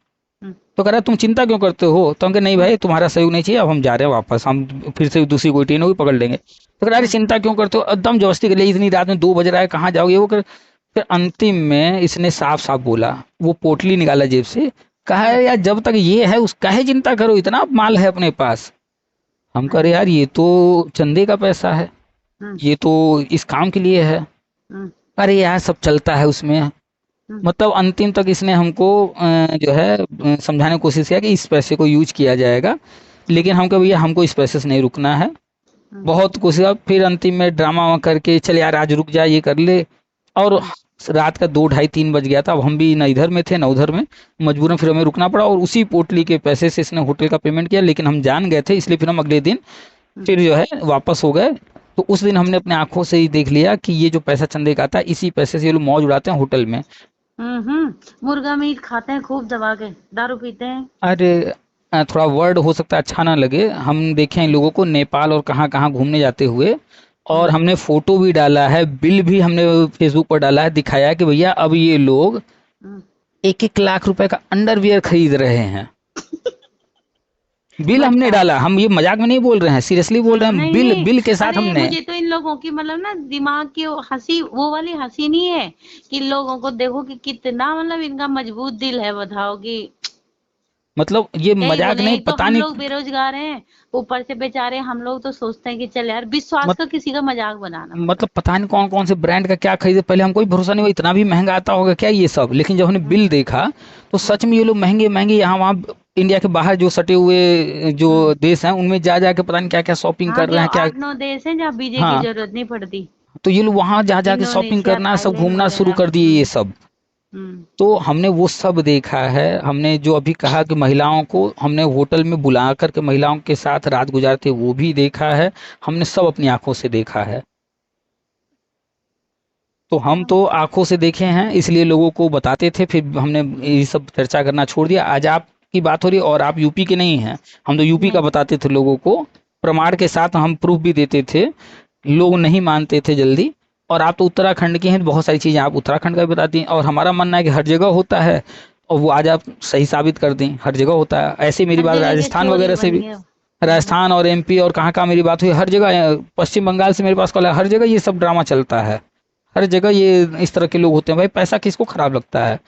तो कह रहा तुम चिंता क्यों करते हो? तो हम कहे नहीं भाई तुम्हारा सहयोग नहीं चाहिए, अब हम जा रहे हैं वापस, हम फिर से दूसरी कोई ट्रेन होगी पकड़ लेंगे। तो कह रहा अरे चिंता क्यों करते हो, एकदम जबरदस्ती कर लिया, इतनी रात में 2 बज रहा है, कहाँ जाओगे वो कर। फिर अंतिम में इसने साफ साफ बोला, वो पोटली निकाला जेब से, कहा यार जब तक ये है उसका है चिंता करो, इतना माल है अपने पास। हम कह रहे यार ये तो चंदे का पैसा है, ये तो इस काम के लिए है। अरे यार सब चलता है उसमें। मतलब अंतिम तक इसने हमको जो है समझाने की कोशिश किया कि इस पैसे को यूज किया जाएगा, लेकिन हम कहा भैया हमको इस पैसे से नहीं रुकना है। बहुत कोशिश, फिर अंतिम में ड्रामा करके चल यार आज रुक जा, ये कर ले। और रात का 2-2:30-3 बज गया था। अब हम भी ना इधर में थे ना उधर में, मजबूरन फिर हमें रुकना पड़ा, और उसी पोटली के पैसे से इसने होटल का पेमेंट किया। लेकिन हम जान गए थे, इसलिए फिर हम अगले दिन फिर जो है वापस हो गए। तो उस दिन हमने अपने आंखों से ही देख लिया कि ये जो पैसा चंदे का आता है, इसी पैसे से ये लोग मौज उड़ाते हैं होटल में। मुर्गा मीट खाते हैं खूब दबा के, दारू पीते हैं। अरे थोड़ा वर्ड हो सकता है अच्छा ना लगे, हम देखे हैं लोगों को नेपाल और कहाँ कहाँ घूमने जाते हुए, और हमने फोटो भी डाला है, बिल भी हमने फेसबुक पर डाला है, दिखाया है कि भैया अब ये लोग 1-1 लाख रुपए का अंडरवियर खरीद रहे हैं। बिल हमने डाला, हम ये मजाक में नहीं बोल रहे हैं, सीरियसली बोल रहे हैं, बिल के साथ हमने। मुझे तो इन लोगों की मतलब ना दिमाग की हंसी, वो वाली हंसी नहीं है कि लोगों को देखो कि कितना मतलब इनका मजबूत दिल है, बताओ कि मतलब ये मजाक नहीं, तो पता हम नहीं। लोग बेरोजगार हैं, ऊपर से बेचारे हम लोग तो सोचते हैं कि चल यार विश्वास का किसी का मजाक बनाना। मतलब पता नहीं कौन कौन से ब्रांड का क्या खरीदे, पहले हमको भी भरोसा नहीं हुआ इतना भी महंगा आता होगा क्या ये सब। लेकिन जब हमने बिल देखा तो सच में ये लोग महंगे महंगे, यहाँ वहाँ इंडिया के बाहर जो सटे हुए जो देश हैं उनमें जा जाके पता नहीं क्या क्या शॉपिंग कर रहे हैं, क्या 8-9 देश हैं जहाँ बीजे हाँ। की जरूरत नहीं पड़ती। तो ये लोग वहां जा जाके शॉपिंग करना, सब घूमना शुरू कर दिए ये सब। तो हमने वो सब देखा है। हमने जो अभी कहा कि महिलाओं को हमने होटल में बुला करके महिलाओं के साथ रात गुजारते वो भी देखा है, हमने सब अपनी आंखों से देखा है। तो हम तो आंखों से देखे हैं, इसलिए लोगों को बताते थे, फिर हमने ये सब चर्चा करना छोड़ दिया। आज आपकी बात हो रही है और आप यूपी के नहीं हैं, हम तो यूपी का बताते थे लोगों को, प्रमाण के साथ हम प्रूफ भी देते थे, लोग नहीं मानते थे जल्दी। और आप तो उत्तराखंड के हैं, बहुत सारी चीज़ें आप उत्तराखंड का भी बताती हैं, और हमारा मानना है कि हर जगह होता है, और वो आज आप सही साबित कर दें हर जगह होता है। ऐसे मेरी बात राजस्थान वगैरह से भी, राजस्थान और एमपी और कहाँ कहाँ मेरी बात हुई, हर जगह, पश्चिम बंगाल से मेरे पास कॉल है, हर जगह ये सब ड्रामा चलता है, हर जगह ये इस तरह के लोग होते हैं। भाई पैसा किसको खराब लगता है?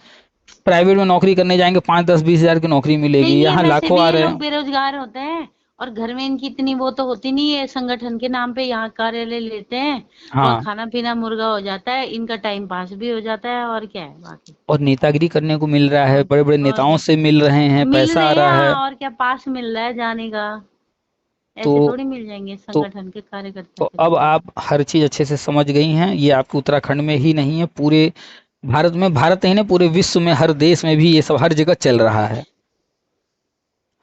प्राइवेट में नौकरी करने जाएंगे 5-10-20 हजार की नौकरी मिलेगी, यहाँ लाखों आ रहे हैं। बेरोजगार होते हैं और घर में इनकी इतनी वो तो होती नहीं है, संगठन के नाम पे यहाँ कार्यालय लेते हैं, हाँ। और खाना पीना मुर्गा हो जाता है, इनका टाइम पास भी हो जाता है, और क्या है बाकी। और नेतागिरी करने को मिल रहा है, बड़े बड़े नेताओं से मिल रहे हैं, पैसा आ रहा है, और क्या पास मिल रहा है जाने का, ऐसे तो थोड़ी मिल जाएंगे संगठन के कार्यकर्ता। तो अब आप हर चीज अच्छे से समझ गई हैं। ये आपके उत्तराखंड में ही नहीं है, पूरे भारत में, भारत ही नहीं पूरे विश्व में, हर देश में भी ये सब हर जगह चल रहा है,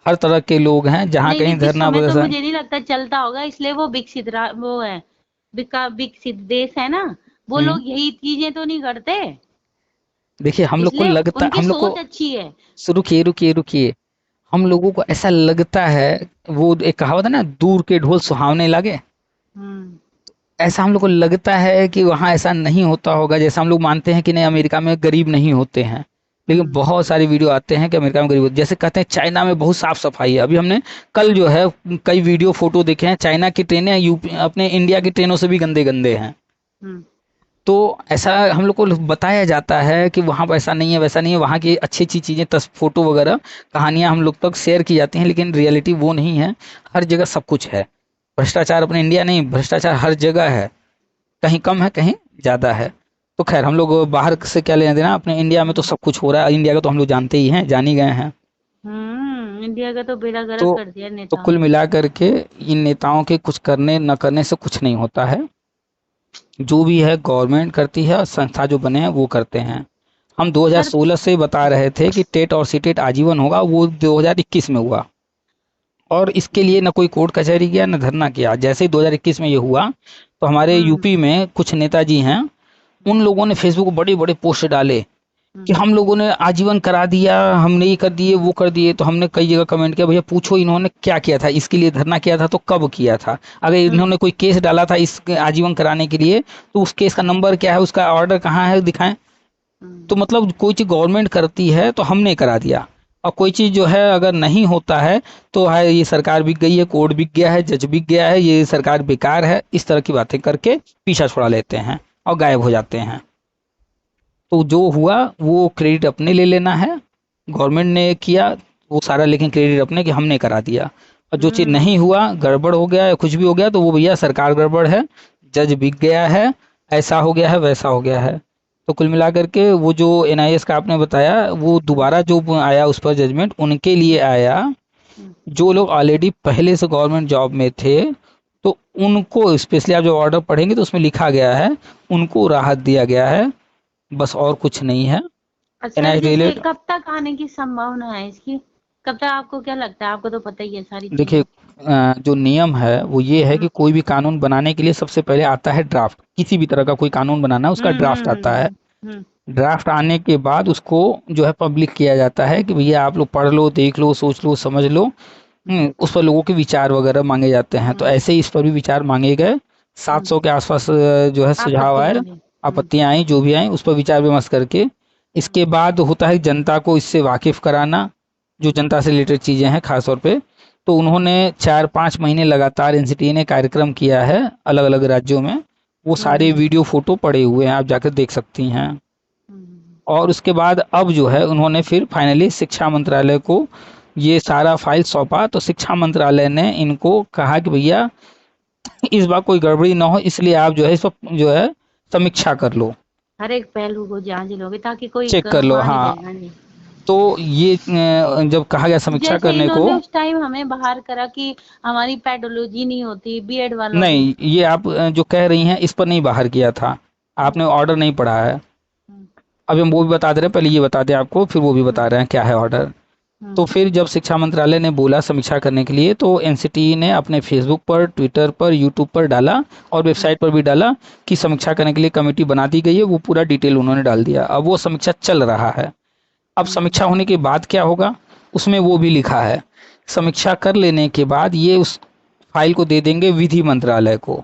हर तरह के लोग हैं, जहाँ नहीं कहीं नहीं, इस धरना समय तो प्रदर्शन। मुझे नहीं लगता चलता होगा, इसलिए वो वो है, विकसित देश है ना, वो लोग यही चीजें तो नहीं करते, देखिए हम लोग को इसलिए लगता, उनकी हम लोग को, सोच अच्छी है। रुकिए रुकिए रुकिए, हम लोगों को ऐसा लगता है, वो एक कहावत है ना, दूर के ढोल सुहावने लगे, हम्म ऐसा हम लोग को लगता है कि वहाँ ऐसा नहीं होता होगा। जैसा हम लोग मानते हैं कि नहीं अमेरिका में गरीब नहीं होते हैं, लेकिन हम्म बहुत सारी वीडियो आते हैं कि अमेरिका में गरीब होते, जैसे कहते हैं चाइना में बहुत साफ सफाई है। अभी हमने कल जो है कई वीडियो फोटो देखे हैं, चाइना की ट्रेनें यूपी अपने इंडिया की ट्रेनों से भी गंदे गंदे हैं। हम्म तो ऐसा हम लोग को बताया जाता है कि वहाँ पर ऐसा नहीं है, वैसा नहीं है, वहाँ की अच्छी अच्छी चीज़ें, फोटो वगैरह, कहानियाँ हम लोग तक शेयर की जाती हैं, लेकिन रियलिटी वो नहीं है। हर जगह सब कुछ है, भ्रष्टाचार अपने इंडिया नहीं, भ्रष्टाचार हर जगह है, कहीं कम है कहीं ज़्यादा है। तो खैर हम लोग बाहर से क्या लेना देना, अपने इंडिया में तो सब कुछ हो रहा है, इंडिया का तो हम लोग जानते ही हैं, जान ही गए हैं। इंडिया का तो बेड़ा गर्क तो कर दिया तो नेताओं कुल ने। मिला करके इन नेताओं के कुछ करने न करने से कुछ नहीं होता है। जो भी है गवर्नमेंट करती है और संस्था जो बने हैं वो करते हैं। हम सर 2016 से बता रहे थे कि टेट और सीटेट आजीवन होगा, वो 2021 में हुआ, और इसके लिए न कोई कोर्ट कचहरी गया न धरना किया। जैसे ही 2021 में ये हुआ, तो हमारे हम्म यूपी में कुछ नेताजी हैं, उन लोगों ने फेसबुक पर बड़े बड़े पोस्ट डाले कि हम्म हम लोगों ने आजीवन करा दिया, हमने ये कर दिए वो कर दिए। तो हमने कई जगह कमेंट किया, भैया पूछो इन्होंने क्या किया था, इसके लिए धरना किया था तो कब किया था। अगर हम्म इन्होंने कोई केस डाला था इस आजीवन कराने के लिए, तो उस केस का नंबर क्या है, उसका ऑर्डर कहाँ है, दिखाएं। तो हम्म मतलब कोई चीज़ गवर्नमेंट करती है तो हमने करा दिया, और कोई चीज़ जो है अगर नहीं होता है तो है ये सरकार बिक गई है, कोर्ट बिक गया है, जज बिक गया है, ये सरकार बेकार है, इस तरह की बातें करके पीछा छुड़ा लेते हैं और गायब हो जाते हैं। तो जो हुआ वो क्रेडिट अपने ले लेना है, गवर्नमेंट ने किया वो सारा, लेकिन क्रेडिट अपने कि हमने करा दिया। और जो चीज़ नहीं हम्म हुआ, गड़बड़ हो गया या कुछ भी हो गया, तो वो भैया सरकार गड़बड़ है, जज बिक गया है, ऐसा हो गया है, वैसा हो गया है। तो कुल मिलाकर के वो जो एनआईएस का आपने बताया, वो दोबारा जो आया उस पर जजमेंट उनके लिए आया, हम्म जो लोग ऑलरेडी पहले से गवर्नमेंट जॉब में थे। तो उनको स्पेशली आप जो ऑर्डर पढ़ेंगे तो उसमें लिखा गया है, उनको राहत दिया गया है, बस और कुछ नहीं है। सर एनआईएस जैसे रिलेट, कब तक आने की संभावना है इसकी, कब तक, आपको क्या लगता है, आपको तो पता ही है सारी देखिए चीजें। जो नियम है वो ये है कि हम्म कोई भी कानून बनाने के लिए सबसे पहले आता है ड्राफ्ट। किसी भी तरह का कोई कानून बनाना है उसका ड्राफ्ट आता है। हम्म ड्राफ्ट आने के बाद उसको जो है पब्लिक किया जाता है कि भैया आप लोग पढ़ लो, देख लो, सोच लो, समझ लो। उस पर लोगों के विचार वगैरह मांगे जाते हैं। तो हम्म ऐसे ही इस पर भी विचार मांगे गए। हम्म 700 के आसपास जो है सुझाव आए, आपत्तियां भी आपत्तियां आई, जो भी आई उस पर विचार विमर्श करके इसके बाद होता है जनता को इससे वाकिफ कराना, जो जनता से रिलेटेड चीज़ें हैं खास तौर पे। तो उन्होंने 4-5 महीने लगातार एनसीटीए ने कार्यक्रम किया है अलग अलग राज्यों में। वो सारे हम्म वीडियो फोटो पड़े हुए हैं, आप जाकर देख सकती हैं। हम्म और उसके बाद अब जो है उन्होंने फिर फाइनली शिक्षा मंत्रालय को ये सारा फाइल सौंपा। तो शिक्षा मंत्रालय ने इनको कहा कि भैया इस बार कोई गड़बड़ी ना हो, इसलिए आप जो है इस पर जो है समीक्षा कर लो, हर एक पहलू को जांच लोगे ताकि कोई चेक कर लो। हाँ नहीं हाँ, रहेगा नहीं। तो ये जब कहा गया समीक्षा जैसे करने को, इन्होंने उस टाइम हमें बाहर करा कि हमारी पेडोलॉजी नहीं होती बीएड वालों की। नहीं ये आप जो कह रही हैं इस पर नहीं बाहर किया था, आपने हम्म ऑर्डर नहीं पढ़ा है। हम्म अभी हम वो भी बता दे रहे हैं, पहले ये बता दें आपको, फिर वो भी बता हम्म रहे हैं क्या है ऑर्डर। तो हम्म फिर जब शिक्षा मंत्रालय ने बोला समीक्षा करने के लिए, तो एनसीटीई ने अपने फेसबुक पर, ट्विटर पर, यूट्यूब पर डाला और वेबसाइट पर भी डाला कि समीक्षा करने के लिए कमेटी बना दी गई है। वो पूरा डिटेल उन्होंने डाल दिया। अब वो समीक्षा चल रहा है। अब समीक्षा होने के बाद क्या होगा उसमें वो भी लिखा है। समीक्षा कर लेने के बाद ये उस फाइल को दे देंगे विधि मंत्रालय को,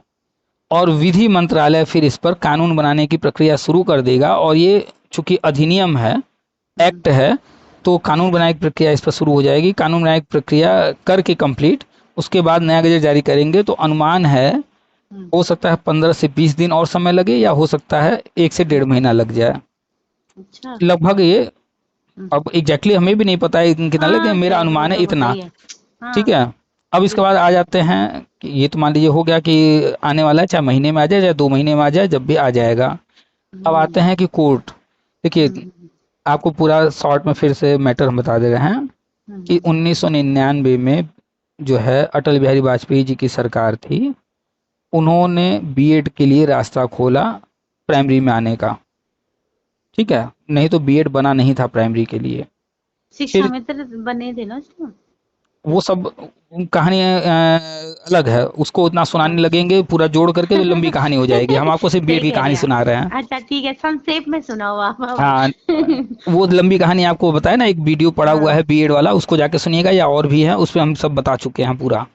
और विधि मंत्रालय फिर इस पर कानून बनाने की प्रक्रिया शुरू कर देगा। और ये चूंकि अधिनियम है, हम्म एक्ट है, तो कानून बनाने की प्रक्रिया इस पर शुरू हो जाएगी। कानून बनाने की प्रक्रिया करके कंप्लीट, उसके बाद नया गजट जारी करेंगे। तो अनुमान है हम्म हो सकता है 15 से 20 दिन और समय लगे, या हो सकता है 1 से 1.5 महीना लग जाए अच्छा। लगभग ये। हम्म अब एग्जैक्टली हमें भी नहीं पता है कितना लगे, हाँ मेरा खैर वो अनुमान है तो पता इतना। ही है। ठीक हाँ है। अब इसके बाद आ जाते हैं कि ये तो मान लीजिए हो गया कि आने वाला है, चाहे महीने में आ जाए चाहे 2 महीने में आ जाए, जब भी आ जाएगा। अब आते हम्म हैं कि कोर्ट। देखिए हम्म आपको पूरा शॉर्ट में फिर से मैटर हम बता दे रहे हैं कि हम्म 1999 में जो है अटल बिहारी वाजपेयी जी की सरकार थी, उन्होंने बीएड के लिए रास्ता खोला प्राइमरी में आने का। ठीक है, नहीं तो बीएड बना नहीं था प्राइमरी के लिए। शिक्षा फिर मित्र बने थे ना उसमें। वो सब कहानी अलग है, उसको इतना सुनाने लगेंगे पूरा जोड़ करके तो लंबी कहानी हो जाएगी। हम आपको सिर्फ बीएड सही की कह कहानी रहे हैं सुना रहे हैं। आप। अच्छा ठीक है, संक्षेप में सुनाओ आप अब। हाँ, वो लंबी कहानी आपको बताया ना, एक वीडियो पड़ा हुआ हाँ। है बीएड वाला, उसको जाके सुनिएगा, या और भी है, उसपे हम सब बता चुके हैं पूरा।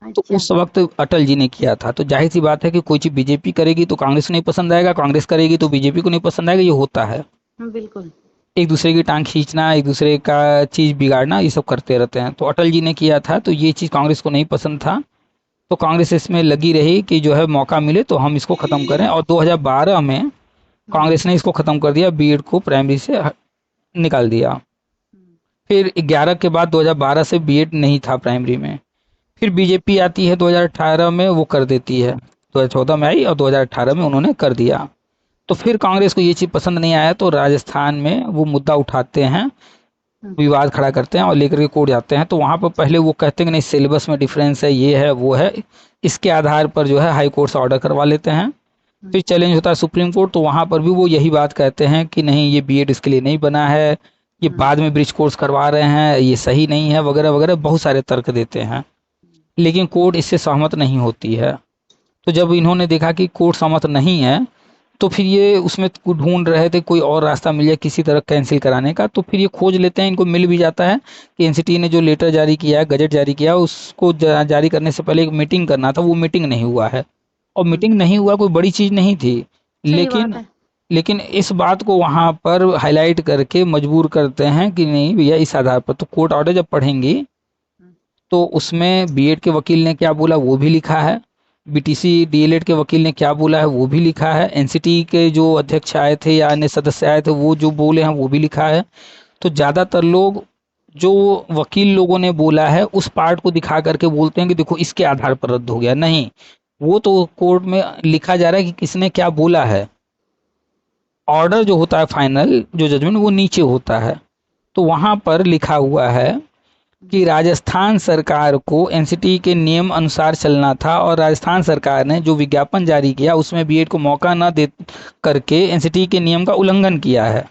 तो अच्छा। उस वक्त अटल जी ने किया था, तो जाहिर सी बात है कि कोई चीज बीजेपी करेगी तो कांग्रेस को नहीं पसंद आएगा, कांग्रेस करेगी तो बीजेपी को नहीं पसंद आएगा, ये होता है। बिल्कुल। एक दूसरे की टांग खींचना, एक दूसरे का चीज बिगाड़ना, ये सब करते रहते हैं। तो अटल जी ने किया था, तो ये चीज कांग्रेस को नहीं पसंद था, तो कांग्रेस इसमें लगी रही कि जो है मौका मिले तो हम इसको खत्म करें, और 2012 में कांग्रेस ने इसको खत्म कर दिया, बीएड को प्राइमरी से निकाल दिया। फिर 11 के बाद 2012 से बीएड नहीं था प्राइमरी में। फिर बीजेपी आती है 2018 में, वो कर देती है, 2014 में आई और 2018 में उन्होंने कर दिया। तो फिर कांग्रेस को ये चीज़ पसंद नहीं आया, तो राजस्थान में वो मुद्दा उठाते हैं, विवाद खड़ा करते हैं और लेकर के कोर्ट जाते हैं। तो वहाँ पर पहले वो कहते हैं कि नहीं सिलेबस में डिफरेंस है, ये है वो है, इसके आधार पर जो है हाई कोर्ट से ऑर्डर करवा लेते हैं। फिर चैलेंज होता है सुप्रीम कोर्ट, तो वहाँ पर भी वो यही बात कहते हैं कि नहीं ये बीएड इसके लिए नहीं बना है, ये बाद में ब्रिज कोर्स करवा रहे हैं, ये सही नहीं है, वगैरह वगैरह बहुत सारे तर्क देते हैं। लेकिन कोर्ट इससे सहमत नहीं होती है। तो जब इन्होंने देखा कि कोर्ट सहमत नहीं है, तो फिर ये उसमें ढूंढ रहे थे कोई और रास्ता मिल जाए किसी तरह कैंसिल कराने का। तो फिर ये खोज लेते हैं, इनको मिल भी जाता है कि एनसीटी ने जो लेटर जारी किया है, गजट जारी किया है, उसको जारी करने से पहले एक मीटिंग करना था, वो मीटिंग नहीं हुआ है। और मीटिंग नहीं हुआ कोई बड़ी चीज़ नहीं थी, सही बात लेकिन है। लेकिन इस बात को वहाँ पर हाईलाइट करके मजबूर करते हैं कि नहीं भैया इस आधार पर। तो कोर्ट ऑर्डर जब पढ़ेंगी तो उसमें बीएड के वकील ने क्या बोला वो भी लिखा है, बीटीसी डीएलएड के वकील ने क्या बोला है वो भी लिखा है, एनसीटी के जो अध्यक्ष आए थे या अन्य सदस्य आए थे वो जो बोले हैं वो भी लिखा है। तो ज़्यादातर लोग जो वकील लोगों ने बोला है उस पार्ट को दिखा करके बोलते हैं कि देखो इसके आधार पर रद्द हो गया, नहीं, वो तो कोर्ट में लिखा जा रहा है कि किसने क्या बोला है। ऑर्डर जो होता है फाइनल जो जजमेंट वो नीचे होता है। तो वहाँ पर लिखा हुआ है कि राजस्थान सरकार को एनसीटी के नियम अनुसार चलना था, और राजस्थान सरकार ने जो विज्ञापन जारी किया उसमें बीएड को मौका न दे करके एनसीटी के नियम का उल्लंघन किया है।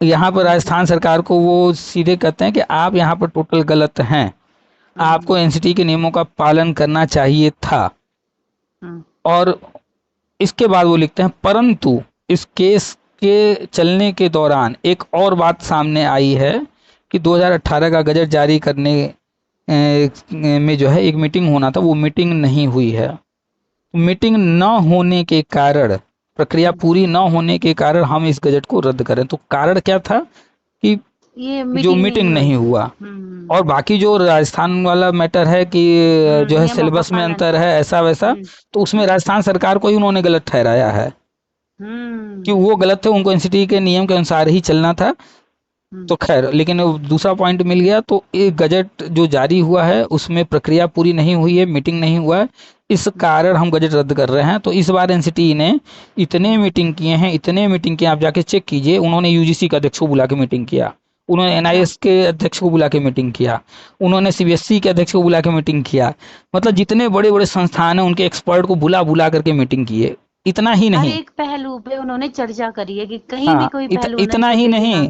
यहाँ पर राजस्थान सरकार को वो सीधे कहते हैं कि आप यहाँ पर टोटल गलत हैं, आपको एनसीटी के नियमों का पालन करना चाहिए था। और इसके बाद वो लिखते हैं परंतु इस केस के चलने के दौरान एक और बात सामने आई है कि 2018 का गजट जारी करने में जो है एक मीटिंग होना था, वो मीटिंग नहीं हुई है। मीटिंग न होने के कारण, प्रक्रिया पूरी न होने के कारण हम इस गजट को रद्द करें। तो कारण क्या था कि ये जो मीटिंग नहीं हुआ। और बाकी जो राजस्थान वाला मैटर है कि जो है नियमों का सिलेबस में पालन। अंतर है ऐसा वैसा, तो उसमें राजस्थान सरकार को ही उन्होंने गलत ठहराया है कि वो गलत थे, उनको एनसीटी के नियम के अनुसार ही चलना था। तो खैर, लेकिन दूसरा पॉइंट मिल गया। तो ये गजट जो जारी हुआ है उसमें प्रक्रिया पूरी नहीं हुई है, मीटिंग नहीं हुआ है, इस कारण हम गजट रद्द कर रहे हैं। तो इस बार एनसीटी ने इतने मीटिंग किए हैं, इतने मीटिंग किए, आप जाके चेक कीजिए। उन्होंने यूजीसी के अध्यक्ष को बुला के मीटिंग किया, उन्होंने एनआईएस के अध्यक्ष को बुला के मीटिंग किया, उन्होंने सीबीएसई के अध्यक्ष को बुला के मीटिंग किया। मतलब जितने बड़े बड़े संस्थान हैं उनके एक्सपर्ट को बुला बुला करके मीटिंग किए। इतना ही हर नहीं, एक पहलू पे उन्होंने चर्चा करी है कि कहीं भी हाँ, कोई पहलू न इतना ही छूटे नहीं,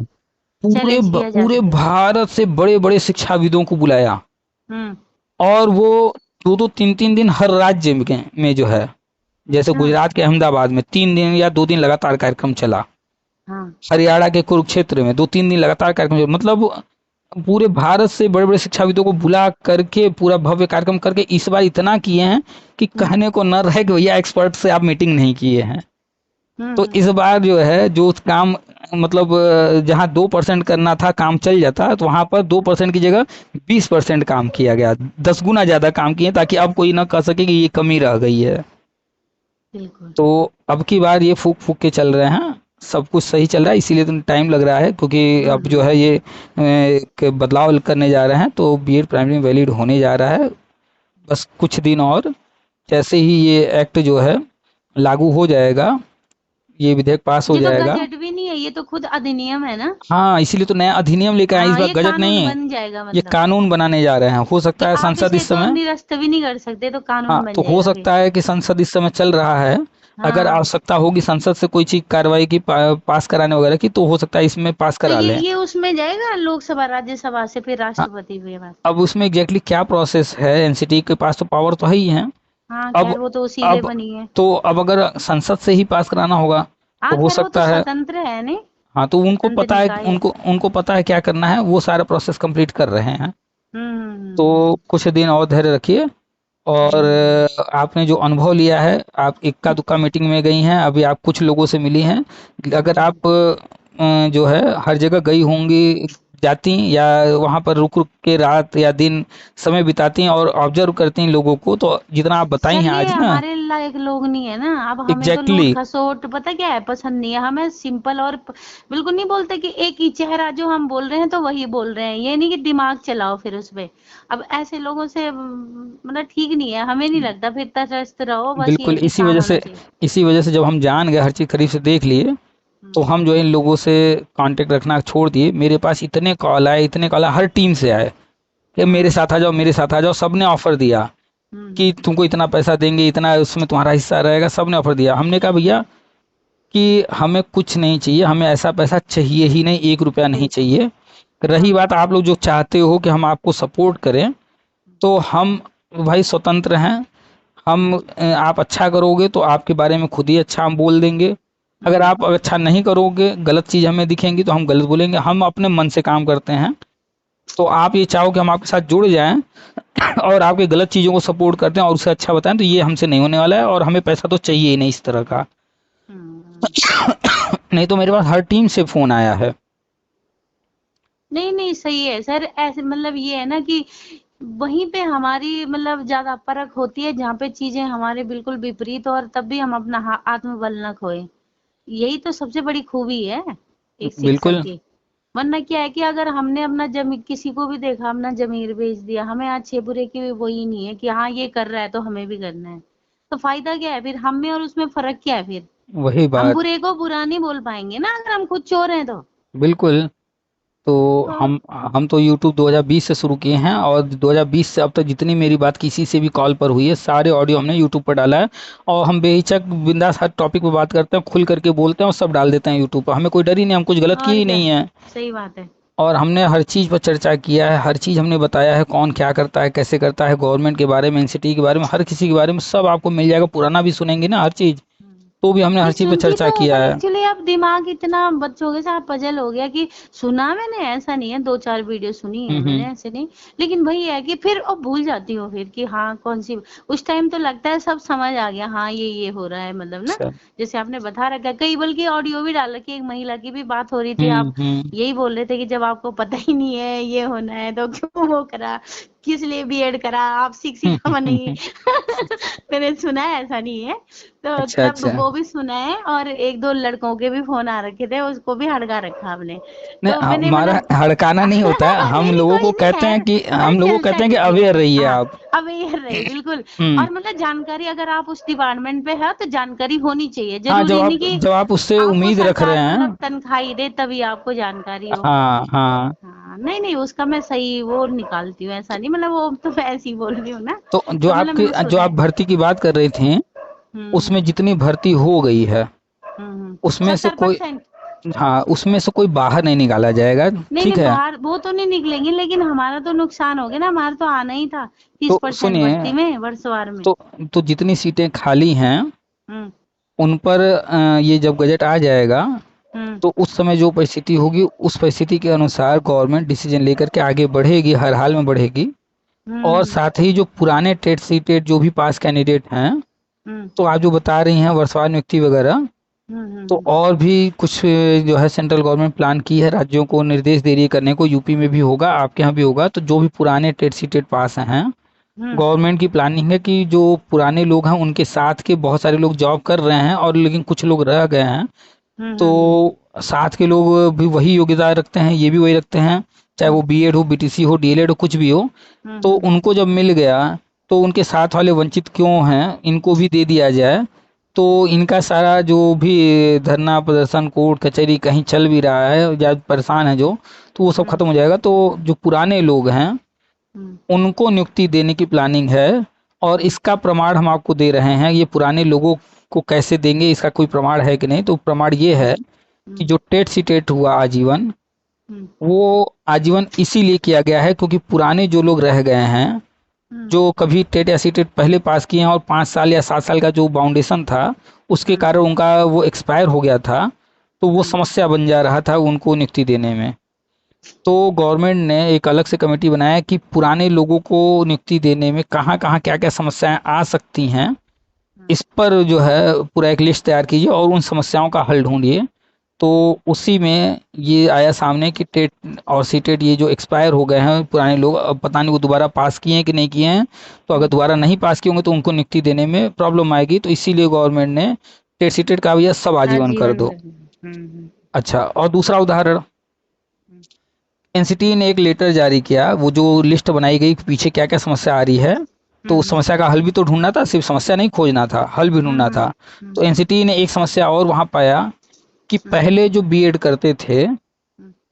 बिना पूरे चैलेंज किया जा पूरे सके। भारत से बड़े बड़े शिक्षाविदों को बुलाया, हम्म। और वो 2-2 3-3 दिन हर राज्य में जो है, जैसे अच्छा। गुजरात के अहमदाबाद में 3 दिन या 2 दिन लगातार कार्यक्रम चला, हाँ। हरियाणा के कुरुक्षेत्र में 2-3 दिन लगातार कार्यक्रम चला। मतलब पूरे भारत से बड़े बड़े शिक्षाविदों को बुला करके पूरा भव्य कार्यक्रम करके इस बार इतना किए हैं कि कहने को न रहे कि भैया एक्सपर्ट से आप मीटिंग नहीं किए हैं। तो इस बार जो है जो काम मतलब जहाँ 2% करना था काम चल जाता, तो वहाँ पर 2% की जगह 20% काम किया गया, 10 गुना ज्यादा काम किए, ताकि अब कोई ना कह सके कि ये कमी रह गई है। बिल्कुल। तो अब की बार ये फूक फूक के चल रहे हैं, सब कुछ सही चल रहा है, इसीलिए तो टाइम लग रहा है, क्योंकि अब जो है ये एक बदलाव करने जा रहे हैं, तो बीएड प्राइमरी वैलिड होने जा रहा है। बस कुछ दिन और, जैसे ही ये एक्ट जो है लागू हो जाएगा, ये विधेयक पास हो ये तो जाएगा। गजट भी नहीं है, ये तो खुद अधिनियम है ना। हाँ, इसीलिए तो नया अधिनियम लेकर आए, इस हाँ, बार ये गजट कानून नहीं है, बन जाएगा ये मतलब कानून बनाने जा रहे हैं। हो कि सकता है आप संसद इसे इस तो समय, निरस्त भी नहीं कर सकते, तो कानून हाँ, बन तो हो जाएगा फिर। सकता है कि संसद इस समय चल रहा है, अगर हाँ आवश्यकता होगी संसद से कोई चीज कार्रवाई की पास कराने वगैरह की, तो हो सकता है इसमें पास तो करा लें। ये उसमें जाएगा लोकसभा राज्यसभा से फिर हाँ, राष्ट्रपति के पास। अब उसमें एग्जैक्टली क्या प्रोसेस है, एनसीटी के पास तो पावर तो है ही है। हाँ अब खैर वो तो उसी लिए अब बनी है। तो अब अगर संसद से ही पास कराना होगा तो हाँ हो खैर वो तो सकता है। स्वतंत्र है नहीं, हाँ, तो उनको स्वतंत्र पता है, निकाय है। उनको पता है क्या करना है, वो सारा प्रोसेस कंप्लीट कर रहे हैं। तो हम्म। कुछ दिन और धैर्य रखिए। और आपने जो अनुभव लिया है, आप इक्का दुक्का मीटिंग में गई हैं, अभी आप कुछ लोगों से मिली हैं। अगर हम्म। आप जो है हर जगह गई होंगी, जाती या वहां पर रुक रुक के रात या दिन समय बिताती और ऑब्जर्व करती हैं लोगों को, तो जितना आप बताई सर हैं ये आज ना। हमारे लायक लोग नहीं है ना। अब हमें तो एग्जैक्टली लोट exactly, खसोट पता क्या है पसंद नहीं है, हमें सिंपल और बिल्कुल नहीं बोलते कि एक ही चेहरा जो हम बोल रहे हैं तो वही बोल रहे हैं, ये नहीं कि दिमाग चलाओ फिर उसपे। अब ऐसे लोगों से मतलब ठीक नहीं है, हमें नहीं लगता, फिर तटस्थ रहो बस, ये बिल्कुल कि शांत होना चाहिए। इसी वजह से जब हम जान गए, हर चीज करीब से देख लिए, तो हम्म। हम जो है इन लोगों से कांटेक्ट रखना छोड़ दिए। मेरे पास इतने कॉल आए हर टीम से आए कि मेरे हाँ। साथ आ जाओ, मेरे साथ आ जाओ। सबने ऑफर दिया कि हम्म। तुमको इतना पैसा देंगे, इतना उसमें तुम्हारा हिस्सा रहेगा, सबने ऑफर दिया। हमने कहा भैया कि हमें कुछ नहीं चाहिए, हमें ऐसा पैसा चाहिए ही नहीं, 1 रुपया नहीं सही। चाहिए। रही हाँ। बात आप लोग जो चाहते हो कि हम आपको सपोर्ट करें, तो हम भाई स्वतंत्र हैं। हम आप अच्छा करोगे तो आपके बारे में खुद ही अच्छा हम बोल देंगे। अगर हम्म। आप अच्छा नहीं करोगे, गलत चीज़ हमें दिखेंगी, तो हम गलत बोलेंगे। हम अपने मन से काम करते हैं। तो आप ये चाहो कि हम आपके साथ जुड़ जाएं और आपके गलत चीज़ों को सपोर्ट करते हैं और उसे अच्छा बताएं, तो ये हमसे नहीं होने वाला है। और हमें पैसा तो चाहिए ही नहीं इस तरह का। हम्म। नहीं तो मेरे पास हर टीम से फ़ोन आया है। नहीं नहीं सही है सर, ऐसे मतलब ये है ना कि वहीं पे हमारी मतलब ज्यादा परख होती है जहाँ पे चीजें हमारे बिल्कुल विपरीत, और तब भी हम अपना आत्मबल न खोए। यही तो सबसे बड़ी खूबी है एक शिक्षक बिल्कुल। की। वरना क्या है कि अगर हमने अपना जमी किसी को भी देखा अपना जमीर बेच दिया, हमें अच्छे बुरे की वही नहीं है कि हाँ ये कर रहा है तो हमें भी करना है, तो फायदा क्या है फिर, हम में और उसमें फर्क क्या है फिर। वही हम बात। बुरे को बुरा नहीं बोल पाएंगे ना अगर हम खुद चोर हैं तो। बिल्कुल। तो तो हम तो यूट्यूब 2020 से शुरू किए हैं, और 2020 से अब तक जितनी मेरी बात किसी से भी कॉल पर हुई है, सारे ऑडियो हमने यूट्यूब पर डाला है। और हम बेहिचक बिंदास हर टॉपिक पे बात करते हैं, खुल करके बोलते हैं और सब डाल देते हैं यूट्यूब पर। हमें कोई डर ही नहीं, हम कुछ गलत किए और ही क्या, नहीं है। सही बात है। और हमने हर चीज़ पर चर्चा किया है, हर चीज़ हमने बताया है, कौन क्या करता है, कैसे करता है, गवर्नमेंट के बारे में, एनसीटी के बारे में, हर किसी के बारे में सब आपको मिल जाएगा। पुराना भी सुनेंगे ना हर चीज़, हम्म। तो भी हमने हर नहीं चीज़ पर सुनती चर्चा तो हूँ किया पर है। एक्चुअली अब दिमाग इतना बच्चों के साथ पजल हो गया कि सुना मैंने ऐसा नहीं है, दो चार वीडियो सुनी है मैंने हम्म। ऐसे नहीं। लेकिन वही है कि फिर अब भूल जाती हूँ फिर कि हाँ कौन सी, उस टाइम तो लगता है सब समझ आ गया, हाँ ये हो रहा है मतलब ना। अच्छा। जैसे आपने बता रखा है, कई बल्कि ऑडियो भी डाल रखी है, एक महिला की भी बात हो रही थी, आप हम्म। यही बोल रहे थे कि जब आपको पता ही नहीं है ये होना है तो क्यों वो करा, किस लिए बीएड करा, आप शिक्षिका बनेंगे। मैंने सुना है ऐसा नहीं है। तो अच्छा तब अच्छा। वो भी सुना है, और एक दो लड़कों के भी फोन आ रखे थे, उसको भी हड़का रखा हमने। नहीं, तो मैंने हमारा मतलब हड़काना नहीं होता है। हम नहीं नहीं लोगों कोई को नहीं कहते हैं खैर, कि अरे हम लोगों को चलता कहते है हैं कि किसी का। अवेयर रहिए हाँ आप। अब ये रहे बिल्कुल। हम्म। और मतलब जानकारी अगर आप उस डिपार्टमेंट पे है तो जानकारी होनी चाहिए, हाँ, जरूरी नहीं कि जब आप उससे आपको उम्मीद रख रहे सरकार हैं। मतलब तनख्वाही दे तभी आपको जानकारी हो। हाँ हाँ। हाँ नहीं नहीं उसका मैं सही वो निकालती हूँ, ऐसा नहीं मतलब वो तो मैं ऐसे ही बोल रही हूँ ना। तो तो मतलब मैंने जो सुना आप है। भर्ती की बात कर रही थी, हम्म। उसमें जितनी भर्ती हो गई है, उसमें से कोई, 70%। हाँ, उसमें से कोई बाहर नहीं निकाला जाएगा। नहीं ठीक नहीं है। बाहर वो तो नहीं निकलेंगे, लेकिन हमारा तो नुकसान हो गया ना, हमारा तो आना ही था तीस तो परसेंट सुनिए, भर्ती में वर्षवार में। तो जितनी सीटें खाली हैं, हम्म। उन पर ये जब बजट आ जाएगा, हम्म। तो उस समय जो परिस्थिति होगी, उस परिस्थिति के अनुसार गवर्नमेंट डिसीजन लेकर के आगे बढ़ेगी, हर हाल में बढ़ेगी। और हम्म। साथ ही जो पुराने टेट सी टेट जो भी पास कैंडिडेट हैं, हम्म। तो आप जो बता रही हैं वर्षवार नियुक्ति वगैरह, तो हम्म। और भी कुछ जो है सेंट्रल गवर्नमेंट प्लान की है, राज्यों को निर्देश दे रही है करने को। यूपी में भी होगा, आपके यहाँ भी होगा। तो जो भी पुराने टेट सी टेट पास हैं, हम्म। गवर्नमेंट की प्लानिंग है कि जो पुराने लोग हैं उनके साथ के बहुत सारे लोग जॉब कर रहे हैं, और लेकिन कुछ लोग रह गए हैं, तो साथ के लोग भी वही योग्यता रखते हैं, ये भी वही रखते हैं, चाहे वो बीएड हो, बीटीसी हो, डीएलएड हो, कुछ भी हो। तो उनको जब मिल गया, तो उनके साथ वाले वंचित क्यों हैं, इनको भी दे दिया जाए। तो इनका सारा जो भी धरना प्रदर्शन कोर्ट कचहरी कहीं चल भी रहा है या परेशान है जो, तो वो सब खत्म हो जाएगा। तो जो पुराने लोग हैं उनको नियुक्ति देने की प्लानिंग है। और इसका प्रमाण हम आपको दे रहे हैं, ये पुराने लोगों इसको कैसे देंगे, इसका कोई प्रमाण है कि नहीं? तो प्रमाण ये है कि जो टेट सी टेट हुआ आजीवन, वो आजीवन इसीलिए किया गया है क्योंकि पुराने जो लोग रह गए हैं, जो कभी टेट या सी टेट पहले पास किए हैं और 5 साल या 7 साल का जो बाउंडेशन था उसके कारण उनका वो एक्सपायर हो गया था, तो वो समस्या बन जा रहा था उनको नियुक्ति देने में। तो गवर्नमेंट ने एक अलग से कमेटी बनाया कि पुराने लोगों को नियुक्ति देने में कहाँ कहाँ क्या क्या समस्याएं आ सकती हैं, इस पर जो है पूरा एक लिस्ट तैयार कीजिए और उन समस्याओं का हल ढूंढिए। तो उसी में ये आया सामने कि टेट और सी टेट ये जो एक्सपायर हो गए हैं पुराने लोग, अब पता नहीं वो दोबारा पास किए हैं कि नहीं किए हैं। तो अगर दोबारा नहीं पास किए होंगे तो उनको नियुक्ति देने में प्रॉब्लम आएगी, तो इसीलिए गवर्नमेंट ने टेट सी टेट का भैया सब आजीवन कर दो। अच्छा, और दूसरा उदाहरण, एनसीटी ने एक लेटर जारी किया, वो जो लिस्ट बनाई गई पीछे क्या क्या समस्या आ रही है, तो उस समस्या का हल भी तो ढूंढना था, सिर्फ समस्या नहीं खोजना था, हल भी ढूंढना था। तो एनसीटी ने एक समस्या और वहां पाया कि पहले जो बीएड करते थे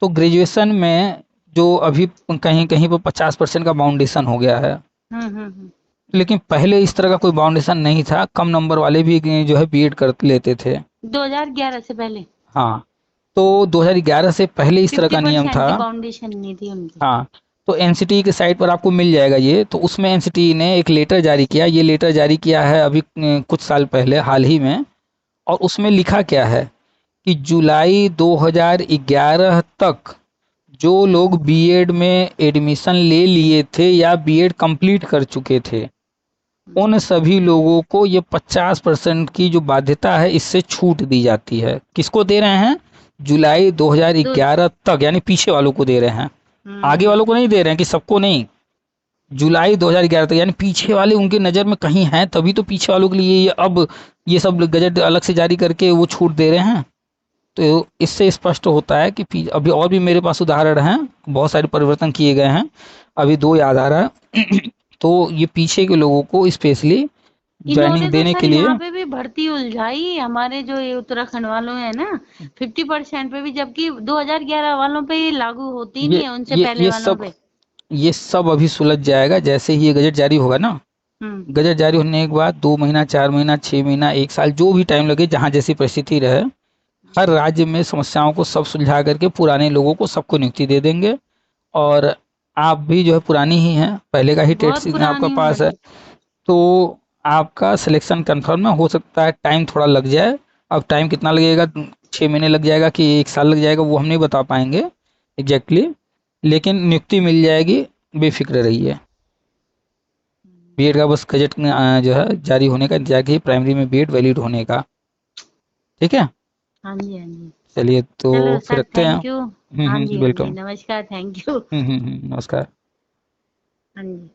तो ग्रेजुएशन में जो अभी कहीं कहीं पर 50% का बाउंडेशन हो गया है, लेकिन पहले इस तरह का कोई बाउंडेशन नहीं था, कम नंबर वाले भी जो है बीएड कर लेते थे 2011 से पहले। हाँ, तो 2011 से पहले इस तरह का नियम 50% था। की फाउंडेशन नहीं थी उनकी। हाँ, तो एनसीटी की साइट पर आपको मिल जाएगा ये। तो उसमें एनसीटी ने एक लेटर जारी किया, ये लेटर जारी किया है अभी कुछ साल पहले, हाल ही में। और उसमें लिखा क्या है कि जुलाई 2011 तक जो लोग बीएड में एडमिशन ले लिए थे या बीएड कंप्लीट कर चुके थे, उन सभी लोगों को ये 50% की जो बाध्यता है इससे छूट दी जाती है। किसको दे रहे हैं? जुलाई 2011 तक, यानी पीछे वालों को दे रहे हैं, आगे वालों को नहीं दे रहे हैं कि सबको नहीं। जुलाई 2011 तक, यानी पीछे वाले उनके नज़र में कहीं हैं तभी तो पीछे वालों के लिए ये अब ये सब गजट अलग से जारी करके वो छूट दे रहे हैं। तो इससे स्पष्ट होता है कि अभी और भी मेरे पास उदाहरण हैं, बहुत सारे परिवर्तन किए गए हैं, अभी 2 याद आ रहा है। तो ये पीछे के लोगों को स्पेशली ज्वाइनिंग देने के लिए यहाँ पे भी भर्ती उलझाई हमारे जो ये उत्तराखंड वालों है ना 50% पे भी, जबकि 2011 वालों पे ये लागू होती ही नहीं है, उनसे पहले वालों पे। ये सब अभी सुलझ जाएगा जैसे ही ये गजट जारी होगा ना। गजट जारी होने के बाद 2 महीना, 4 महीना, 6 महीना, 1 साल, जो भी टाइम लगे, जहाँ जैसी परिस्थिति रहे, हर राज्य में समस्याओं को सब सुलझा करके पुराने लोगों को सबको नियुक्ति दे देंगे। और आप भी जो है पुरानी ही हैं, पहले का ही टेट सीजन आपका पास है, तो आपका सिलेक्शन कंफर्म है। हो सकता है टाइम थोड़ा लग जाए, अब टाइम कितना लगेगा, 6 महीने लग जाएगा कि 1 साल लग जाएगा, वो हम नहीं बता पाएंगे एग्जैक्टली, लेकिन नियुक्ति मिल जाएगी, बेफिक्र रहिए। बीएड का बस गजट जो है जारी होने का इंतजार कीजिए, प्राइमरी में बीएड वैलिड होने का। ठीक है, हाँ जी, हाँ जी। चलिए तो फिर रखते हैं। Thank you. हाँ जी, वेलकम। नमस्कार, थैंक यू। नमस्कार। हाँ जी।